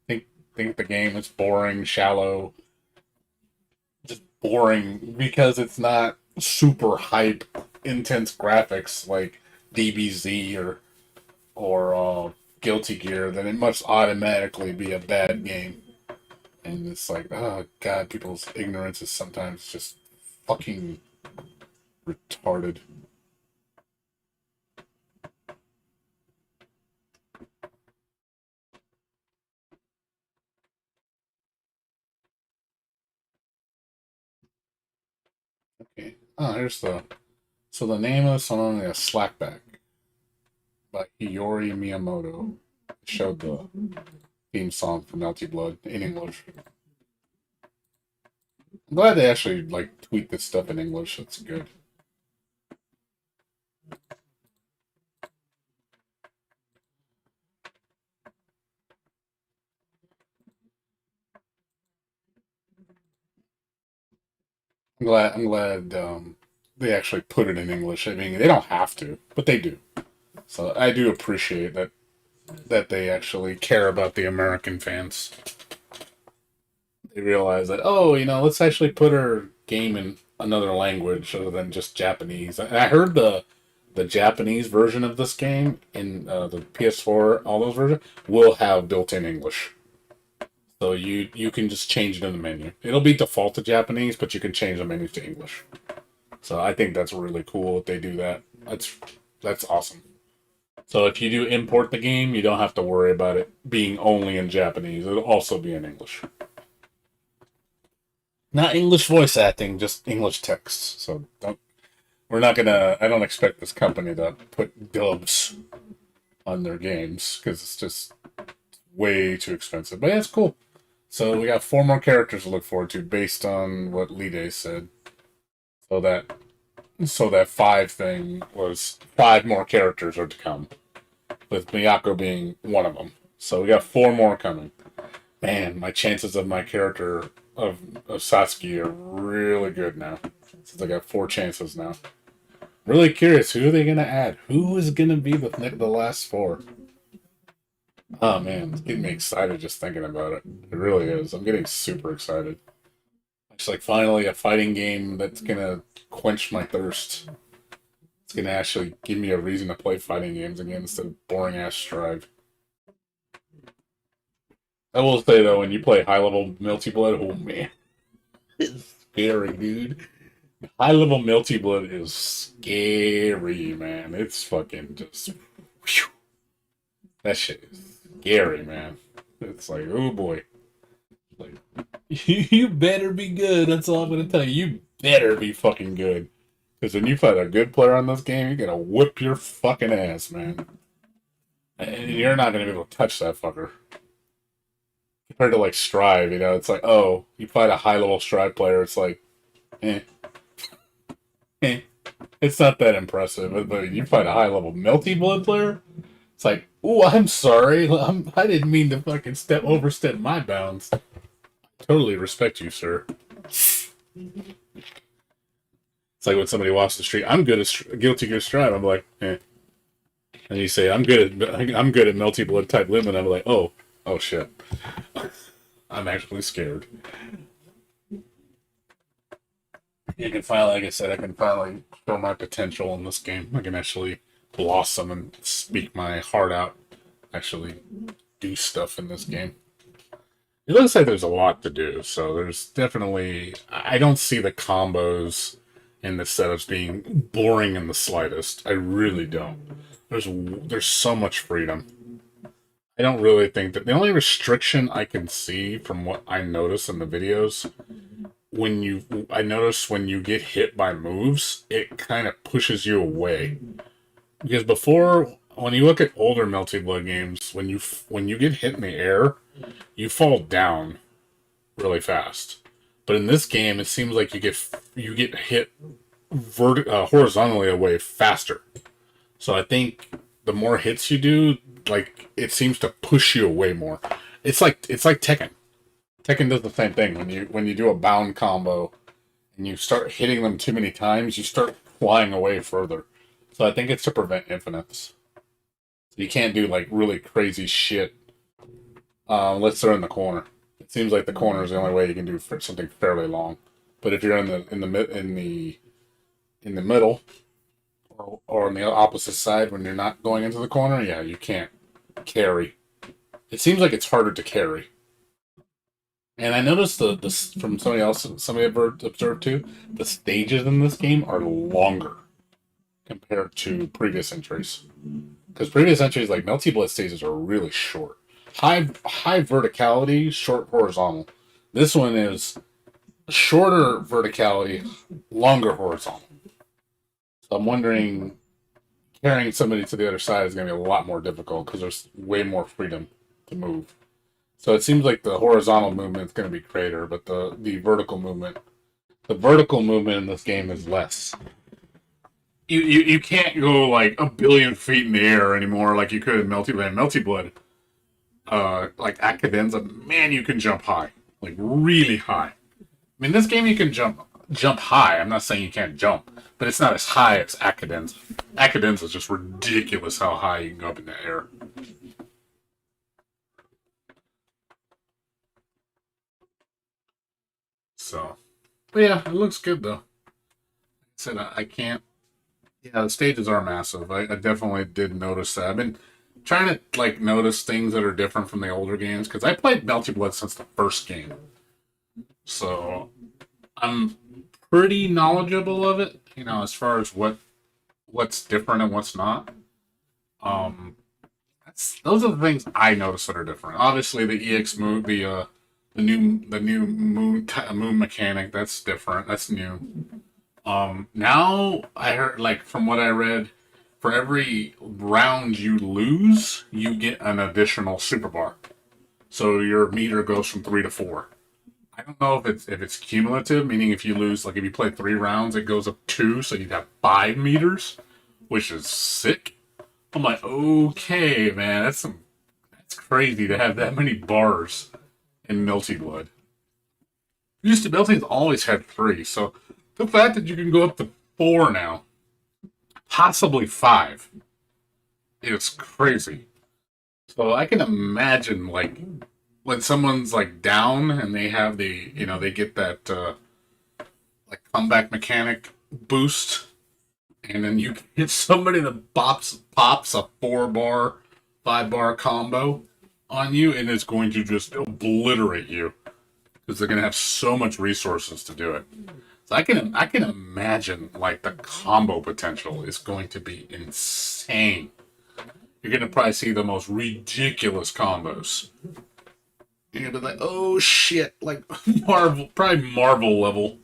Think think the game is boring, shallow, just boring because it's not super hype, intense graphics like DBZ or Guilty Gear. Then it must automatically be a bad game. And it's like, oh god, people's ignorance is sometimes just fucking retarded. Okay. Oh, here's the so the name of the song is Slackback by Hiyori Miyamoto. It showed the theme song for Melty Blood in English. I'm glad they actually like tweet this stuff in English. That's good. I'm glad they actually put it in English. I mean, they don't have to, but they do. So I do appreciate that they actually care about the American fans. They realize that, oh, let's actually put our game in another language other than just Japanese. And I heard the Japanese version of this game in the PS4, all those versions will have built-in English. So you can just change it in the menu. It'll be default to Japanese, but you can change the menu to English. So I think that's really cool if they do that. That's awesome. So if you do import the game, you don't have to worry about it being only in Japanese. It'll also be in English. Not English voice acting, just English text. So we're not gonna. I don't expect this company to put dubs on their games because it's just way too expensive. But yeah, it's cool. So we got 4 more characters to look forward to based on what Lide said. So that 5 thing was 5 more characters are to come, with Miyako being one of them. So we got 4 more coming. Man, my chances of my character of Satsuki are really good now. Since I got 4 chances now. Really curious, who are they gonna add? Who is gonna be the last 4? Oh man, it's getting me excited just thinking about it. It really is. I'm getting super excited. It's like finally a fighting game that's gonna quench my thirst. It's gonna actually give me a reason to play fighting games again instead of boring ass Strive. I will say though, when you play high level Melty Blood, oh man, it's scary, dude. High level Melty Blood is scary, man. It's fucking just whew, that shit is scary, man. It's like, oh boy. Like, you better be good. That's all I'm gonna tell you. You better be fucking good. Because when you fight a good player on this game, you're gonna whip your fucking ass, man. And you're not gonna be able to touch that fucker. Compared to like Strive, it's like, oh, you fight a high level Strive player, it's like, eh, eh. It's not that impressive. But you fight a high level Melty Blood player, it's like, oh, I'm sorry. I didn't mean to fucking overstep my bounds. Totally respect you, sir. It's like when somebody walks the street. I'm good at Guilty Gear Strive. I'm like, eh. And you say I'm good at Melty Blood type limit. I'm like, oh shit. I'm actually scared. You can finally, like I said, I can finally show my potential in this game. I can actually blossom and speak my heart out. Actually do stuff in this game. It looks like there's a lot to do, so there's definitely... I don't see the combos and the setups being boring in the slightest. I really don't. There's so much freedom. I don't really think that... The only restriction I can see from what I notice in the videos, I notice when you get hit by moves, it kind of pushes you away. Because before, when you look at older Melty Blood games, when you get hit in the air, you fall down really fast. But in this game, it seems like you get hit horizontally away faster. So I think the more hits you do, like it seems to push you away more. It's like Tekken. Tekken does the same thing. When you do a bound combo and you start hitting them too many times, you start flying away further. So I think it's to prevent infinites. You can't do like really crazy shit unless they're in the corner. It seems like the corner is the only way you can do something fairly long. But if you're in the middle or on the opposite side when you're not going into the corner, yeah, you can't carry. It seems like it's harder to carry. And I noticed from somebody I've observed too, the stages in this game are longer compared to previous entries. Because previous entries, like Melty Blood stages, are really short. High verticality, short horizontal. This one is shorter verticality, longer horizontal. So I'm wondering, carrying somebody to the other side is going to be a lot more difficult because there's way more freedom to move. So it seems like the horizontal movement is going to be greater, but the vertical movement in this game is less. You can't go like a billion feet in the air anymore like you could in Melty Blood. Melty Blood, like at cadenza, man, you can jump high, like really high. I mean, this game you can jump high. I'm not saying you can't jump, but it's not as high as at cadenza. At cadenza is just ridiculous how high you can go up in the air. So, but yeah, it looks good though. I said I can't. Yeah, the stages are massive. I definitely did notice that. I've been trying to like notice things that are different from the older games because I played Melty Blood since the first game, so I'm pretty knowledgeable of it. You know, as far as what's different and what's not. Those are the things I notice that are different. Obviously, the EX move, the new moon mechanic, that's different. That's new. Now I heard, like, from what I read, for every round you lose, you get an additional super bar. So your meter goes from 3 to 4. I don't know if it's cumulative, meaning if you lose, like if you play 3 rounds, it goes up 2, so you'd have 5 meters, which is sick. I'm like, okay, man, that's crazy to have that many bars in Melty Blood. Melty's always had 3, so the fact that you can go up to 4 now, possibly 5, is crazy. So I can imagine, like, when someone's like down and they have they get that like comeback mechanic boost, and then you hit somebody that pops a 4-bar, 5-bar combo on you, and it's going to just obliterate you because they're going to have so much resources to do it. So I can imagine like the combo potential is going to be insane. You're going to probably see the most ridiculous combos. You're gonna be like, oh shit, like probably Marvel level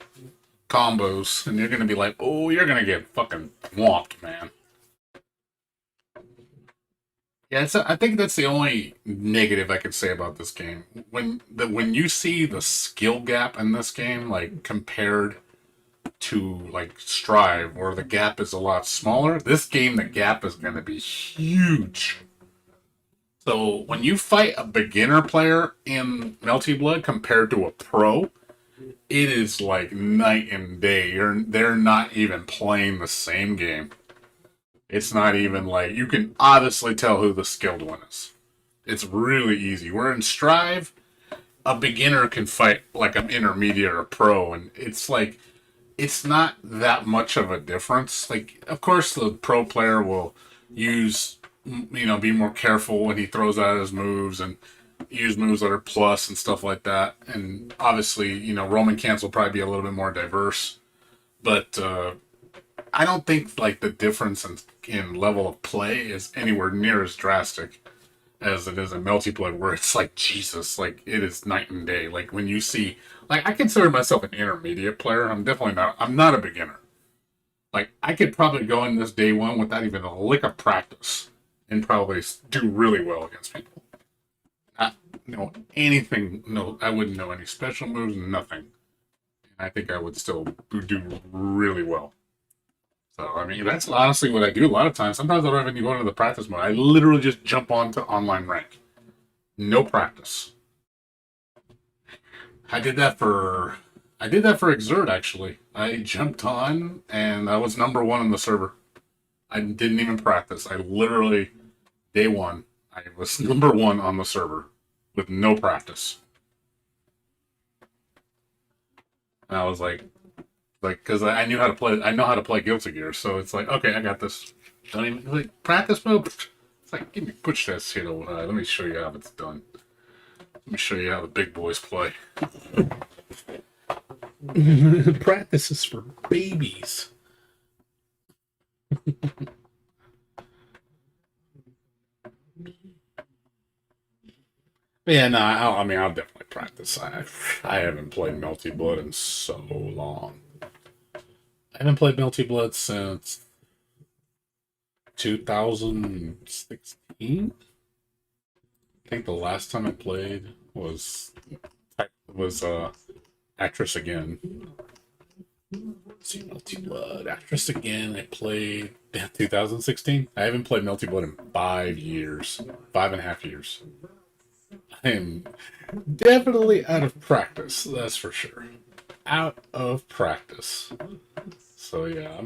combos, and you're gonna be like, oh, you're gonna get fucking whomped, man. Yeah, I think that's the only negative I could say about this game. When you see the skill gap in this game, like compared to like Strive, where the gap is a lot smaller, this game the gap is gonna be huge. So when you fight a beginner player in Melty Blood compared to a pro, it is like night and day. They're not even playing the same game. It's not even like you can obviously tell who the skilled one is. It's really easy. Where in Strive, a beginner can fight like an intermediate or pro, and it's like it's not that much of a difference. Like, of course, the pro player will use, be more careful when he throws out his moves and use moves that are plus and stuff like that. And obviously, Roman cans will probably be a little bit more diverse. But I don't think like the difference in level of play is anywhere near as drastic as it is in Melty Blood, where it's like, Jesus, like it is night and day. Like when you see, like I consider myself an intermediate player. I'm not a beginner. Like I could probably go in this day one without even a lick of practice and probably do really well against people. Not know anything. No, I wouldn't know any special moves, nothing. And I think I would still do really well. So, I mean, that's honestly what I do a lot of times. Sometimes I don't even go into the practice mode. I literally just jump onto online rank. No practice. I did that for Exert, actually. I jumped on, and I was number one on the server. I didn't even practice. I literally, day one, I was number one on the server with no practice. And I was like, because I knew how to play. I know how to play Guilty Gear, so it's like, okay, I got this. Don't even like practice mode. It's like, give me push that shit over. Let me show you how it's done. Let me show you how the big boys play. Practice is for babies. Yeah, no, I mean, I'll definitely practice. I haven't played Melty Blood in so long. I haven't played Melty Blood since 2016. I think the last time I played was Actress Again. Let's see, Melty Blood, Actress Again. I played 2016. I haven't played Melty Blood in 5 years, 5.5 years. I am definitely out of practice. That's for sure. Out of practice. So yeah,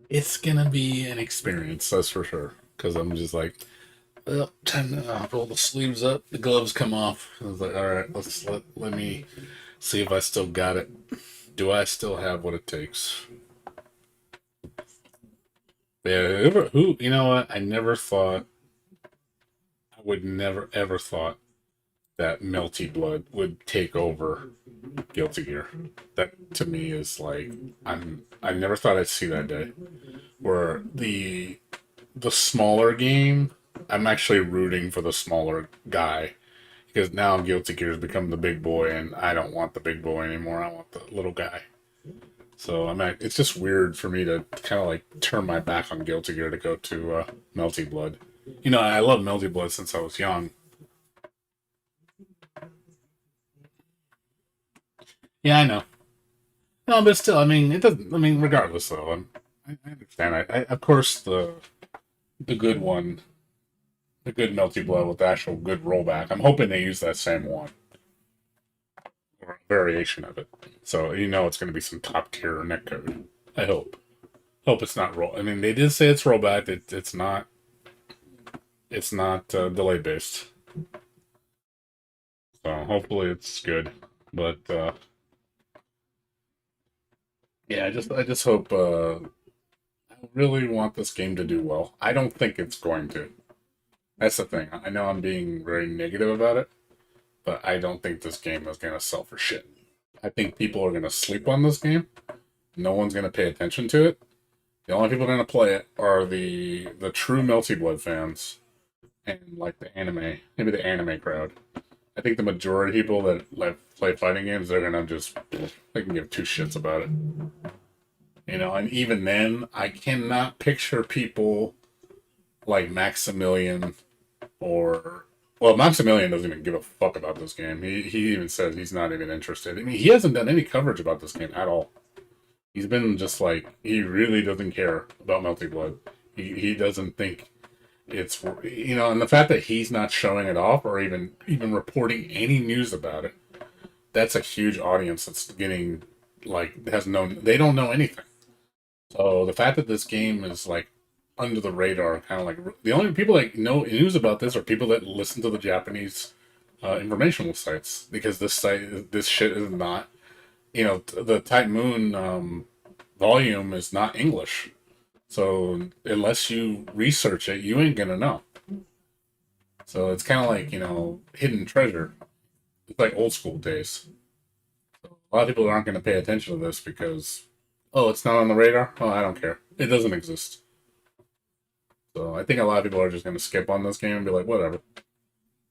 it's gonna be an experience. That's for sure. Because I'm just like, well, time to roll the sleeves up. The gloves come off. I was like, all right, let me see if I still got it. Do I still have what it takes? Yeah, who? You know what? I never thought. I would never ever thought that Melty Blood would take over Guilty Gear. That to me is like I never thought I'd see that day where the smaller game. I'm actually rooting for the smaller guy because now Guilty Gear has become the big boy, and I don't want the big boy anymore. I want the little guy. So it's just weird for me to kind of like turn my back on Guilty Gear to go to Melty Blood. You know, I love Melty Blood since I was young. Yeah, I know. No, but still, I mean, it doesn't. I mean, regardless, though, I understand. I of course, the good one, the good Melty Blood with the actual good rollback. I'm hoping they use that same one or a variation of it. So you know, it's going to be some top tier netcode. I hope. Hope it's not roll. I mean, they did say it's rollback. It's not. It's not delay based. So hopefully it's good. But yeah, I just hope. I really want this game to do well. I don't think it's going to. That's the thing. I know I'm being very negative about it, but I don't think this game is going to sell for shit. I think people are going to sleep on this game. No one's going to pay attention to it. The only people going to play it are the true Melty Blood fans and like the anime, maybe the anime crowd. I think the majority of people that like play fighting games, they're gonna just they can give two shits about it. You know, and even then, I cannot picture people like Maximilian or Maximilian doesn't even give a fuck about this game. He even says he's not even interested. I mean, he hasn't done any coverage about this game at all. He's been just like he really doesn't care about Melty Blood. He doesn't think it's and the fact that he's not showing it off or even reporting any news about it, that's a huge audience that's getting like they don't know anything. So the fact that this game is like under the radar, kind of like the only people that know news about this are people that listen to the Japanese informational sites, because this shit is not, the Type Moon volume is not English. So unless you research it, you ain't gonna know. So it's kind of like, hidden treasure. It's like old school days. A lot of people aren't going to pay attention to this because, oh, it's not on the radar? Oh, I don't care. It doesn't exist. So I think a lot of people are just going to skip on this game and be like, whatever.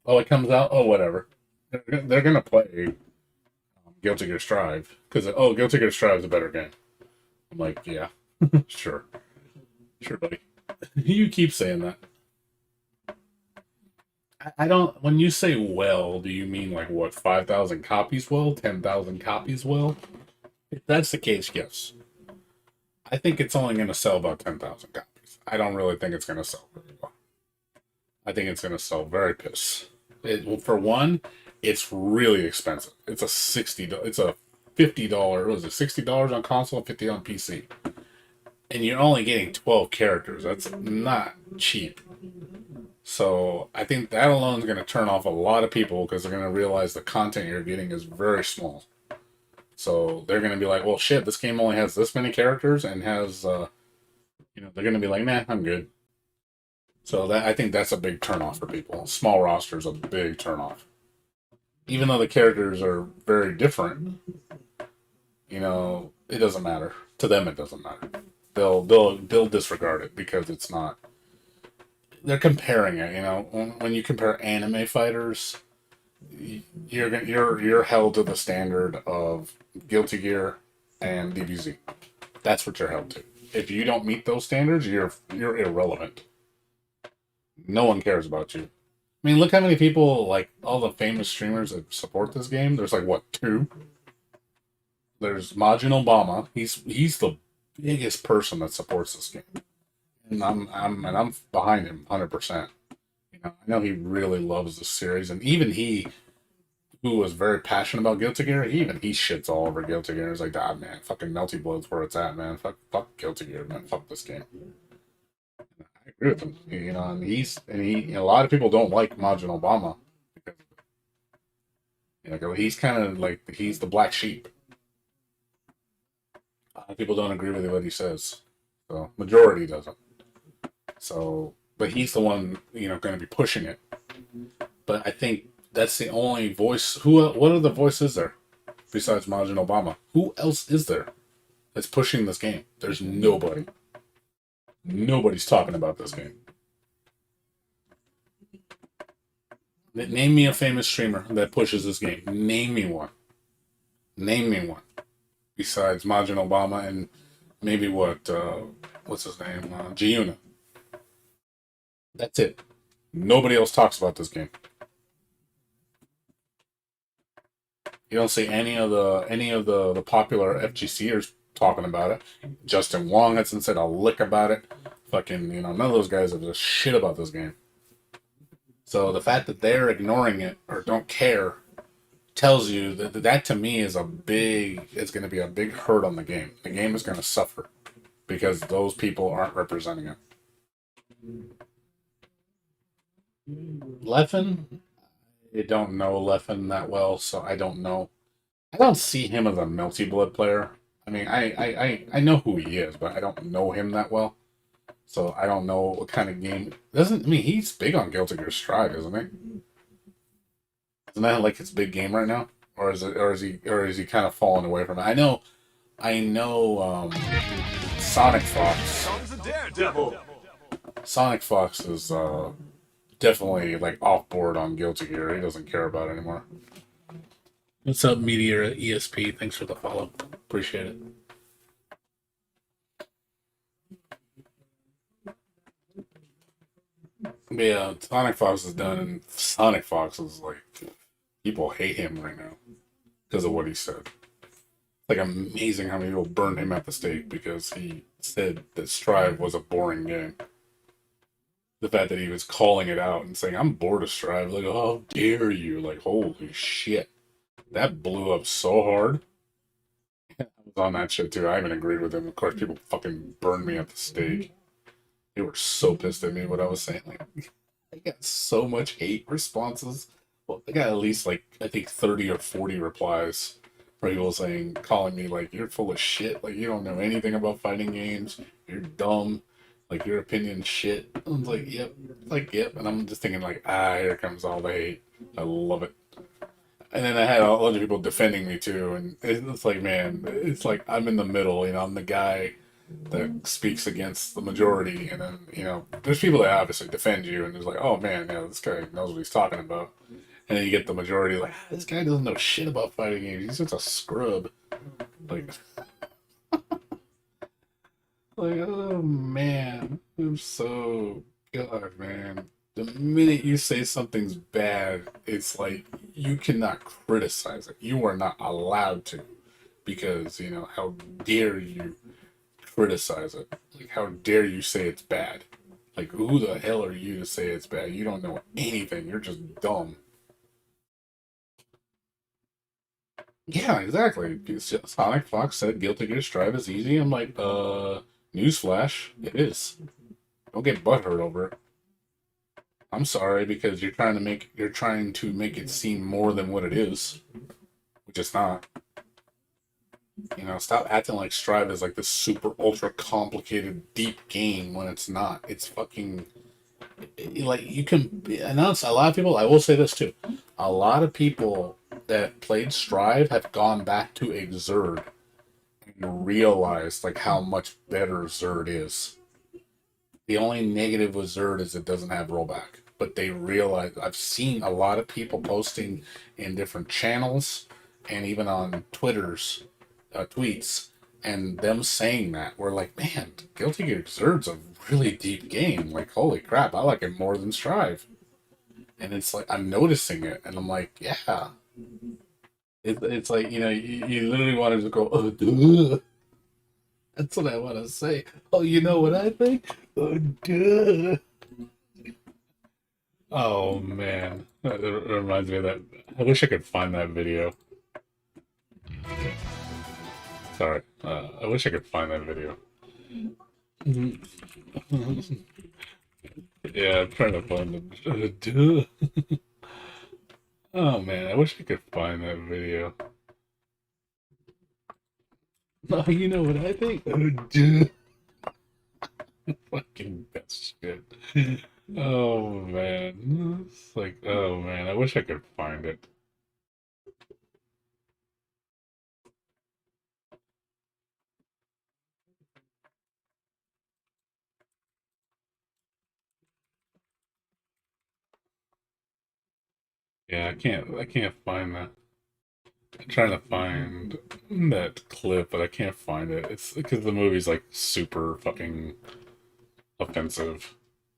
Oh, it comes out? Oh, whatever. They're going to play Guilty Gear Strive because, oh, Guilty Gear Strive is a better game. I'm like, yeah, sure. Sure, buddy. You keep saying that. I don't. When you say well, do you mean like what? 5,000 copies well? 10,000 copies well? If that's the case, yes. I think it's only going to sell about 10,000 copies. I don't really think it's going to sell very well. I think it's going to sell very piss. For one, it's really expensive. It's a $50. Was it $60 on console, $50 on PC, and you're only getting 12 characters. That's not cheap. So I think that alone is going to turn off a lot of people because they're going to realize the content you're getting is very small. So they're going to be like, well, shit, this game only has this many characters and has, they're going to be like, nah, I'm good. So I think that's a big turnoff for people. Small roster is a big turnoff. Even though the characters are very different, it doesn't matter. To them, it doesn't matter. They'll disregard it because it's not. They're comparing it. When you compare anime fighters, you're held to the standard of Guilty Gear and DBZ. That's what you're held to. If you don't meet those standards, you're irrelevant. No one cares about you. I mean, look how many people, like all the famous streamers that support this game. There's like what, 2? There's Majin Obama. He's the biggest person that supports this game, and I'm behind him 100%. I know he really loves the series, and even he, who was very passionate about Guilty Gear, he shits all over Guilty Gear. He's like, ah, man, fucking Melty Blood's where it's at, man. Fuck Guilty Gear, man. Fuck this game. I agree with him. And a lot of people don't like Majin Obama because he's kind of like he's the black sheep. A lot of people don't agree with what he says, so majority doesn't. So, but he's the one going to be pushing it. But I think that's the only voice. What other voice is there besides Majin Obama? Who else is there that's pushing this game? There's nobody. Nobody's talking about this game. Name me a famous streamer that pushes this game. Name me one. Besides Majin Obama and maybe what's his name? Giuna. That's it. Nobody else talks about this game. You don't see any of the popular FGCers talking about it. Justin Wong hasn't said a lick about it. Fucking, none of those guys have a shit about this game. So the fact that they're ignoring it or don't care tells you that to me is it's going to be a big hurt on the game. The game is going to suffer because those people aren't representing it. Leffen, I don't know Leffen that well, so I don't know. I don't see him as a Melty Blood player. I mean, I know who he is, but I don't know him that well. So I don't know what kind of game. He's big on Guilty Gear Strive, isn't he? Isn't that like his big game right now? Or is he kind of falling away from it? I know Sonic Fox. Sonic Fox is definitely like off board on Guilty Gear. He doesn't care about it anymore. What's up, Meteor ESP? Thanks for the follow. Appreciate it. But yeah, Sonic Fox is done, and Sonic Fox is like, people hate him right now because of what he said. Like, amazing how many people burned him at the stake because he said that Strive was a boring game. The fact that he was calling it out and saying, I'm bored of Strive. Like, oh, how dare you? Like, holy shit. That blew up so hard. I was on that shit too. I haven't agreed with him. Of course, people fucking burned me at the stake. They were so pissed at me what I was saying. Like, I got so much hate responses. Well, I got at least like, I think 30 or 40 replies from people calling me like, you're full of shit. Like, you don't know anything about fighting games. You're dumb. Like, your opinion's shit. I was like, yep. Yep. And I'm just thinking like, here comes all the hate. I love it. And then I had a lot of people defending me too. And it's like, man, it's like I'm in the middle. I'm the guy that speaks against the majority. And then, there's people that obviously defend you. And there's like, oh man, this guy knows what he's talking about. And then you get the majority like, this guy doesn't know shit about fighting games. He's just a scrub. Like, oh man. I'm so, God, man. The minute you say something's bad, it's like you cannot criticize it. You are not allowed to because, how dare you criticize it? Like, how dare you say it's bad? Like, who the hell are you to say it's bad? You don't know anything. You're just dumb. Yeah, exactly. Sonic Fox said Guilty Gear Strive is easy. I'm like, newsflash, it is. Don't get butthurt over it. I'm sorry because you're trying to make it seem more than what it is, which it's not. You know, stop acting like Strive is like this super ultra complicated deep game when it's not. It's fucking like you can announce a lot of people. I will say this too: a lot of people that played Strive have gone back to Xrd and realized like how much better Xrd is. The only negative with Xrd is it doesn't have rollback. But they realize I've seen a lot of people posting in different channels and even on Twitter's tweets and them saying that we're like, man, Guilty Gear Xrd's a really deep game. Like, holy crap, I like it more than Strive. And it's like I'm noticing it, and I'm like, yeah. It's like you literally wanted to go, oh, duh. That's what I want to say. Oh, you know what I think? Oh, duh. Oh man, that reminds me of that. I wish I could find that video. Sorry, I wish I could find that video. Yeah, I'm trying to find it. Oh man, I wish I could find that video. Oh, you know what I think? Fucking best shit. Oh man, it's like, oh man, I wish I could find it. Yeah, I can't find that. I'm trying to find that clip, but I can't find it. It's because the movie's like super fucking offensive.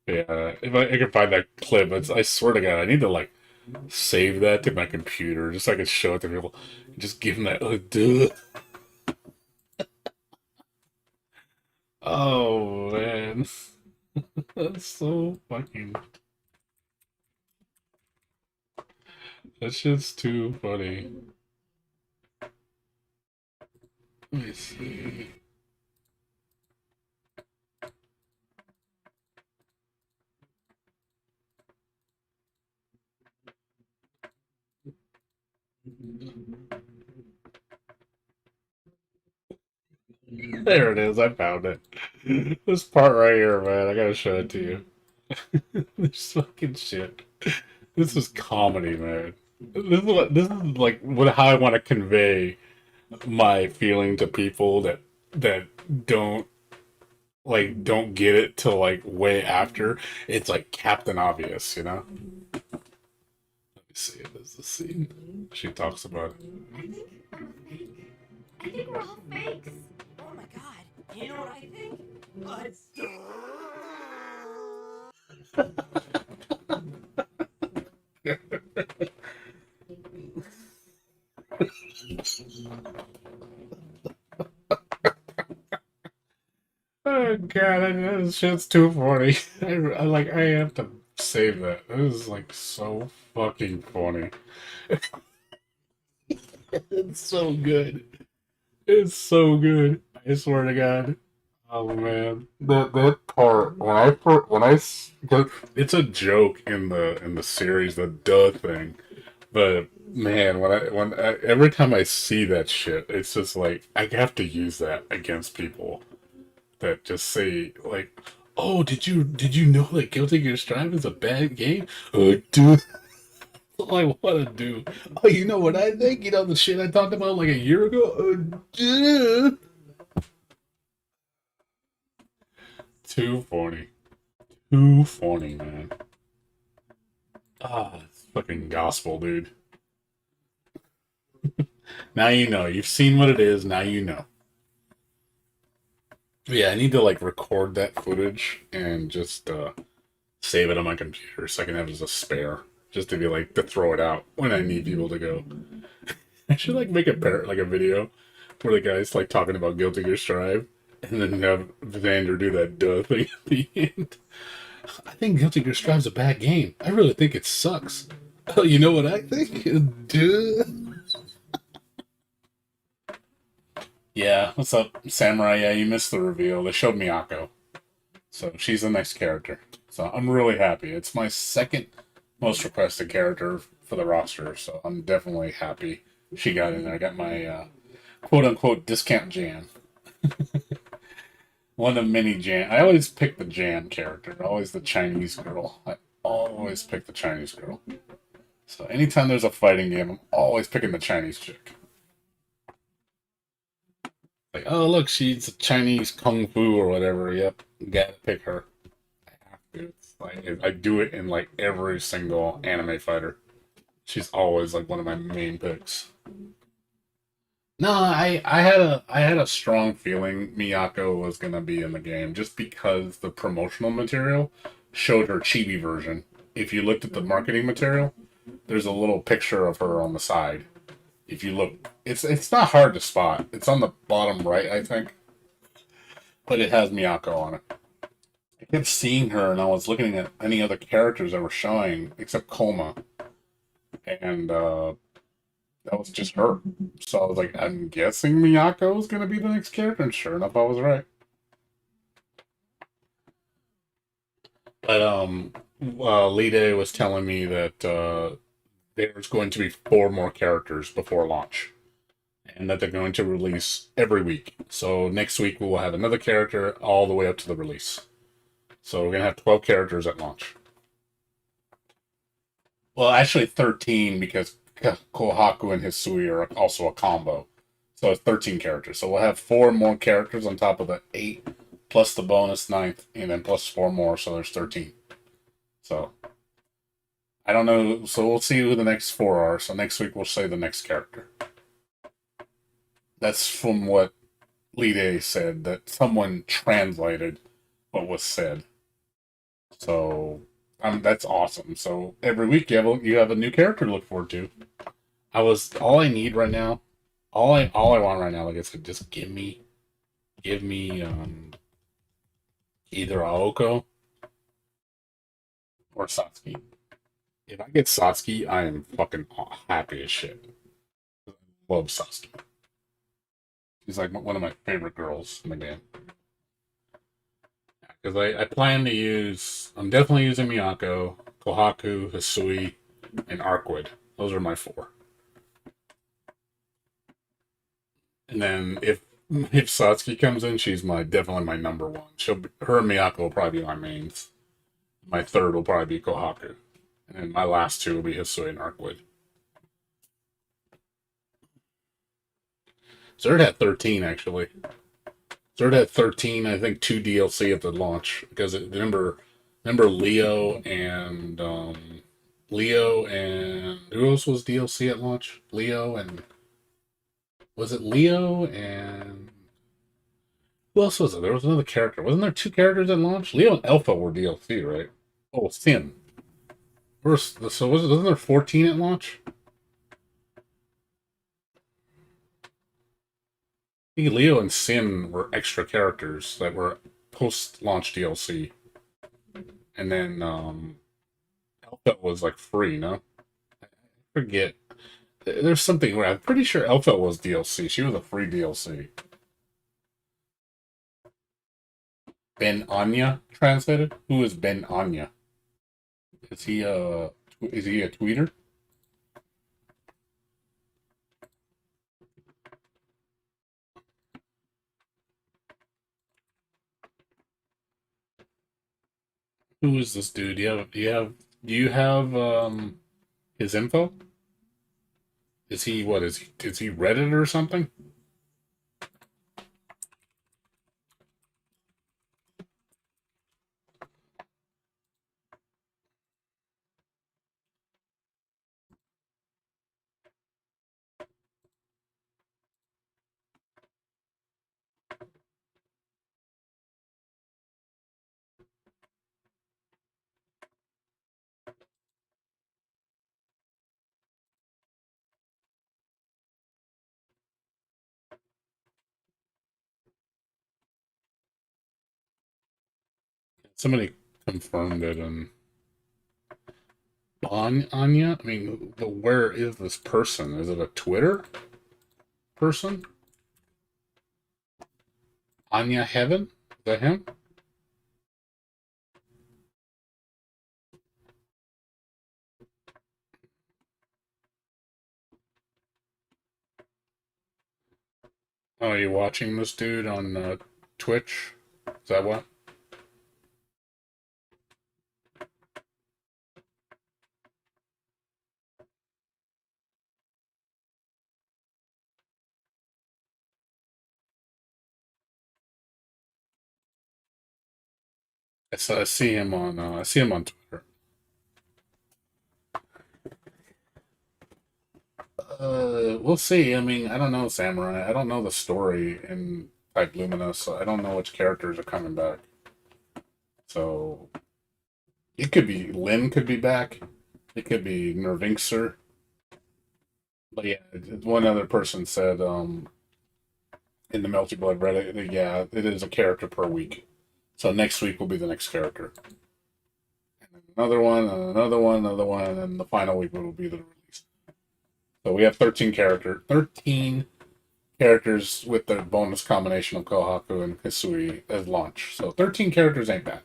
Yeah, if I can find that clip, I swear to God, I need to like save that to my computer just so I can show it to people. Just give them that. Oh, duh. Oh man, that's so fucking. That shit's too funny. Let me see. There it is. I found it. This part right here, man. I gotta show it to you. This fucking shit. This is comedy, man. This is like what how I want to convey my feeling to people that don't get it till like way after. It's like Captain Obvious, you know? Let me see if there's the scene. She talks about it. I think we're all fakes. Oh my god. You know what I think? Oh god, that shit's too funny. I have to save that. This is like so fucking funny. It's so good. It's so good. I swear to God. Oh man, that part because it's a joke in the series, the duh thing. But man, every time I see that shit, it's just like I have to use that against people that just say like, "Oh, did you know that Guilty Gear Strive is a bad game?" Dude, all I want to do. Oh, you know what I think? You know the shit I talked about like a year ago. Dude. Too funny. Too funny, man. Ah, it's fucking gospel, dude. Now you know. You've seen what it is. Now you know. But yeah, I need to like record that footage and just save it on my computer so I can have it as a spare, just to be like to throw it out when I need people to go. I should like make a like a video where the guy's like talking about Guilty Gear Strive, And then have Vander do that duh thing at the end. I think Guilty Gear Strive's a bad game. I really think it sucks. Oh, you know what I think? Duh. Yeah, what's up, Samurai? Yeah, you missed the reveal. They showed Miyako. So she's the next character. So I'm really happy. It's my second most requested character for the roster. So I'm definitely happy she got in there. I got my quote unquote discount Jan. One of many Jan. I always pick the Jan character. Always the Chinese girl. I always pick the Chinese girl. So anytime there's a fighting game, I'm always picking the Chinese chick. Like, oh look, she's a Chinese kung fu or whatever. Yep, gotta pick her. I have to. It's like I do it in like every single anime fighter. She's always like one of my main picks. No, I had a strong feeling Miyako was gonna be in the game just because the promotional material showed her chibi version. If you looked at the marketing material, there's a little picture of her on the side. If you look, it's not hard to spot. It's on the bottom right, I think, but it has Miyako on it. I kept seeing her, and I was looking at any other characters that were showing except Koma, and that was just her. So I was like, I'm guessing Miyako is gonna be the next character, and sure enough, I was right. But Lide was telling me that there's going to be 4 more characters before launch, and that they're going to release every week. So next week we will have another character all the way up to the release. So we're gonna have 12 characters at launch. Well, actually 13 because Kohaku and Hisui are also a combo. So it's 13 characters. So we'll have 4 more characters on top of the 8, plus the bonus ninth, and then plus 4 more. So there's 13. So I don't know. So we'll see who the next 4 are. So next week we'll say the next character. That's from what Lide said, that someone translated what was said. So that's awesome. So every week you have a new character to look forward to. All I need right now, all I want right now, like I said, just give me either Aoko or Satsuki. If I get Satsuki, I am fucking happy as shit. Love Satsuki. She's like one of my favorite girls in the game. Because I plan to use, I'm definitely using Miyako, Kohaku, Hisui, and Arkwid. Those are my 4. And then if Satsuki comes in, she's definitely my number one. Her and Miyako will probably be my mains. My third will probably be Kohaku, and then my last 2 will be Hisui and Arkwid. Zerd had 13 actually. Zerd had 13. I think 2 DLC at the launch because remember Leo and who else was DLC at launch? Was it Leo and who else was it? There was another character. Wasn't there 2 characters at launch? Leo and Alpha were DLC, right? Oh, Sin. Wasn't there 14 at launch? I think Leo and Sin were extra characters that were post-launch DLC, and then Alpha was like free. No, I forget. There's something where I'm pretty sure Alpha was DLC. She was a free DLC. Ben Anya translated. Who is Ben Anya? Is he a tweeter? Who is this dude? Do you have his info? Is he Reddit or something? Somebody confirmed it, and Anya. I mean, but where is this person? Is it a Twitter person? Anya Heaven? Is that him? Oh, are you watching this dude on Twitch? Is that what? I see him on. I see him on Twitter. We'll see. I mean, I don't know, Samurai. I don't know the story in Type Lumina, so I don't know which characters are coming back. So it could be Lynn could be back. It could be Nervinxer. But yeah, one other person said in the Melty Blood Reddit, yeah, it is a character per week. So next week will be the next character. And then another one, and another one, another one, and then the final week will be the release. So we have 13 characters with the bonus combination of Kohaku and Hisui as launch. So 13 characters ain't bad.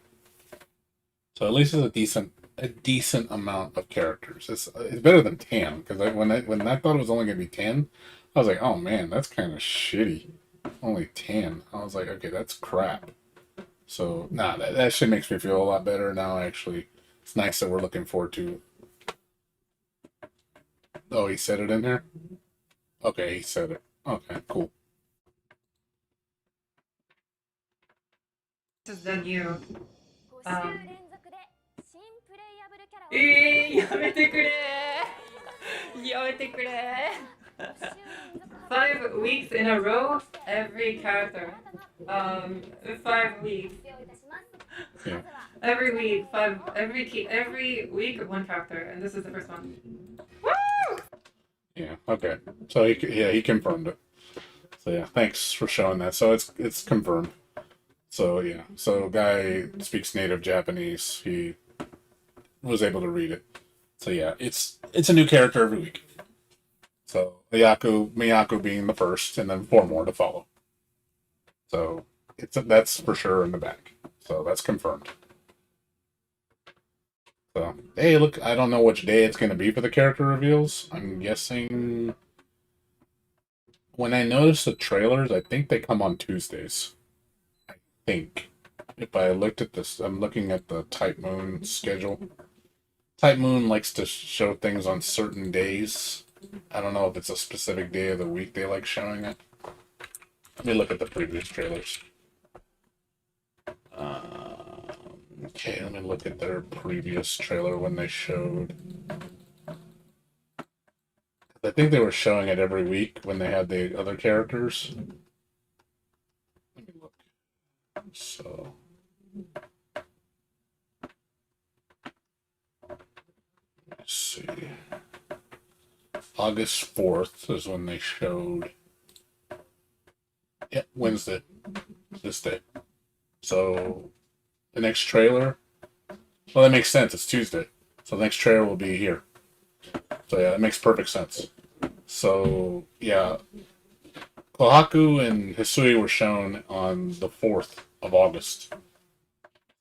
So at least it's a decent amount of characters. It's better than 10 because when I thought it was only gonna be 10, I was like, oh man, that's kind of shitty. Only 10. I was like, okay, that's crap. So nah, that shit makes me feel a lot better now. Actually, it's nice that we're looking forward to. Oh, he said it in there. Okay, he said it. Okay, cool. This is the new 5週連続で新プレイヤブルキャラをやめてくれやめてくれ 5 weeks in a row, every character. 5 weeks. Yeah. Every week, every week one character, and this is the first one. Yeah. Okay. So he confirmed it. So yeah, thanks for showing that. So it's confirmed. So yeah. So guy speaks native Japanese. He was able to read it. So yeah, it's a new character every week. So Miyako being the first, and then 4 more to follow. So that's for sure in the back. So that's confirmed. So hey, look, I don't know which day it's going to be for the character reveals. I'm guessing when I notice the trailers, I think they come on Tuesdays. I think if I looked at this, I'm looking at the Type Moon schedule. Type Moon likes to show things on certain days. I don't know if it's a specific day of the week they like showing it. Let me look at the previous trailers. Okay, let me look at their previous trailer when they showed. I think they were showing it every week when they had the other characters. Let me look. So. Let's see. August 4th is when they showed. Yeah, Wednesday. This day. So the next trailer. Well, that makes sense. It's Tuesday. So the next trailer will be here. So yeah, that makes perfect sense. So yeah. Kohaku and Hisui were shown on the 4th of August.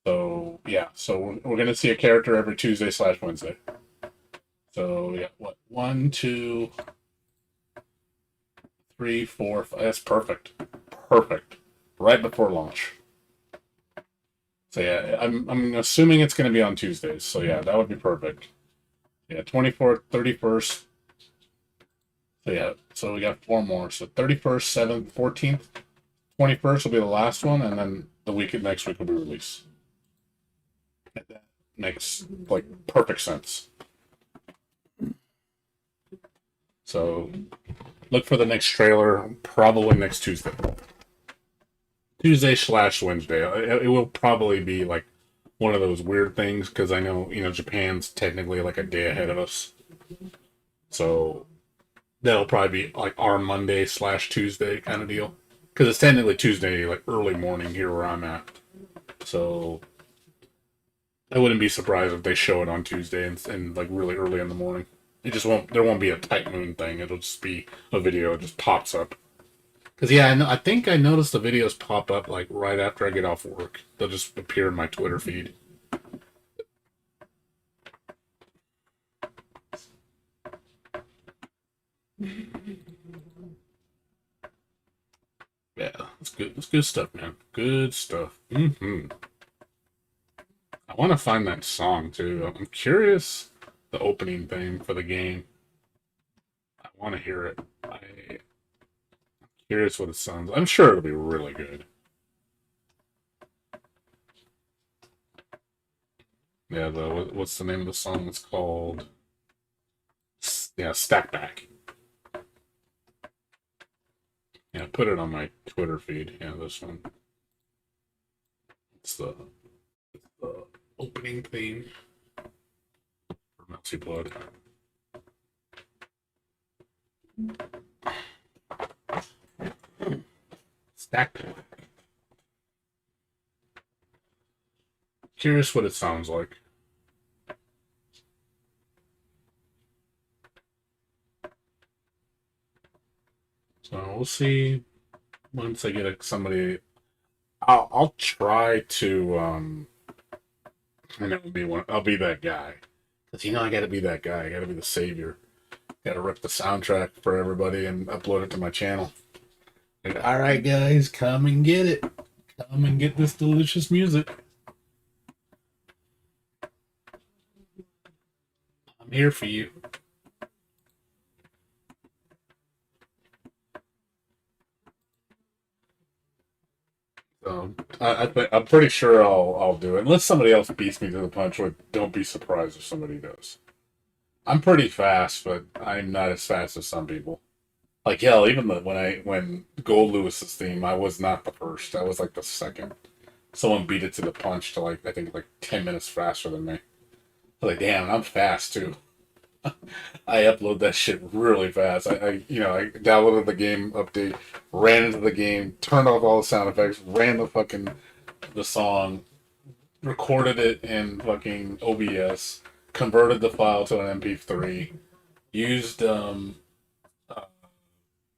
So yeah, so we're gonna see a character every Tuesday/Wednesday. So yeah, what 1, 2, 3, 4, 5. That's perfect. Perfect. Right before launch. So yeah, I'm assuming it's gonna be on Tuesdays. So yeah, that would be perfect. Yeah, 24th, 31st. So yeah, so we got 4 more. So 31st, 7th, 14th, 21st will be the last one, and then the next week will be released. That makes like perfect sense. So look for the next trailer probably next Tuesday. Tuesday/Wednesday. It will probably be like one of those weird things because I know Japan's technically like a day ahead of us, so that'll probably be like our Monday/Tuesday kind of deal because it's technically Tuesday like early morning here where I'm at. So I wouldn't be surprised if they show it on Tuesday and like really early in the morning. It just won't. There won't be a tight moon thing. It'll just be a video. It just pops up. Cause yeah, I think I noticed the videos pop up like right after I get off work. They'll just appear in my Twitter feed. Yeah, it's good. It's good stuff, man. Good stuff. I want to find that song too. I'm curious the opening theme for the game. I want to hear it. I'm curious what it sounds. I'm sure it'll be really good. Yeah, what's the name of the song? It's called Stack Back. Yeah, put it on my Twitter feed. Yeah, this one. It's the opening theme for Melty Blood. Stack Back. Curious what it sounds like. So we'll see once I get somebody. I'll try to I'll be that guy, because I got to be that guy. I got to be the savior. Got to rip the soundtrack for everybody and upload it to my channel. Like, all right, guys, come and get it. Come and get this delicious music. I'm here for you. So I'm pretty sure I'll do it unless somebody else beats me to the punch. Which don't be surprised if somebody does. I'm pretty fast, but I'm not as fast as some people. Like hell, even when Gold Lewis's theme, I was not the first. I was like the second. Someone beat it to the punch to like I think like 10 minutes faster than me. I was like, damn, I'm fast too. I upload that shit really fast. I downloaded the game update, ran into the game, turned off all the sound effects, ran the song, recorded it in fucking OBS, converted the file to an MP3, used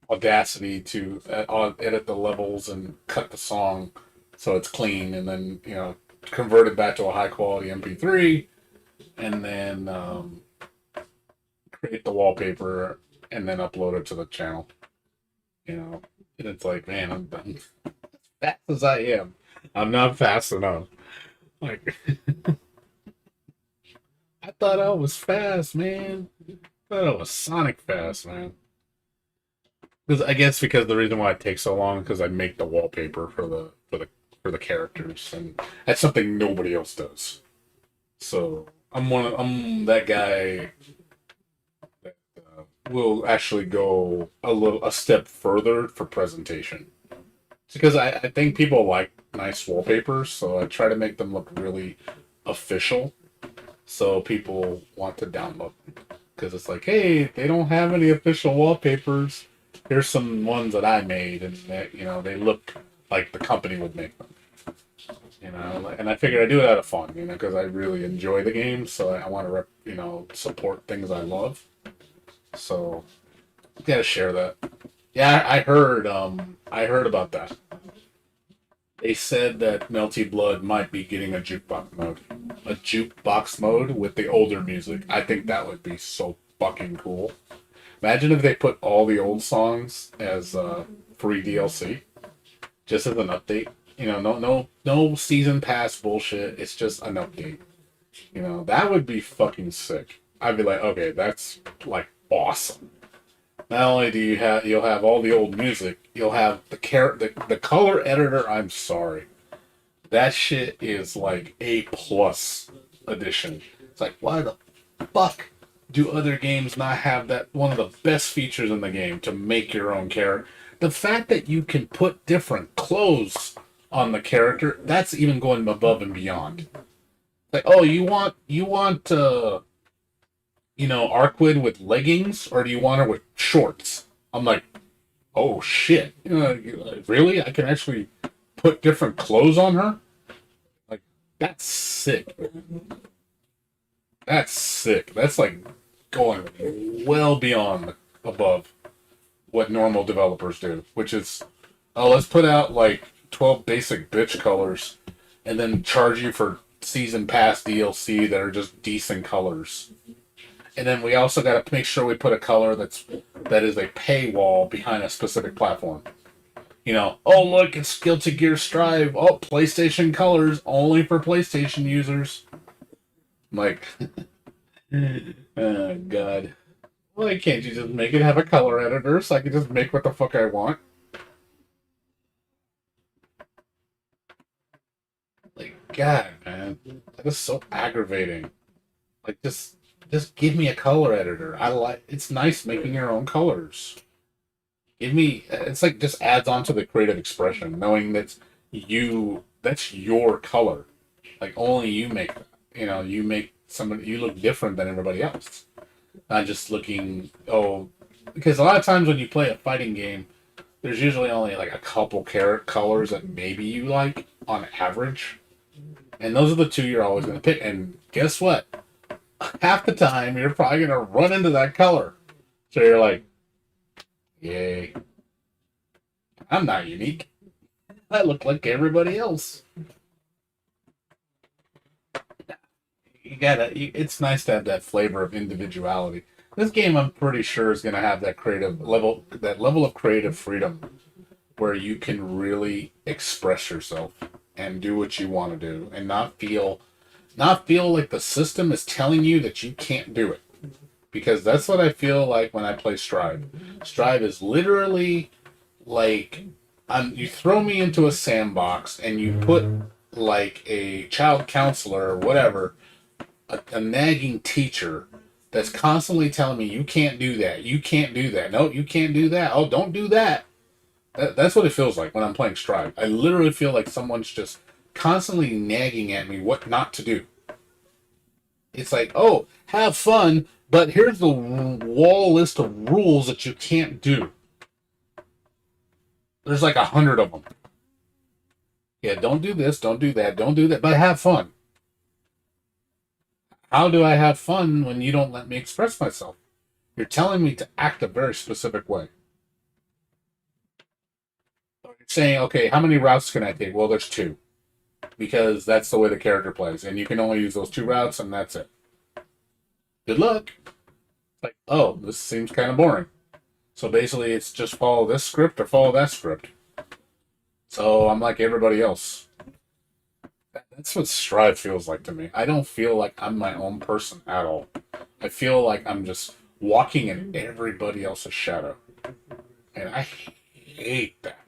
Audacity to edit the levels and cut the song so it's clean, and then convert it back to a high quality MP3, and then create the wallpaper and then upload it to the channel. And it's like, man, I'm fast as I am. I'm not fast enough. Like, I thought I was fast, man. I thought I was Sonic fast, man. Because the reason why it takes so long because I make the wallpaper for the characters, and that's something nobody else does. So I'm that guy that will actually go a step further for presentation. Because I think people like nice wallpapers, so I try to make them look really official, so people want to download them. Because it's like, hey, they don't have any official wallpapers. Here's some ones that I made, and they look like the company would make them. And I figured I'd do it out of fun, because I really enjoy the game, so I want to support things I love. So, gotta share that. Yeah, I heard about that. They said that Melty Blood might be getting a jukebox mode with the older music. I think that would be so fucking cool. Imagine if they put all the old songs as free DLC, just as an update. No season pass bullshit. It's just an update. That would be fucking sick. I'd be like, okay, that's like awesome. Not only you'll have all the old music, you'll have the color editor. I'm sorry, that shit is like A+ edition. It's like, why the fuck do other games not have that? One of the best features in the game to make your own character. The fact that you can put different clothes on the character, that's even going above and beyond. Like, oh, you want Arquid with leggings, or do you want her with shorts? I'm like, oh shit, really? I can actually put different clothes on her? Like, That's sick. That's sick. That's like going well beyond above what normal developers do, which is, oh, let's put out like 12 basic bitch colors and then charge you for season pass DLC that are just decent colors. And then we also got to make sure we put a color that is a paywall behind a specific platform. You know, oh look, it's Guilty Gear Strive. Oh, PlayStation colors only for PlayStation users. I'm like, oh god. Why can't you just make it have a color editor so I can just make what the fuck I want? Like, God, man, that is so aggravating. Like, just give me a color editor. It's nice making your own colors. Give me, it's like just adds on to the creative expression, knowing that's your color. Like only you make that. You know, you look different than everybody else. Not just looking, oh, because a lot of times when you play a fighting game, there's usually only like a couple colors that maybe you like on average. And those are the two you're always going to pick. And guess what? Half the time, you're probably going to run into that color. So you're like, yay. I'm not unique. I look like everybody else. It's nice to have that flavor of individuality. This game, I'm pretty sure, is going to have that level of creative freedom where you can really express yourself and do what you want to do and not feel like the system is telling you that you can't do it. Because that's what I feel like when I play Strive. Strive is literally like you throw me into a sandbox and you put like a child counselor or whatever, a nagging teacher that's constantly telling me you can't do that, you can't do that, no, you can't do that, oh, don't do that. That's what it feels like when I'm playing Strive. I literally feel like someone's just constantly nagging at me what not to do. It's like, oh, have fun, but here's the wall list of rules that you can't do. There's like 100 of them. Yeah, don't do this, don't do that, don't do that, but have fun. How do I have fun when you don't let me express myself? You're telling me to act a very specific way. You're saying, okay, how many routes can I take? Well, there's 2. Because that's the way the character plays. And you can only use those 2 routes, and that's it. Good luck. Like, oh, this seems kind of boring. So basically, it's just follow this script or follow that script. So I'm like everybody else. That's what Strive feels like to me. I don't feel like I'm my own person at all. I feel like I'm just walking in everybody else's shadow. And I hate that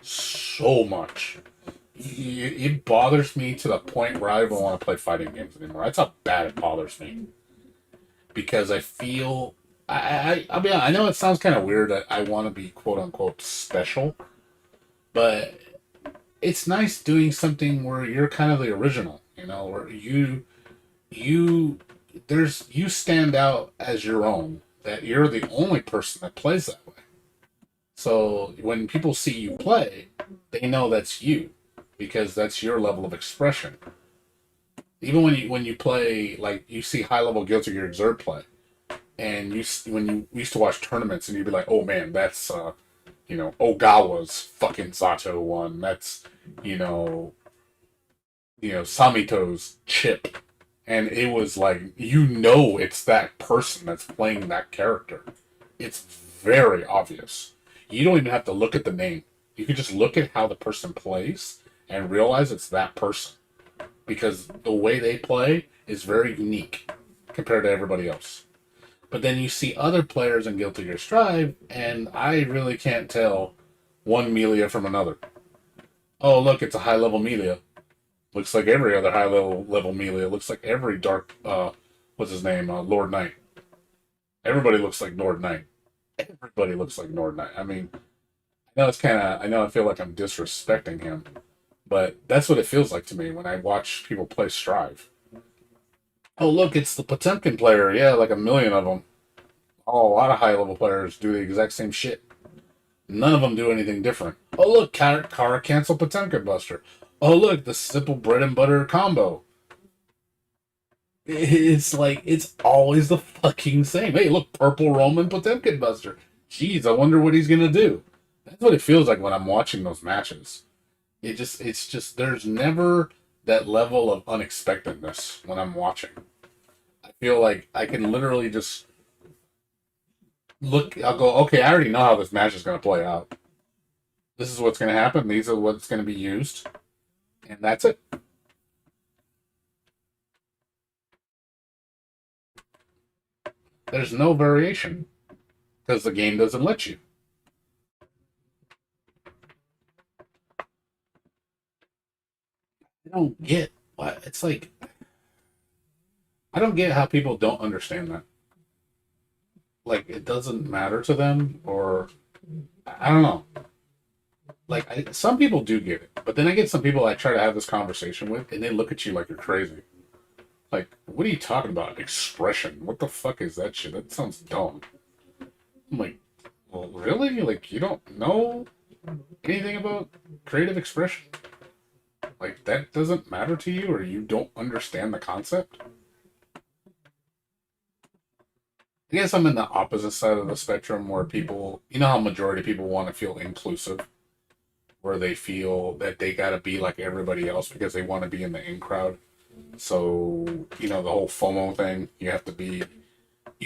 so much. It bothers me to the point where I don't want to play fighting games anymore. That's how bad it bothers me. Because I feel... I mean, I know it sounds kind of weird that I want to be quote-unquote special, but it's nice doing something where you're kind of the original, you know, where you stand out as your own, that you're the only person that plays that way. So when people see you play, they know that's you, because that's your level of expression. Even when you play, like, you see high-level Guilty Gear Xrd play, and when you used to watch tournaments, and you'd be like, oh man, that's Ogawa's fucking Zato one. That's Samito's Chip, and it was like it's that person that's playing that character. It's very obvious. You don't even have to look at the name. You can just look at how the person plays and realize it's that person, because the way they play is very unique compared to everybody else. But then you see other players in Guilty Gear Strive, and I really can't tell one Melia from another. Oh, look, it's a high-level Melia. Looks like every other high-level Melia. Looks like every dark, what's his name, Lord Knight. Everybody looks like Lord Knight. Everybody looks like Lord Knight. I mean, I know I feel like I'm disrespecting him, but that's what it feels like to me when I watch people play Strive. Oh, look, it's the Potemkin player. Yeah, like a million of them. Oh, a lot of high-level players do the exact same shit. None of them do anything different. Oh, look, Kara cancel Potemkin Buster. Oh, look, the simple bread and butter combo. It's like, it's always the fucking same. Hey, look, purple Roman Potemkin Buster. Jeez, I wonder what he's gonna do. That's what it feels like when I'm watching those matches. It's just, there's never that level of unexpectedness when I'm watching. I feel like I can literally just look, I'll go, okay, I already know how this match is gonna play out. This is what's gonna happen, these are what's gonna be used, and that's it. There's no variation because the game doesn't let you. I don't get what it's like. I don't get how people don't understand that. Like it doesn't matter to them, or I don't know. Like some people do get it, but then I get some people I try to have this conversation with, and they look at you like you're crazy. Like, what are you talking about? Expression? What the fuck is that shit? That sounds dumb. I'm like, well, really? Like, you don't know anything about creative expression? Like, that doesn't matter to you, or you don't understand the concept? I guess I'm in the opposite side of the spectrum where people, you know how majority of people want to feel inclusive, where they feel that they gotta be like everybody else because they want to be in the in crowd. So, you know, the whole FOMO thing, you have to be